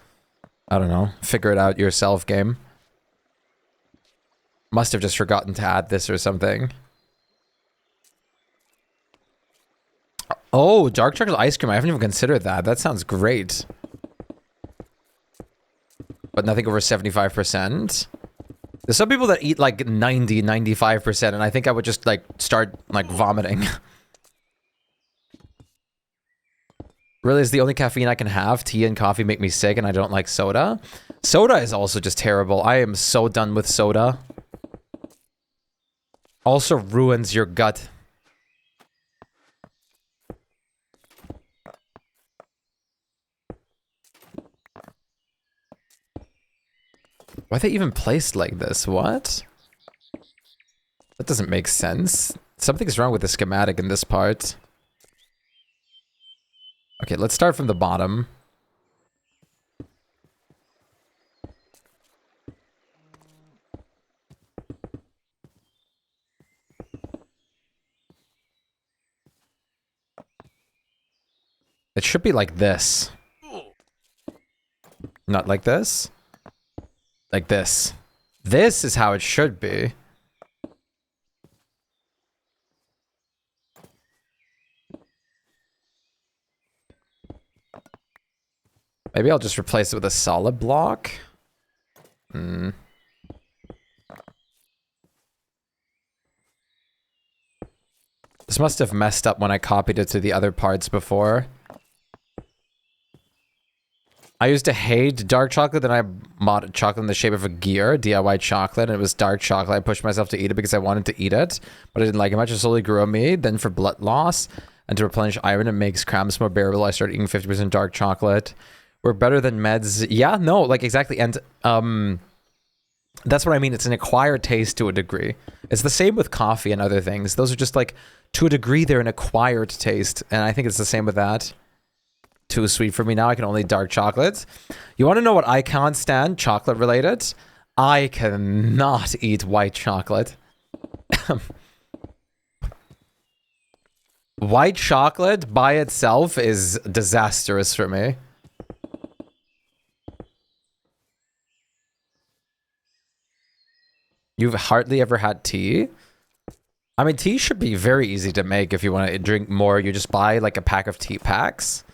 I don't know. Figure it out yourself, game. Must have just forgotten to add this or something. Oh, dark chocolate ice cream. I haven't even considered that. That sounds great. But nothing over 75%. There's some people that eat like 90, 95%, and I think I would just like start like vomiting. Really, is the only caffeine I can have. Tea and coffee make me sick, and I don't like soda. Soda is also just terrible. I am so done with soda. Also ruins your gut. Why are they even placed like this? What? That doesn't make sense. Something's wrong with the schematic in this part. Okay, let's start from the bottom. It should be like this. Not like this. Like this. This is how it should be. Maybe I'll just replace it with a solid block. This must have messed up when I copied it to the other parts before. I used to hate dark chocolate, then I modded chocolate in the shape of a gear, DIY chocolate, and it was dark chocolate. I pushed myself to eat it because I wanted to eat it, but I didn't like it much. It slowly grew on me. Then for blood loss and to replenish iron, it makes cramps more bearable. I started eating 50% dark chocolate. We're better than meds. Yeah, no, like exactly. And that's what I mean. It's an acquired taste to a degree. It's the same with coffee and other things. Those are just like, to a degree, they're an acquired taste. And I think it's the same with that. Too sweet for me now. I can only dark chocolate. You want to know what I can't stand? Chocolate related? I cannot eat white chocolate. White chocolate by itself is disastrous for me. You've hardly ever had tea? I mean, tea should be very easy to make if you want to drink more. You just buy like a pack of tea packs.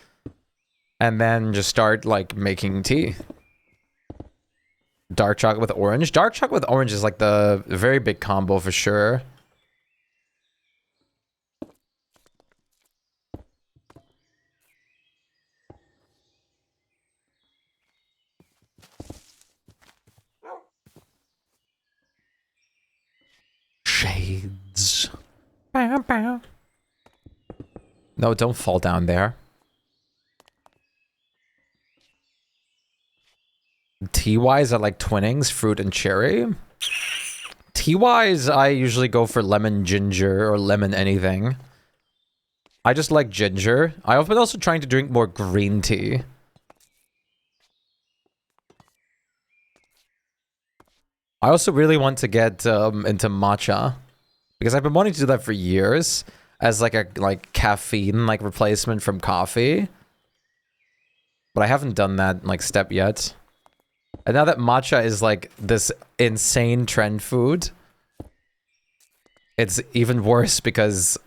And then just start, like, making tea. Dark chocolate with orange. Dark chocolate with orange is, like, the very big combo for sure. Shades. Bow, bow. No, don't fall down there. Tea-wise, I like Twinnings, fruit and cherry. Tea-wise, I usually go for lemon ginger or lemon anything. I just like ginger. I've been also trying to drink more green tea. I also really want to get into matcha. Because I've been wanting to do that for years. As like a caffeine replacement from coffee. But I haven't done that step yet. And now that matcha is like this insane trend food, it's even worse because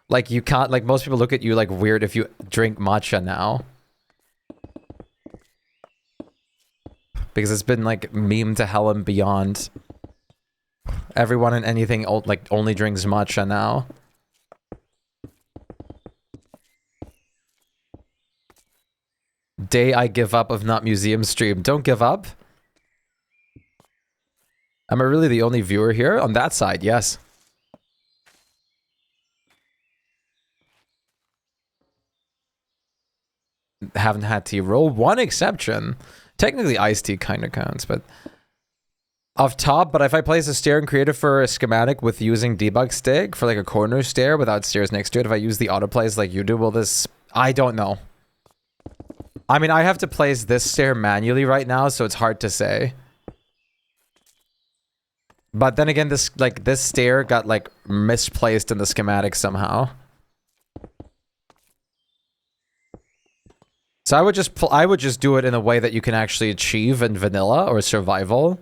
like you can't, like most people look at you like weird if you drink matcha now. Because it's been like meme to hell and beyond. Everyone and anything like only drinks matcha now. Day I give up of not museum stream. Don't give up. Am I really the only viewer here? On that side, yes. Haven't had tea roll. One exception. Technically iced tea kind of counts, but... Off top, but if I place a stair in creative for a schematic with using debug stick for like a corner stair without stairs next to it, if I use the autoplays like you do, will this... I don't know. I mean, I have to place this stair manually right now, so it's hard to say. But then again, this stair got like misplaced in the schematic somehow. So I would just do it in a way that you can actually achieve in vanilla or survival,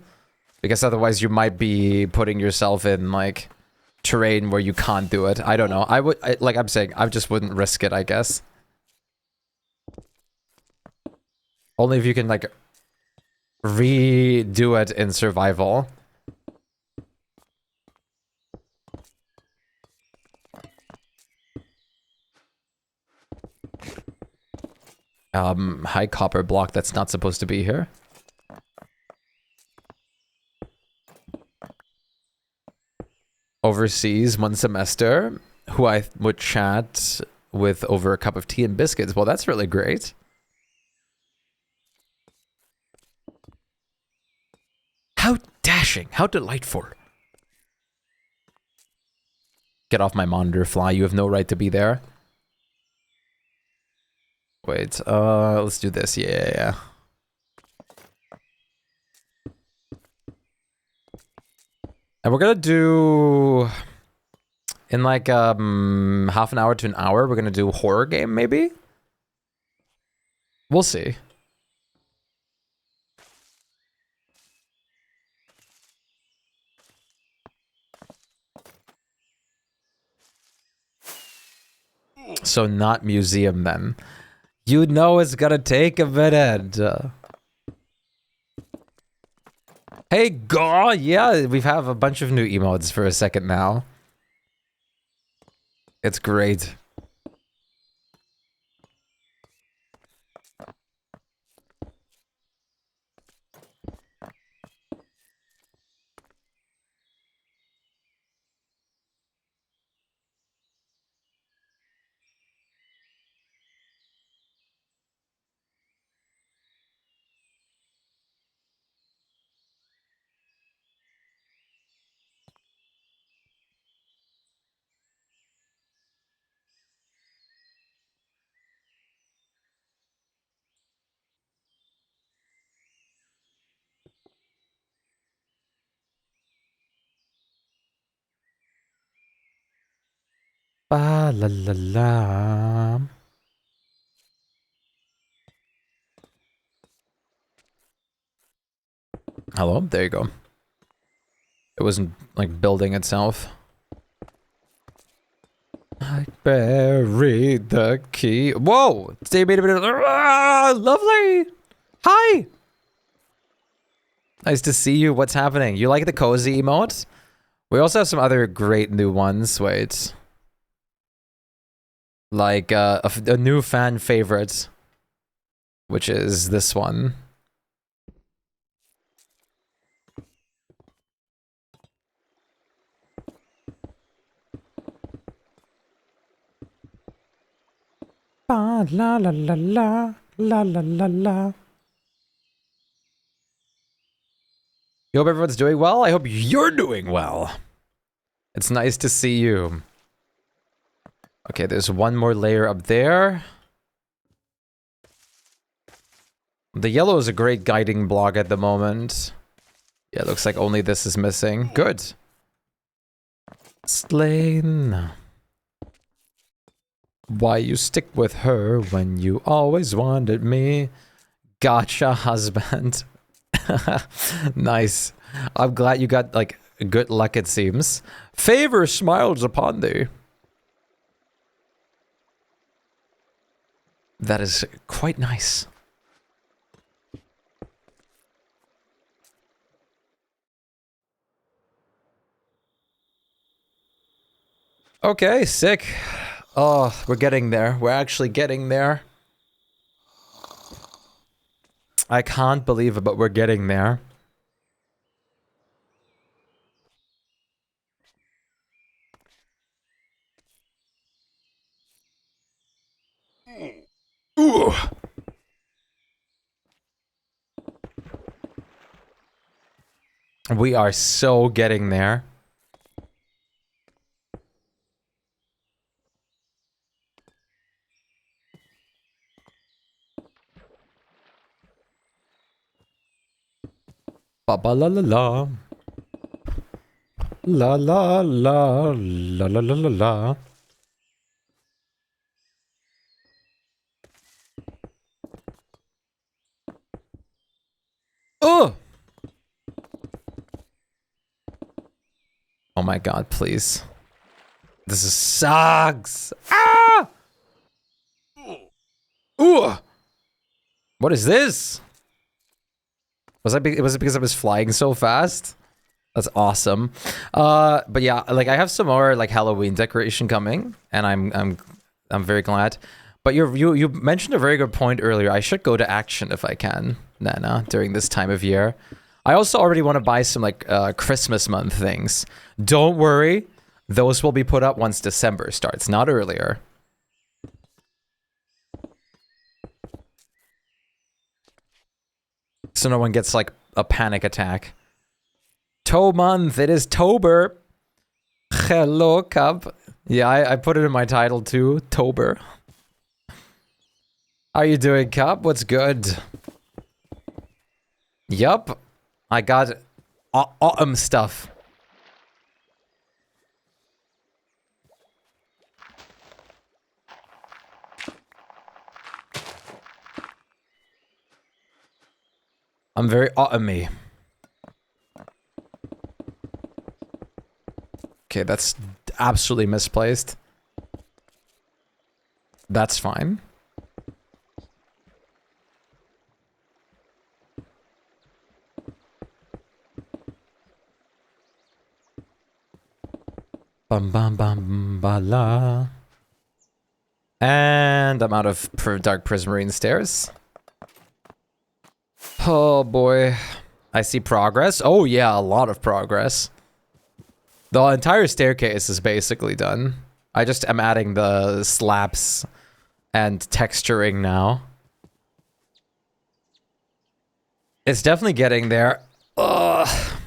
because otherwise you might be putting yourself in like terrain where you can't do it. I don't know. Like I'm saying, I just wouldn't risk it, I guess. Only if you can like redo it in survival. High copper block that's not supposed to be here. Overseas 1 semester, who I would chat with over a cup of tea and biscuits. Well, that's really great. How dashing, how delightful. Get off my monitor, Fly. You have no right to be there. Wait, let's do this. Yeah. And we're gonna do, in like half an hour to an hour, we're gonna do a horror game, maybe? We'll see. So not museum then. You know it's gonna take a minute. Hey, Gaw! Yeah, we have a bunch of new emotes for a second now. It's great. Ba la la la. Hello, there you go. It wasn't like building itself. I buried the key. Whoa! Lovely! Hi! Nice to see you. What's happening? You like the cozy emote? We also have some other great new ones. Wait. Like a new fan favorite, which is this one. La la la la la la la la. You hope everyone's doing well. I hope you're doing well. It's nice to see you. Okay, there's one more layer up there. The yellow is a great guiding block at the moment. Yeah, it looks like only this is missing. Good. Slain. Why you stick with her when you always wanted me? Gotcha, husband. Nice. I'm glad you got, like, good luck, it seems. Favor smiles upon thee. That is quite nice. Okay, sick. Oh, we're getting there. We're actually getting there. I can't believe it, but we're getting there. Ooh. We are so getting there. Ba ba la la la. La la la la la la la la. Oh! Oh my god, please. This is sucks. Ah! Ooh! What is this? Was it because I was flying so fast? That's awesome. But yeah, like I have some more like Halloween decoration coming, and I'm very glad. But you mentioned a very good point earlier. I should go to Action if I can, Nana, during this time of year. I also already want to buy some like Christmas month things. Don't worry, those will be put up once December starts, not earlier. So no one gets like a panic attack. Toe month, it is Tober. Hello, Cup. Yeah, I put it in my title too, Tober. How you doing, Cup? What's good? Yup. I got autumn stuff. I'm very autumny. Okay, that's absolutely misplaced. That's fine. Bum bum bum ba la. And I'm out of Dark Prismarine stairs. Oh boy. I see progress. Oh yeah, a lot of progress. The entire staircase is basically done. I just am adding the slabs and texturing now. It's definitely getting there. Ugh.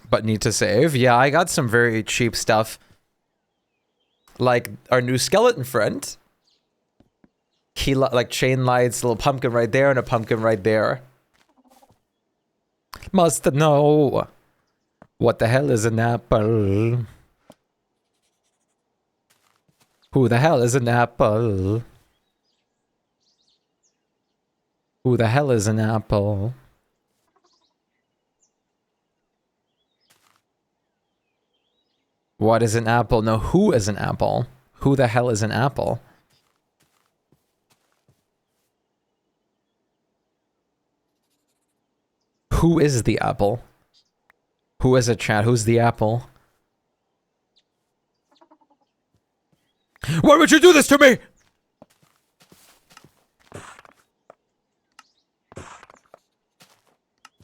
But need to save. Yeah, I got some very cheap stuff. Like our new skeleton friend. He like chain lights, a little pumpkin right there and a pumpkin right there. Must know. What the hell is an apple? Who the hell is an apple? Who the hell is an apple? What is an apple? No, who is an apple? Who the hell is an apple? Who is the apple? Who is a chat? Who's the apple? Why would you do this to me?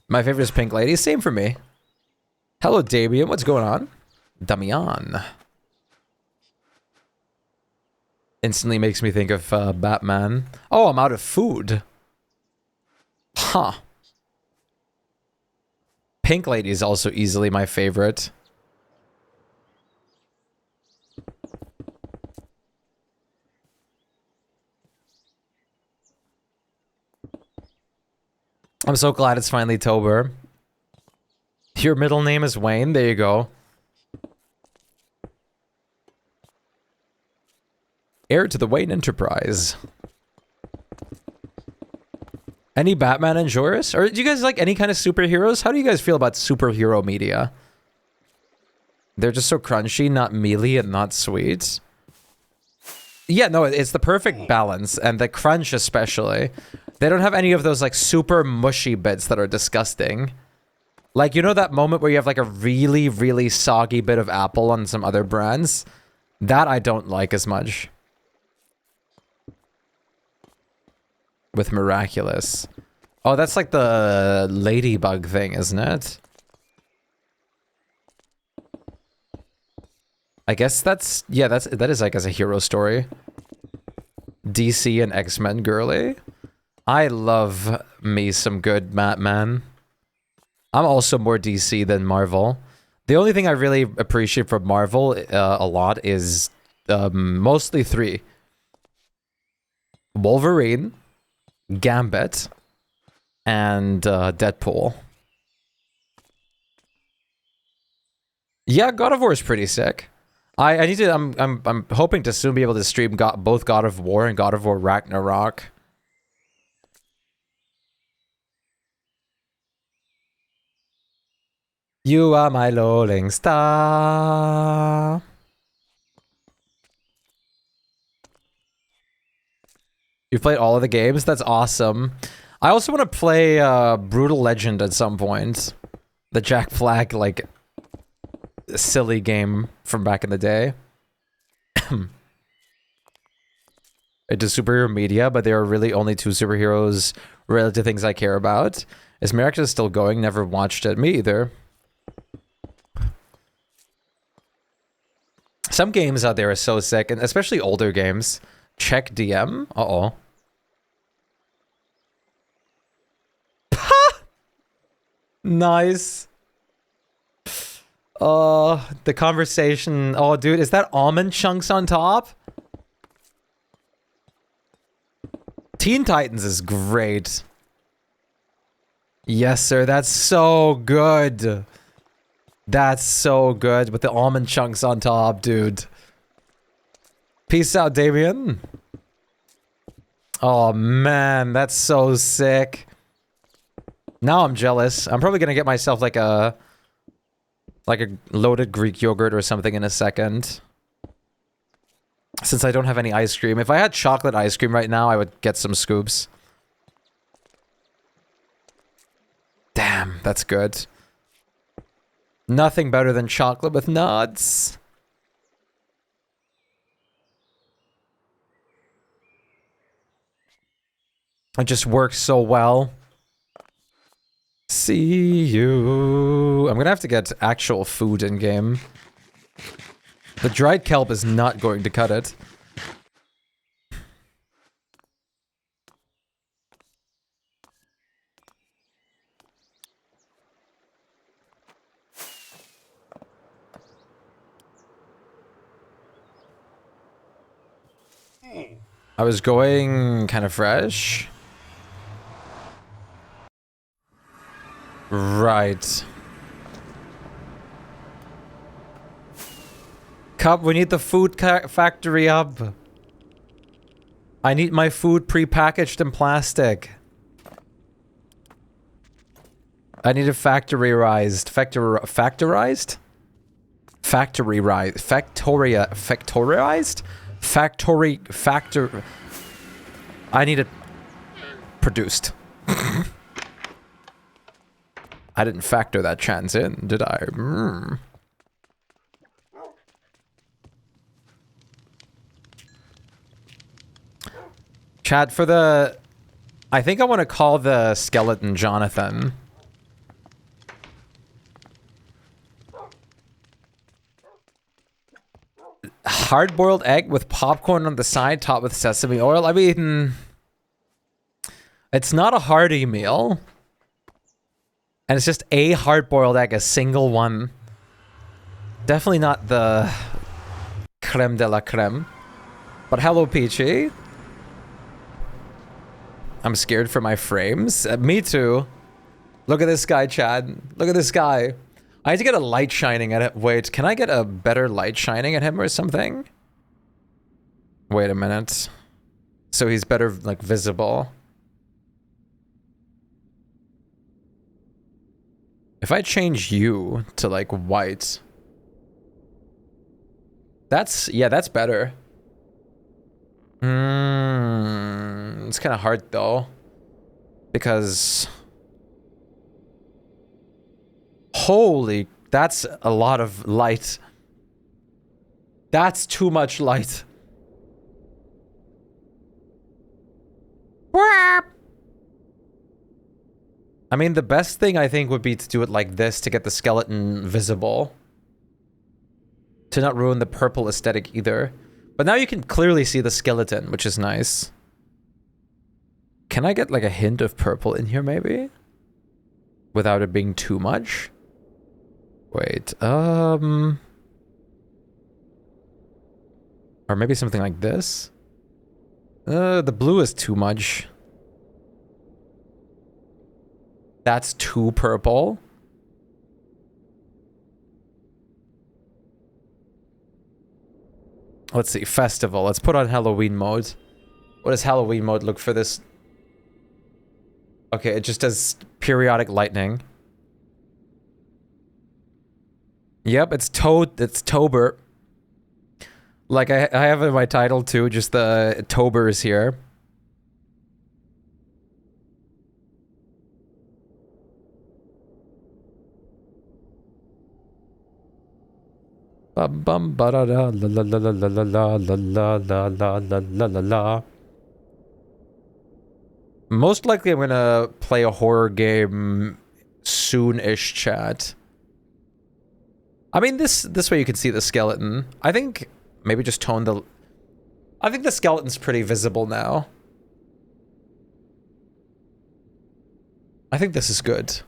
My favorite is Pink Lady. Same for me. Hello, Damien. What's going on? Damian. Instantly makes me think of Batman. Oh, I'm out of food. Huh. Pink Lady is also easily my favorite. I'm so glad it's finally Tober. Your middle name is Wayne. There you go. Heir to the Wayne Enterprise. Any Batman enjoyers? Or do you guys like any kind of superheroes? How do you guys feel about superhero media? They're just so crunchy, not mealy and not sweet. Yeah, no, it's the perfect balance, and the crunch especially. They don't have any of those like super mushy bits that are disgusting. Like, you know that moment where you have like a really, really soggy bit of apple on some other brands? That I don't like as much. With Miraculous. Oh, that's like the ladybug thing, isn't it? I guess that's, yeah, that is like as a hero story. DC and X-Men girly. I love me some good Batman. I'm also more DC than Marvel. The only thing I really appreciate from Marvel a lot is mostly three. Wolverine, Gambit, and Deadpool. Yeah, God of War is pretty sick. I need to. I'm hoping to soon be able to stream both God of War and God of War Ragnarok. You are my rolling star. You've played all of the games? That's awesome. I also want to play Brutal Legend at some point. The Jack Flag, like, silly game from back in the day. It is superhero media, but there are really only 2 superheroes related to things I care about. Is Merrick still going? Never watched it. Me either. Some games out there are so sick, and especially older games. Check DM. Uh-oh. Nice. The conversation. Oh, dude, is that almond chunks on top? Teen Titans is great. Yes, sir. That's so good. That's so good with the almond chunks on top, dude. Peace out, Damien. Oh, man. That's so sick. Now I'm jealous. I'm probably gonna get myself like a loaded Greek yogurt or something in a second. Since I don't have any ice cream. If I had chocolate ice cream right now, I would get some scoops. Damn, that's good. Nothing better than chocolate with nuts. It just works so well. See you. I'm gonna have to get actual food in game. The dried kelp is not going to cut it. I was going kind of fresh. Right. Cup, we need the food factory up. I need my food pre-packaged in plastic. I need it factorized. Factorized? Factorized? I need it produced. I didn't factor that chance in, did I? Chat, for the... I think I want to call the skeleton Jonathan. Hard-boiled egg with popcorn on the side, topped with sesame oil. I mean... It's not a hearty meal. And it's just a hard-boiled egg, a single one. Definitely not the creme de la creme. But hello, Peachy. I'm scared for my frames. Me too. Look at this guy, Chad. Look at this guy. I need to get a light shining at it. Wait, can I get a better light shining at him or something? Wait a minute. So he's better, like, visible. If I change you to, like, white... That's... yeah, that's better. It's kind of hard, though. Because... Holy... That's a lot of light. That's too much light. I mean, the best thing I think would be to do it like this to get the skeleton visible. To not ruin the purple aesthetic either. But now you can clearly see the skeleton, which is nice. Can I get like a hint of purple in here maybe? Without it being too much? Wait, or maybe something like this? The blue is too much. That's too purple. Let's see, festival. Let's put on Halloween mode. What does Halloween mode look for this? Okay, it just does periodic lightning. Yep, it's Tober. Like I have in my title too, just the Tober is here. Bum bum ba da da la la la la la la la la la la la la la la. Most likely I'm gonna play a horror game soon-ish, chat. I mean, this way you can see the skeleton. I think maybe just tone the... I think the skeleton's pretty visible now. I think this is good.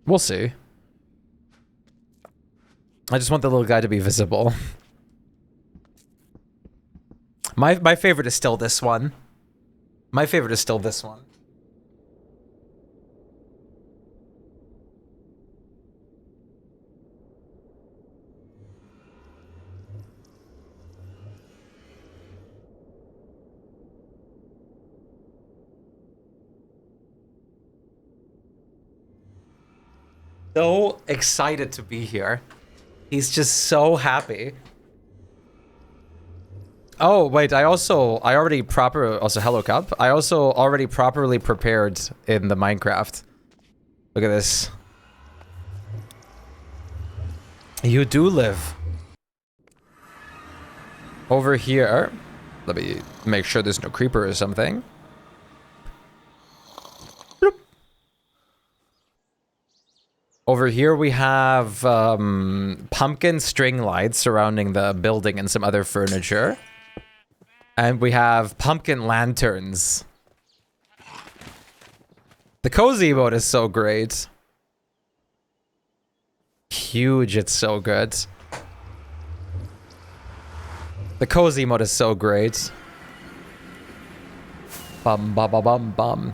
We'll see. I just want the little guy to be visible. My favorite is still this one. My favorite is still this one. So excited to be here. He's just so happy. Oh, wait, also hello Cup. I also already properly prepared in the Minecraft. Look at this. You do live. Over here. Let me make sure there's no creeper or something. Bloop. Over here we have pumpkin string lights surrounding the building and some other furniture. And we have pumpkin lanterns. The cozy mode is so great. Huge, it's so good. The cozy mode is so great. Bum bum bum bum bum.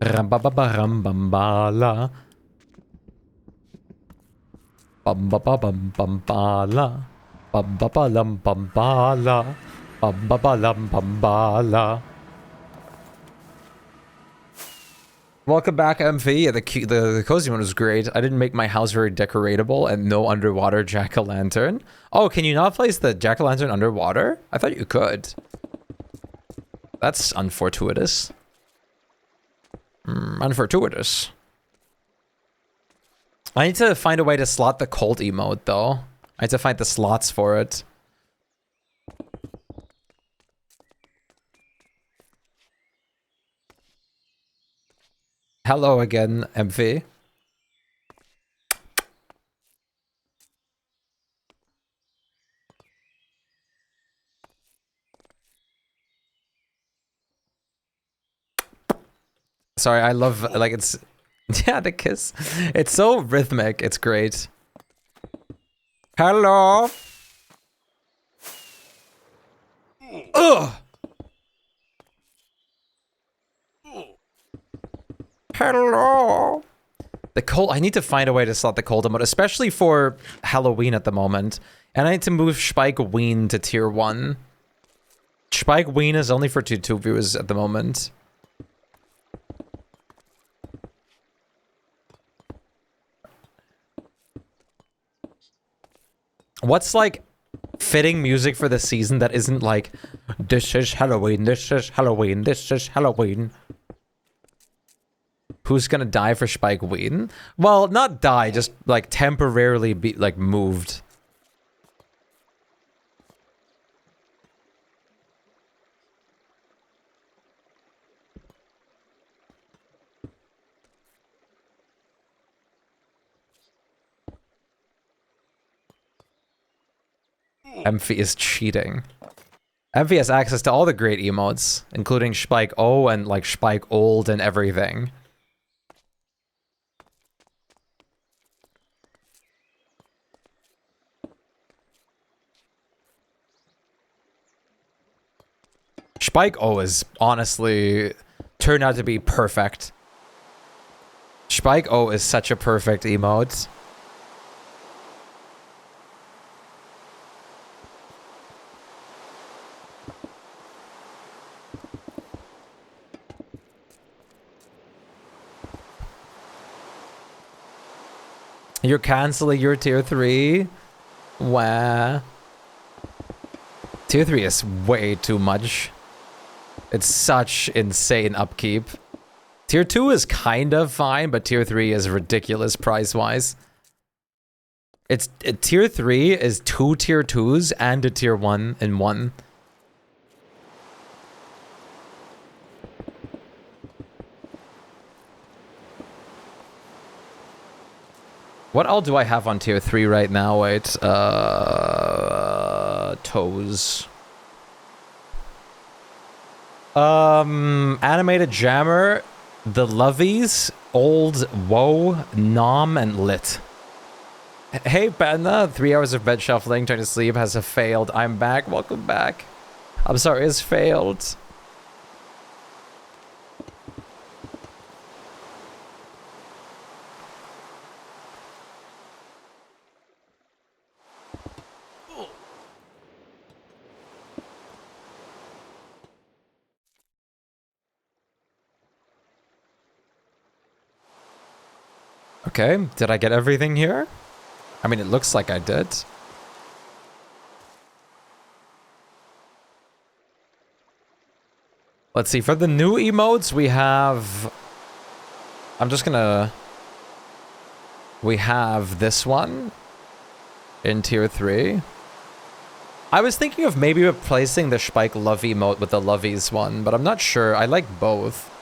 Ram ba ba ba ram bum ba la. Bum ba ba bum bum ba la. Bum ba ba lum bum ba la. Bum ba ba lum bum ba la. Welcome back, MV. Yeah, the cozy one was great. I didn't make my house very decoratable and no underwater jack-o'-lantern. Oh, can you not place the jack-o'-lantern underwater? I thought you could. That's unfortuitous. Unfortuitous. I need to find a way to slot the cold emote, though. I need to find the slots for it. Hello again, MV. Sorry, I love, like, it's... Yeah, the kiss. It's so rhythmic. It's great. Hello. Ugh. Hello. The cold. I need to find a way to slot the cold emote, especially for Halloween at the moment. And I need to move Shpyke Ween to tier 1. Shpyke Ween is only for tier 2 viewers at the moment. What's like fitting music for the season that isn't like, this is Halloween, this is Halloween, this is Halloween. Who's gonna die for Shpyke Ween? Well, not die, just like temporarily be like moved. Emphy is cheating. Emphy has access to all the great emotes, including Shpyke O and like Shpyke Old and everything. Shpyke O is honestly turned out to be perfect. Shpyke O is such a perfect emote. You're canceling your tier 3? Wah. Tier 3 is way too much. It's such insane upkeep. Tier 2 is kind of fine, but tier 3 is ridiculous price-wise. Tier 3 is 2 tier 2s and a tier 1 in one. What all do I have on tier 3 right now? Wait, toes. Animated Jammer, the Lovies, Old, Woe, Nom, and Lit. Hey, Benna, 3 hours of bed shuffling, trying to sleep, has failed. I'm back, welcome back. I'm sorry, it's failed. Okay, did I get everything here? I mean, it looks like I did. Let's see, for the new emotes, we have... We have this one in tier 3. I was thinking of maybe replacing the Shpyke Love emote with the Lovies one, but I'm not sure. I like both.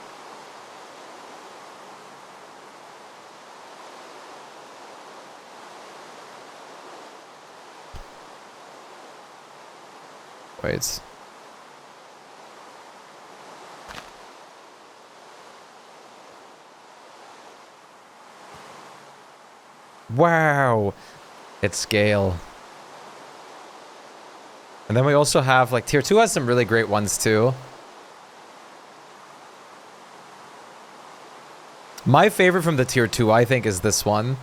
Wait. Wow. It's scale. And then we also have, like, tier 2 has some really great ones too. My favorite from the tier 2, I think, is this one.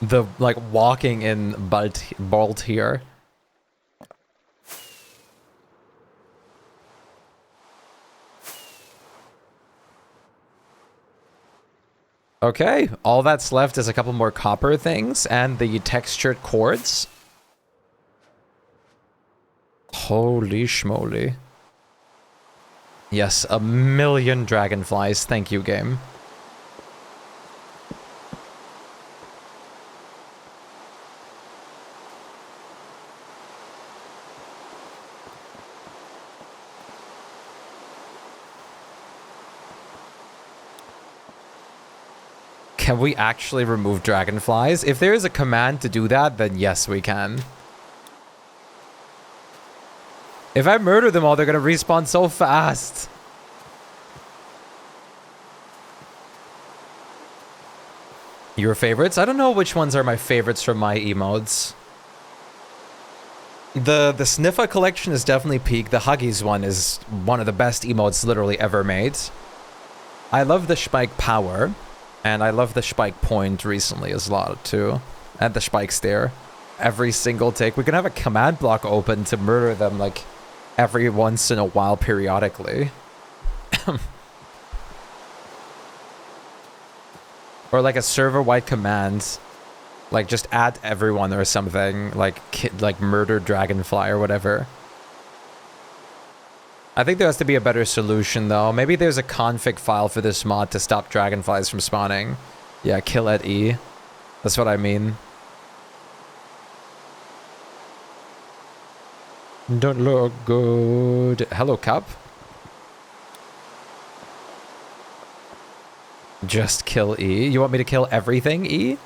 The, like, walking in Bolt here. Okay, all that's left is a couple more copper things and the textured cords. Holy schmoly. Yes, 1,000,000 dragonflies. Thank you, game. Can we actually remove dragonflies? If there is a command to do that, then yes, we can. If I murder them all, they're gonna respawn so fast. Your favorites? I don't know which ones are my favorites from my emotes. The Sniffa collection is definitely peak. The Huggies one is one of the best emotes literally ever made. I love the Shpyke power. And I love the Shpyke point recently as well, too. And the Shpyke stare. Every single take. We can have a command block open to murder them, like, every once in a while periodically. Or, like, a server-wide command. Like, just add everyone or something. Like murder dragonfly or whatever. I think there has to be a better solution, though. Maybe there's a config file for this mod to stop dragonflies from spawning. Yeah, kill at E. That's what I mean. Don't look good. Hello, Cup. Just kill E. You want me to kill everything, E?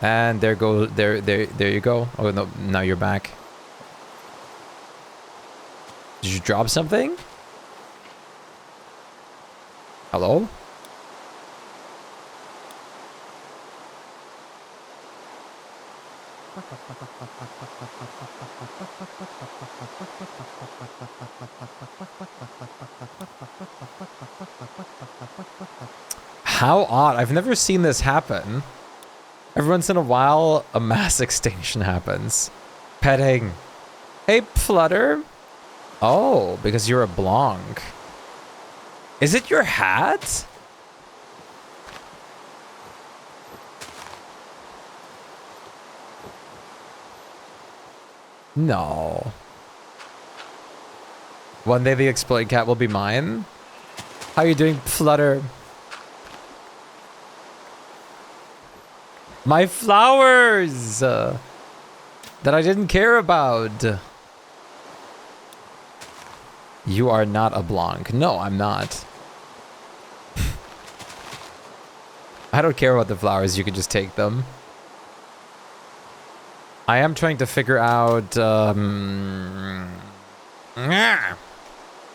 And there you go. Oh, no, now you're back. Did you drop something? Hello? How odd. I've never seen this happen. Every once in a while, a mass extinction happens. Petting. Hey, Flutter. Oh, because you're a Blanc. Is it your hat? No. One day the exploit cat will be mine. How you doing, Flutter? My flowers! That I didn't care about. You are not a Blanc. No, I'm not. I don't care about the flowers. You can just take them. I am trying to figure out...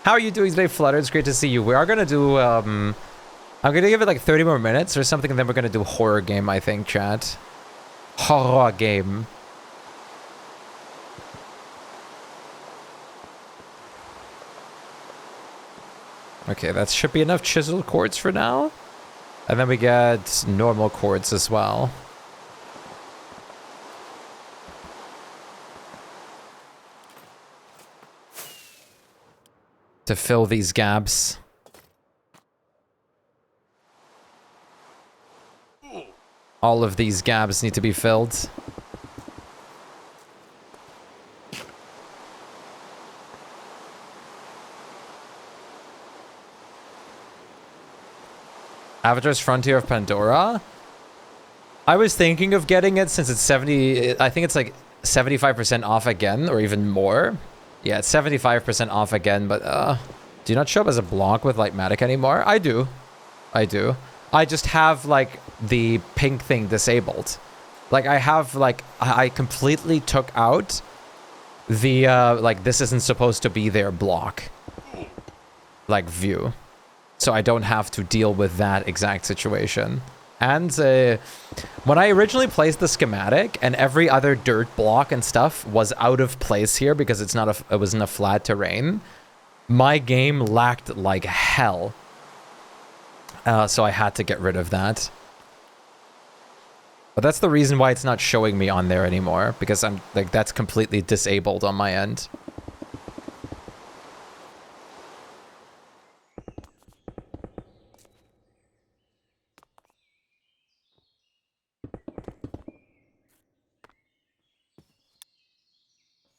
How are you doing today, Flutter? It's great to see you. We are going to do... I'm going to give it like 30 more minutes or something, and then we're going to do horror game, I think, chat. Horror game. Okay, that should be enough chisel quartz for now. And then we get normal quartz as well. To fill these gaps. All of these gaps need to be filled. Avatar's Frontier of Pandora? I was thinking of getting it since it's 70... I think it's like 75% off again, or even more. Yeah, it's 75% off again, but do you not show up as a Blanc with Lightmatic anymore? I do. I do. I just have, like, the pink thing disabled. Like, I have, like... I completely took out the, like, this isn't supposed to be their block. Like, view. So I don't have to deal with that exact situation. And when I originally placed the schematic and every other dirt block and stuff was out of place here because it's not it wasn't a flat terrain, my game lagged like hell. So I had to get rid of that. But that's the reason why it's not showing me on there anymore, because I'm like that's completely disabled on my end.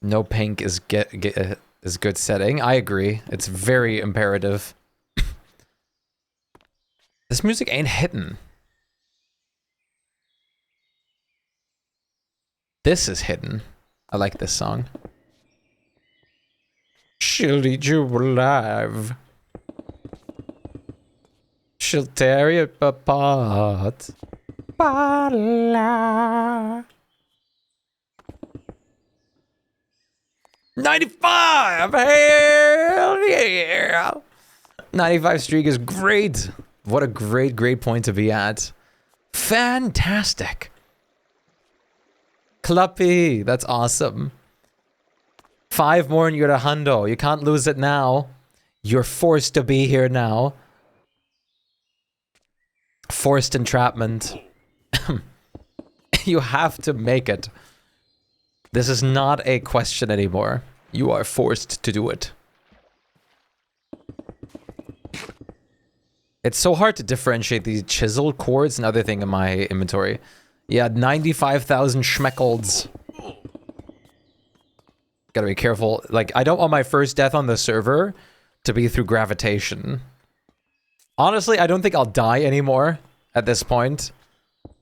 No pink is is good setting. I agree. It's very imperative. This music ain't hitting. This is hidden. I like this song. She'll eat you alive. She'll tear you apart. Ba-la. 95! Hell yeah! 95 streak is great. What a great point to be at. Fantastic. Cluppy, that's awesome. 5 more and you're a hundo. You can't lose it now. You're forced to be here now. Forced entrapment. You have to make it. This is not a question anymore. You are forced to do it. It's so hard to differentiate these chisel cords and other thing in my inventory. Yeah, 95,000 schmeckolds. Gotta be careful. Like, I don't want my first death on the server to be through gravitation. Honestly, I don't think I'll die anymore at this point.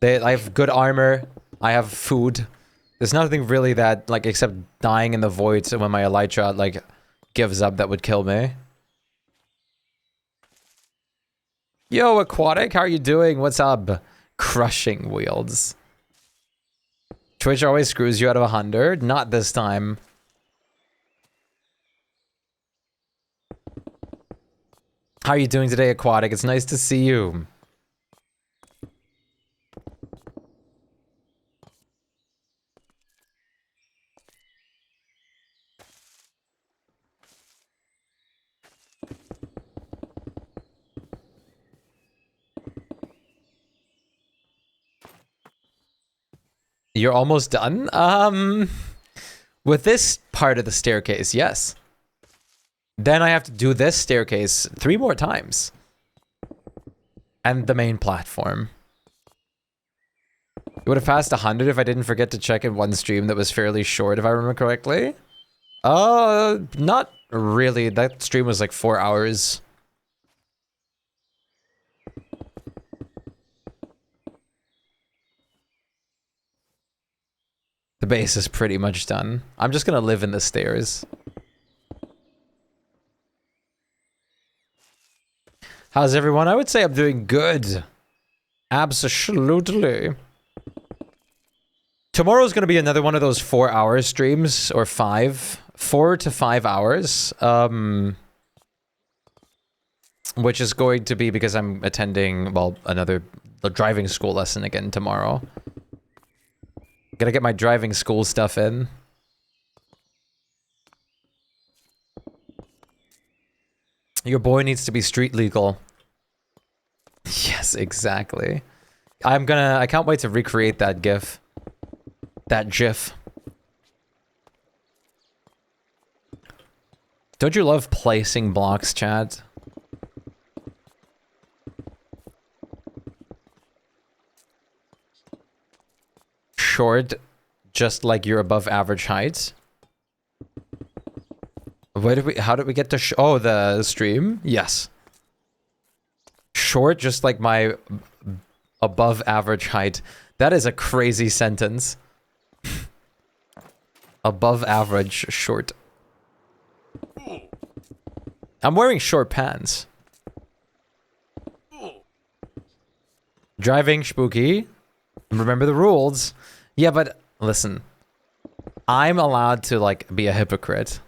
I have good armor. I have food. There's nothing really that, like, except dying in the void when my elytra, like, gives up that would kill me. Yo, Aquatic, how are you doing? What's up? Crushing wheels. Twitch always screws you out of 100. Not this time. How are you doing today, Aquatic? It's nice to see you. You're almost done? With this part of the staircase, yes. Then I have to do this staircase 3 more times. And the main platform. You would have passed 100 if I didn't forget to check in one stream that was fairly short, if I remember correctly. Not really, that stream was like 4 hours. The base is pretty much done. I'm just gonna live in the stairs. How's everyone? I would say I'm doing good. Absolutely. Tomorrow's gonna be another one of those 4-hour streams, or 4 to 5 hours. Which is going to be because I'm attending, well, another driving school lesson again tomorrow. Gotta get my driving school stuff in. Your boy needs to be street legal. Yes, exactly. I can't wait to recreate that GIF. That GIF. Don't you love placing blocks, Chad? Short, just like you're above average height. How did we get to oh, the stream? Yes. Short, just like my above average height. That is a crazy sentence. Above average short. I'm wearing short pants. Driving, Shpyke. Remember the rules. Yeah, but listen. I'm allowed to, like, be a hypocrite.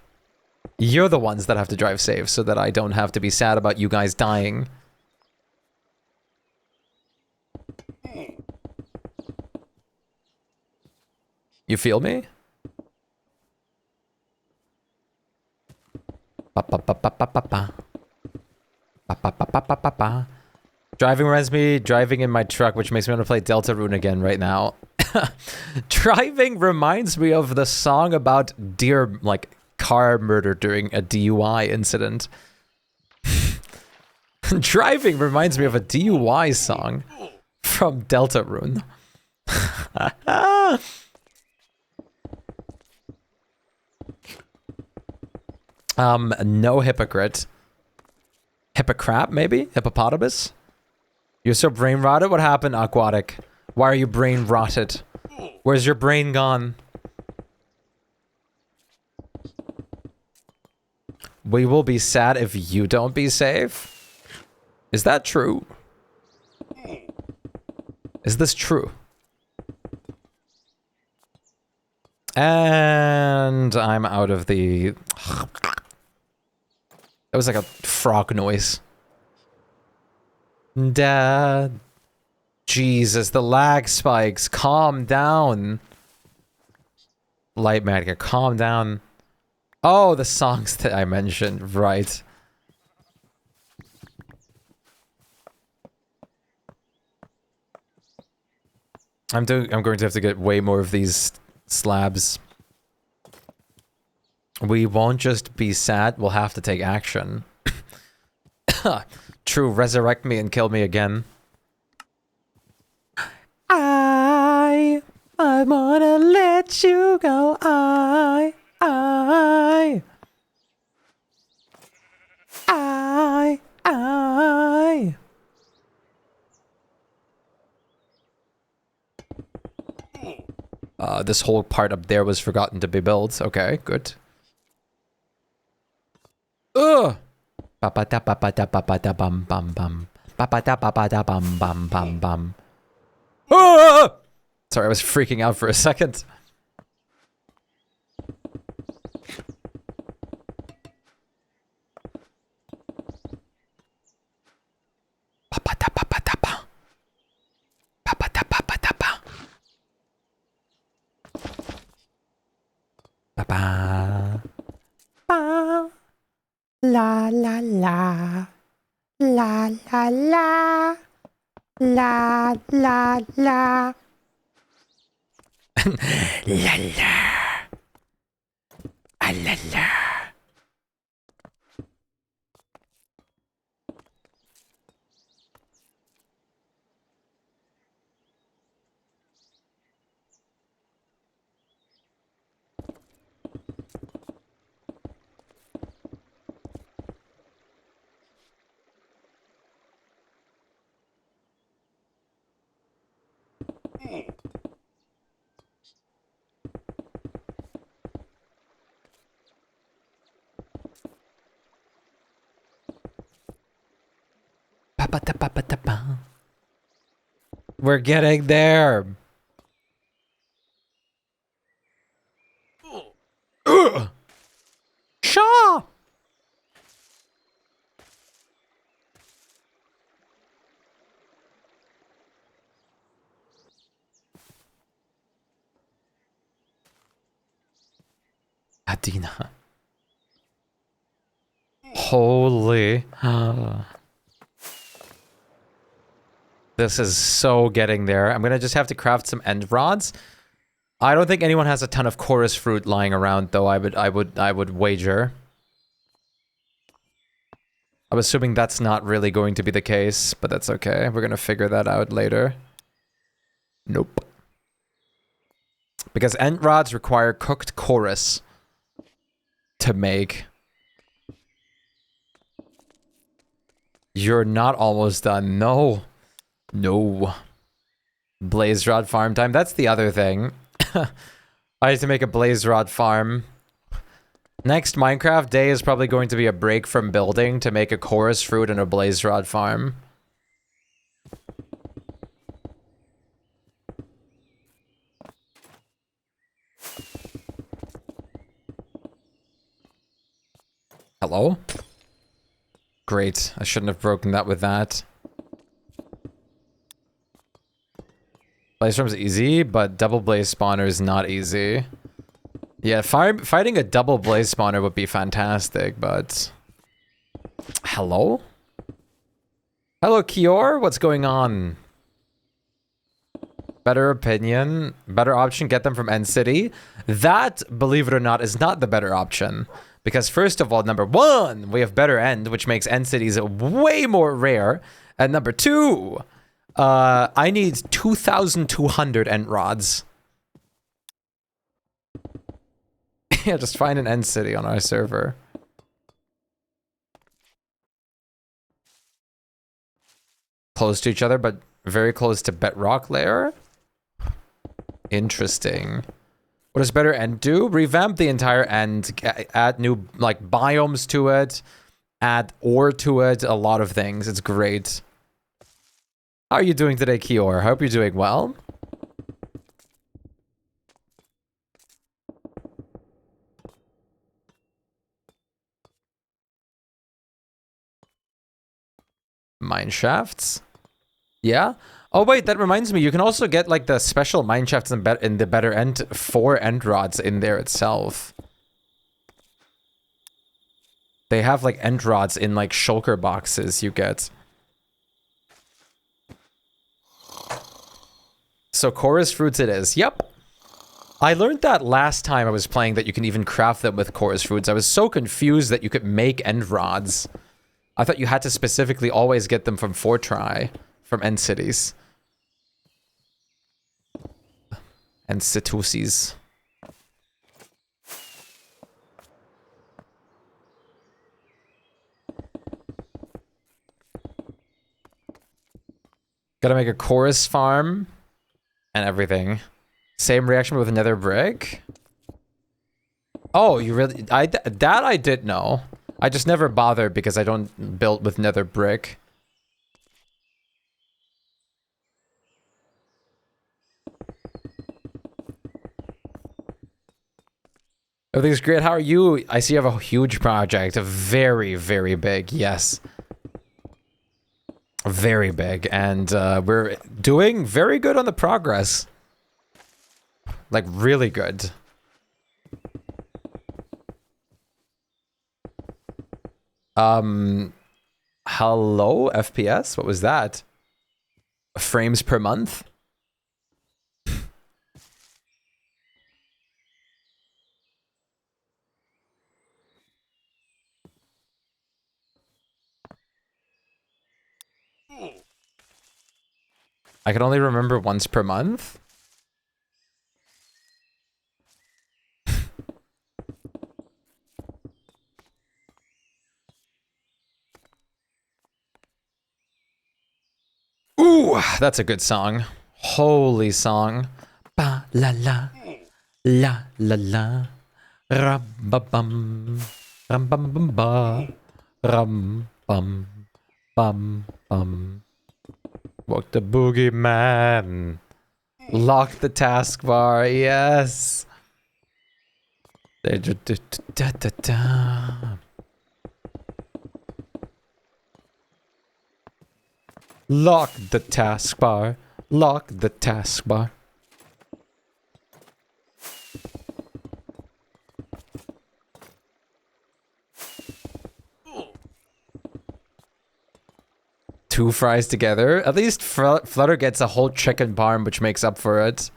You're the ones that have to drive safe so that I don't have to be sad about you guys dying. You feel me? Driving reminds me, driving in my truck, which makes me want to play Deltarune again right now. Driving reminds me of the song about deer, like, car murder during a DUI incident. Driving reminds me of a DUI song from Deltarune. No hypocrite. Hippocrat, maybe? Hippopotamus? You're so brain rotted? What happened, Aquatic? Why are you brain rotted? Where's your brain gone? We will be sad if you don't be safe? Is that true? Is this true? And I'm out of the... That was like a frog noise. Dad. Jesus, the lag spikes. Calm down. Light Magic, calm down. Oh, the songs that I mentioned, right. I'm going to have to get way more of these slabs. We won't just be sad, we'll have to take action. True, resurrect me and kill me again. I wanna let you go. I. This whole part up there was forgotten to be built. Okay, good. Ugh! Ba-ba-da-ba-ba-da-ba-ba-da-bum bum bum. Ba-ba-da-ba-ba-da-bum bum bum bum. Ah! Sorry, I was freaking out for a second. Ba-ba-da-ba-ba-da-ba. Ba-ba-da-ba-ba-da-ba. Ba-ba. Ba. La la la. La la la. La la la. La la. Ah la la. We're getting there. Shaw. Adina. Holy. This is so getting there. I'm gonna just have to craft some end rods. I don't think anyone has a ton of chorus fruit lying around, though. I would wager. I'm assuming that's not really going to be the case, but that's okay. We're gonna figure that out later. Nope. Because end rods require cooked chorus to make. You're not almost done. No. No. Blaze rod farm time. That's the other thing. I need to make a blaze rod farm. Next Minecraft day is probably going to be a break from building to make a chorus fruit and a blaze rod farm. Hello? Great. I shouldn't have broken that with that. Blaze farm's easy, but double blaze spawner is not easy. Yeah, fighting a double blaze spawner would be fantastic, but... Hello? Hello, Kior? What's going on? Better opinion? Better option, get them from End City? That, believe it or not, is not the better option. Because first of all, number one, we have better End, which makes End Cities way more rare. And number two, I need 2,200 End Rods. Yeah, just find an End City on our server. Close to each other, but very close to bedrock layer. Interesting. What does better End do? Revamp the entire End, add new like biomes to it, add ore to it, a lot of things. It's great. How are you doing today, Kior? Hope you're doing well. Mine shafts. Yeah. Oh wait, that reminds me. You can also get like the special mine shafts in the better End for end rods in there itself. They have like end rods in like shulker boxes you get. So chorus fruits it is. Yep. I learned that last time I was playing that you can even craft them with chorus fruits. I was so confused that you could make end rods. I thought you had to specifically always get them from Fortry, from End Cities. And Situsis. Gotta make a chorus farm and everything. Same reaction with another brick. Oh, you really? That I did know. I just never bothered because I don't build with nether brick. Everything's great. How are you? I see you have a huge project. Very, very big. Yes. Very big. And we're doing very good on the progress. Like, really good. Hello, FPS? What was that? Frames per month? I can only remember once per month. Ooh, that's a good song. Holy song. Ba la la. La la la. Ram ba bum. Ram bum bum ba. Ram bum. Bum bum. Walk the boogeyman. Lock the taskbar. Yes. Da, da, da, da, da, da. Lock the taskbar. Lock the taskbar. Two fries together. At least Flutter gets a whole chicken parm, which makes up for it.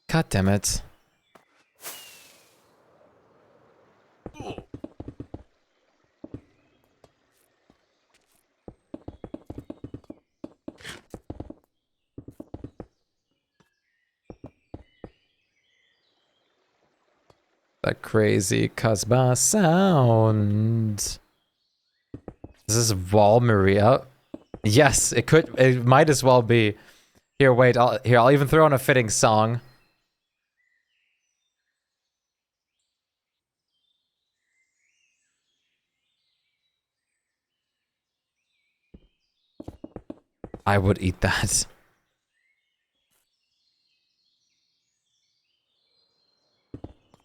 God damn it. That crazy Casbah sound. Is this Val Maria? Yes, it could. It might as well be. Here, wait. I'll even throw on a fitting song. I would eat that.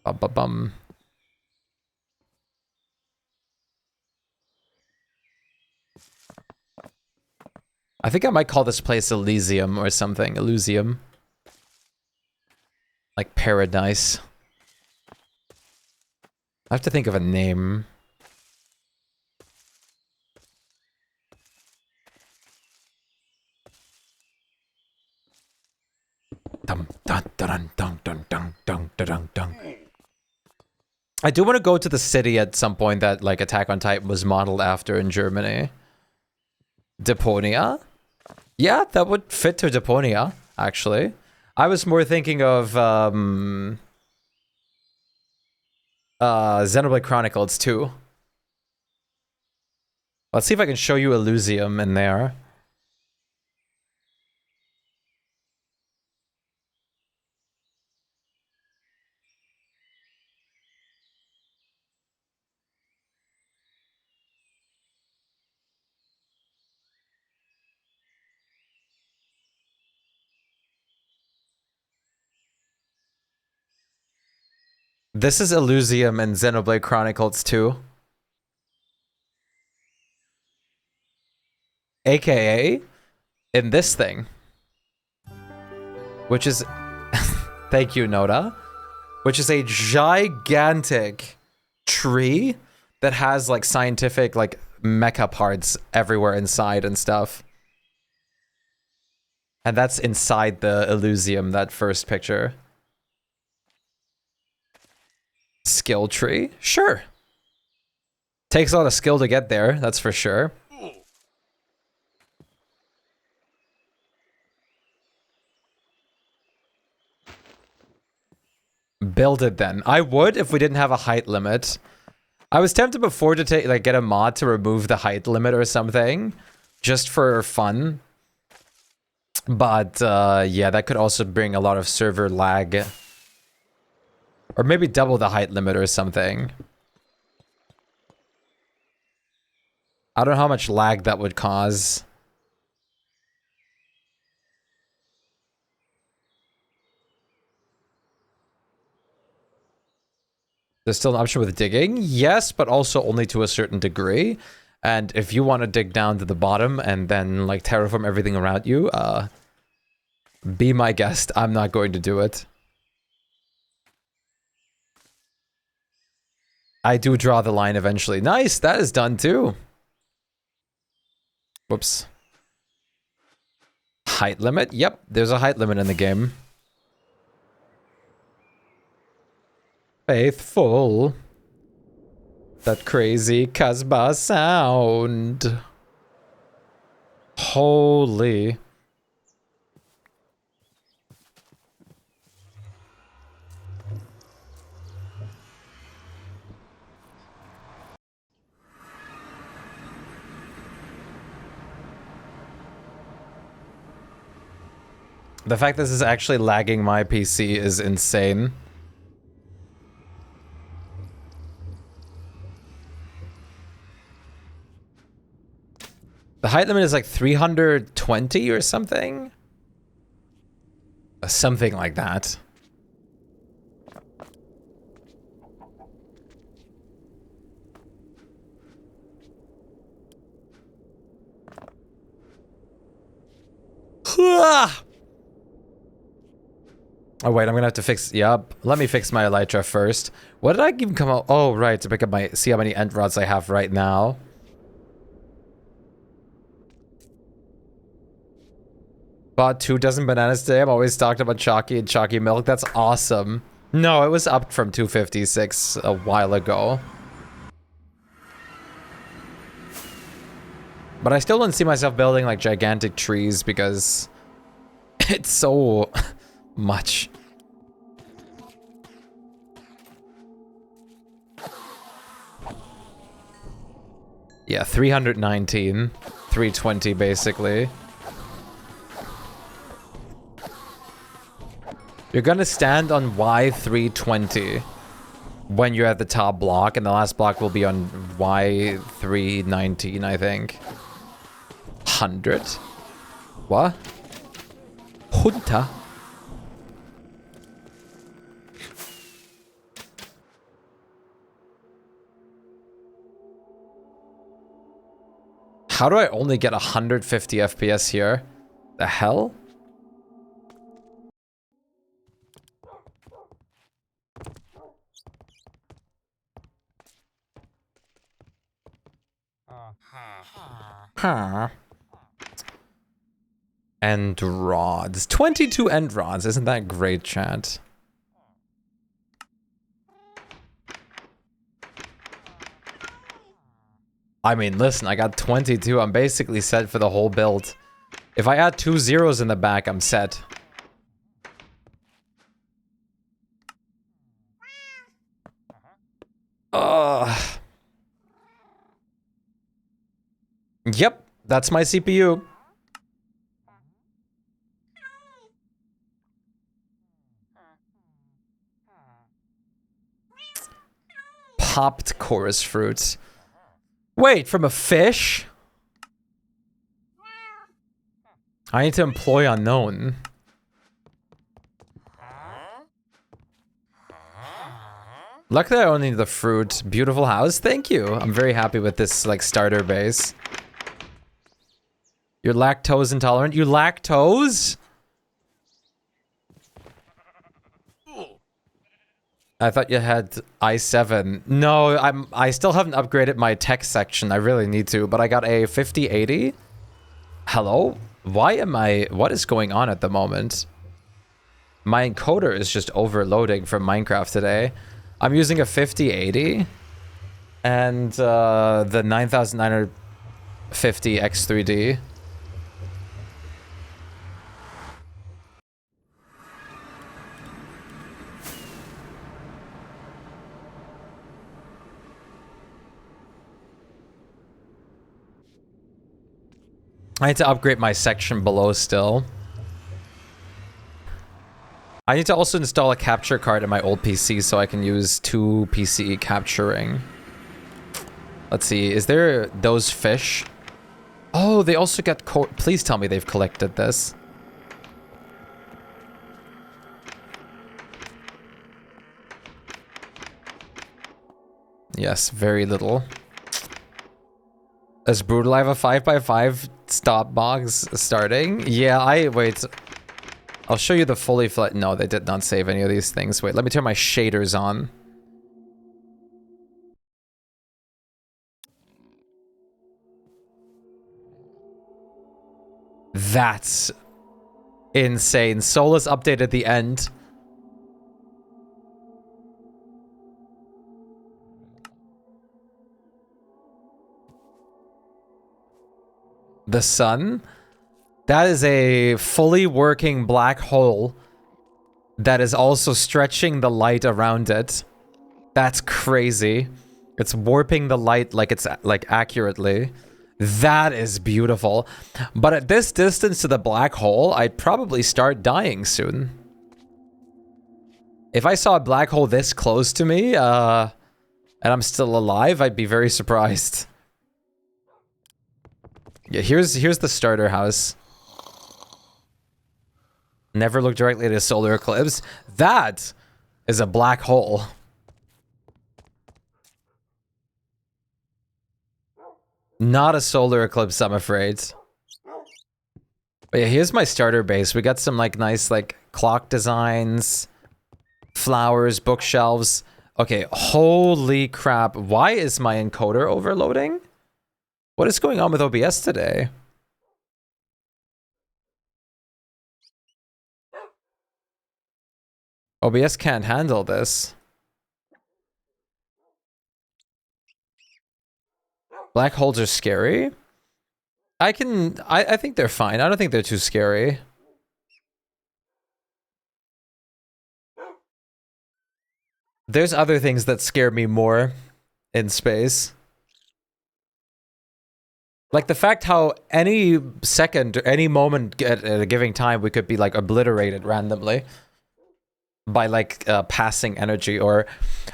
Bum bum bum. I think I might call this place Elysium or something. Elysium. Like paradise. I have to think of a name. Dun dun dun dun dun dun dun dun dun. I do want to go to the city at some point that like Attack on Titan was modeled after in Germany. Deponia? Yeah, that would fit to Deponia, actually. I was more thinking of Xenoblade Chronicles 2. Let's see if I can show you Elysium in there. This is Elysium in Xenoblade Chronicles 2. AKA in this thing. Which is... Thank you, Noda. Which is a gigantic tree that has like scientific like mecha parts everywhere inside and stuff. And that's inside the Elysium, that first picture. Skill tree? Sure. Takes a lot of skill to get there, that's for sure. Build it then. I would if we didn't have a height limit. I was tempted before to take get a mod to remove the height limit or something. Just for fun. But yeah, that could also bring a lot of server lag. Or maybe double the height limit or something. I don't know how much lag that would cause. There's still an option with digging? Yes, but also only to a certain degree. And if you want to dig down to the bottom and then like terraform everything around you, be my guest. I'm not going to do it. I do draw the line eventually. Nice, that is done too. Whoops. Height limit? Yep, there's a height limit in the game. Faithful. That crazy Casbah sound. Holy. The fact this is actually lagging my PC is insane. The height limit is like 320 or something? Something like that. Oh wait, I'm gonna have to fix. Yup. Let me fix my elytra first. What did I even come out? Oh right, to pick up my. See how many end rods I have right now. Bought 2 dozen bananas today. I'm always talked about chalky and chalky milk. That's awesome. No, it was up from 256 a while ago. But I still don't see myself building like gigantic trees because it's so much. Yeah, 319, 320 basically. You're gonna stand on Y320 when you're at the top block, and the last block will be on Y319, I think. 100? What? Junta? How do I only get 150 FPS here? The hell? Huh. End rods. 22 end rods. Isn't that great, chat? I mean, listen, I got 22. I'm basically set for the whole build. If I add 2 zeros in the back, I'm set. Yep, that's my CPU. Popped chorus fruits. Wait, from a fish? I need to employ unknown. Luckily, I only need the fruit. Beautiful house. Thank you. I'm very happy with this, like, starter base. You're lactose intolerant? You lactose? I thought you had i7. No, I still haven't upgraded my tech section. I really need to, but I got a 5080. Hello? What is going on at the moment? My encoder is just overloading from Minecraft today. I'm using a 5080 and the 9950 X3D. I need to upgrade my section below still. I need to also install a capture card in my old PC so I can use 2 PC capturing. Let's see, is there those fish? Oh, they also get please tell me they've collected this. Yes, very little. Is Brutal I have a 5x5 stop box starting? Yeah, wait. I'll show you the fully flat. No, they did not save any of these things. Wait, let me turn my shaders on. That's insane. Solus update at the end. The sun? That is a fully working black hole that is also stretching the light around it. That's crazy. It's warping the light like it's like accurately. That is beautiful. But at this distance to the black hole, I'd probably start dying soon. If I saw a black hole this close to me, and I'm still alive, I'd be very surprised. Yeah, here's the starter house. Never look directly at a solar eclipse. That is a black hole. Not a solar eclipse, I'm afraid. But yeah, here's my starter base. We got some like nice like clock designs, flowers, bookshelves. Okay, holy crap. Why is my encoder overloading? What is going on with OBS today? OBS can't handle this. Black holes are scary. I think they're fine. I don't think they're too scary. There's other things that scare me more in space. Like the fact how any second, or any moment at a given time, we could be like obliterated randomly by like passing energy, or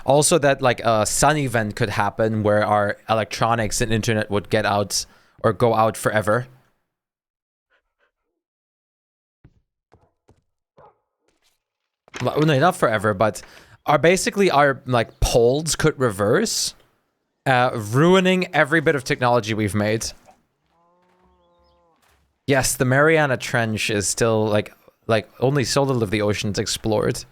also that like a sun event could happen where our electronics and internet would get out or go out forever. Well, no, not forever, but basically our like poles could reverse, ruining every bit of technology we've made. Yes, the Mariana Trench is still like only so little of the ocean's explored.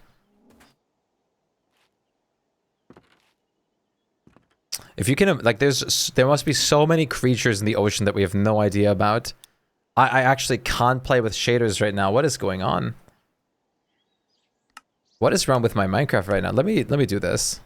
If you can, like, there must be so many creatures in the ocean that we have no idea about. I actually can't play with shaders right now. What is going on? What is wrong with my Minecraft right now? Let me do this.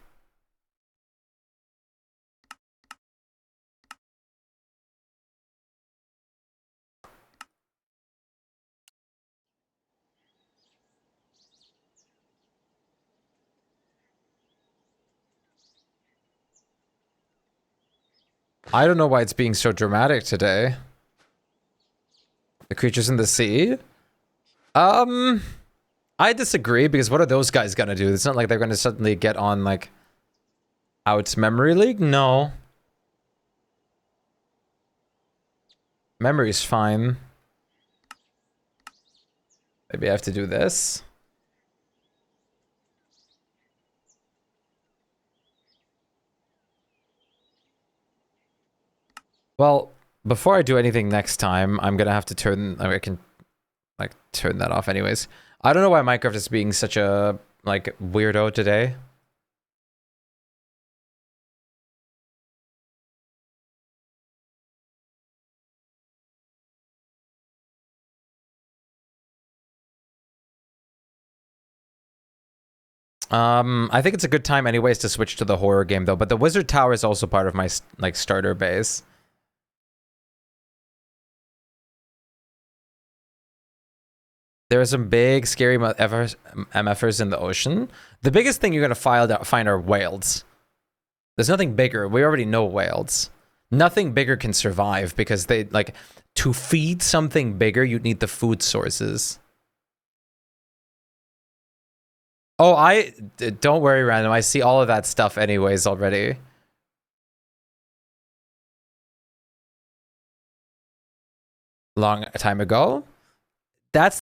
I don't know why it's being so dramatic today. The creatures in the sea? I disagree, because what are those guys gonna do? It's not like they're gonna suddenly get on, like, out Memory League? No. Memory's fine. Maybe I have to do this. Well, before I do anything next time, I'm gonna have to turn... I can, like, turn that off anyways. I don't know why Minecraft is being such a, like, weirdo today. I think it's a good time anyways to switch to the horror game though, but the Wizard Tower is also part of my, like, starter base. There are some big, scary MFers in the ocean. The biggest thing you're gonna find are whales. There's nothing bigger. We already know whales. Nothing bigger can survive because they, like, to feed something bigger, you'd need the food sources. Oh, don't worry, Random. I see all of that stuff anyways already. Long time ago. That's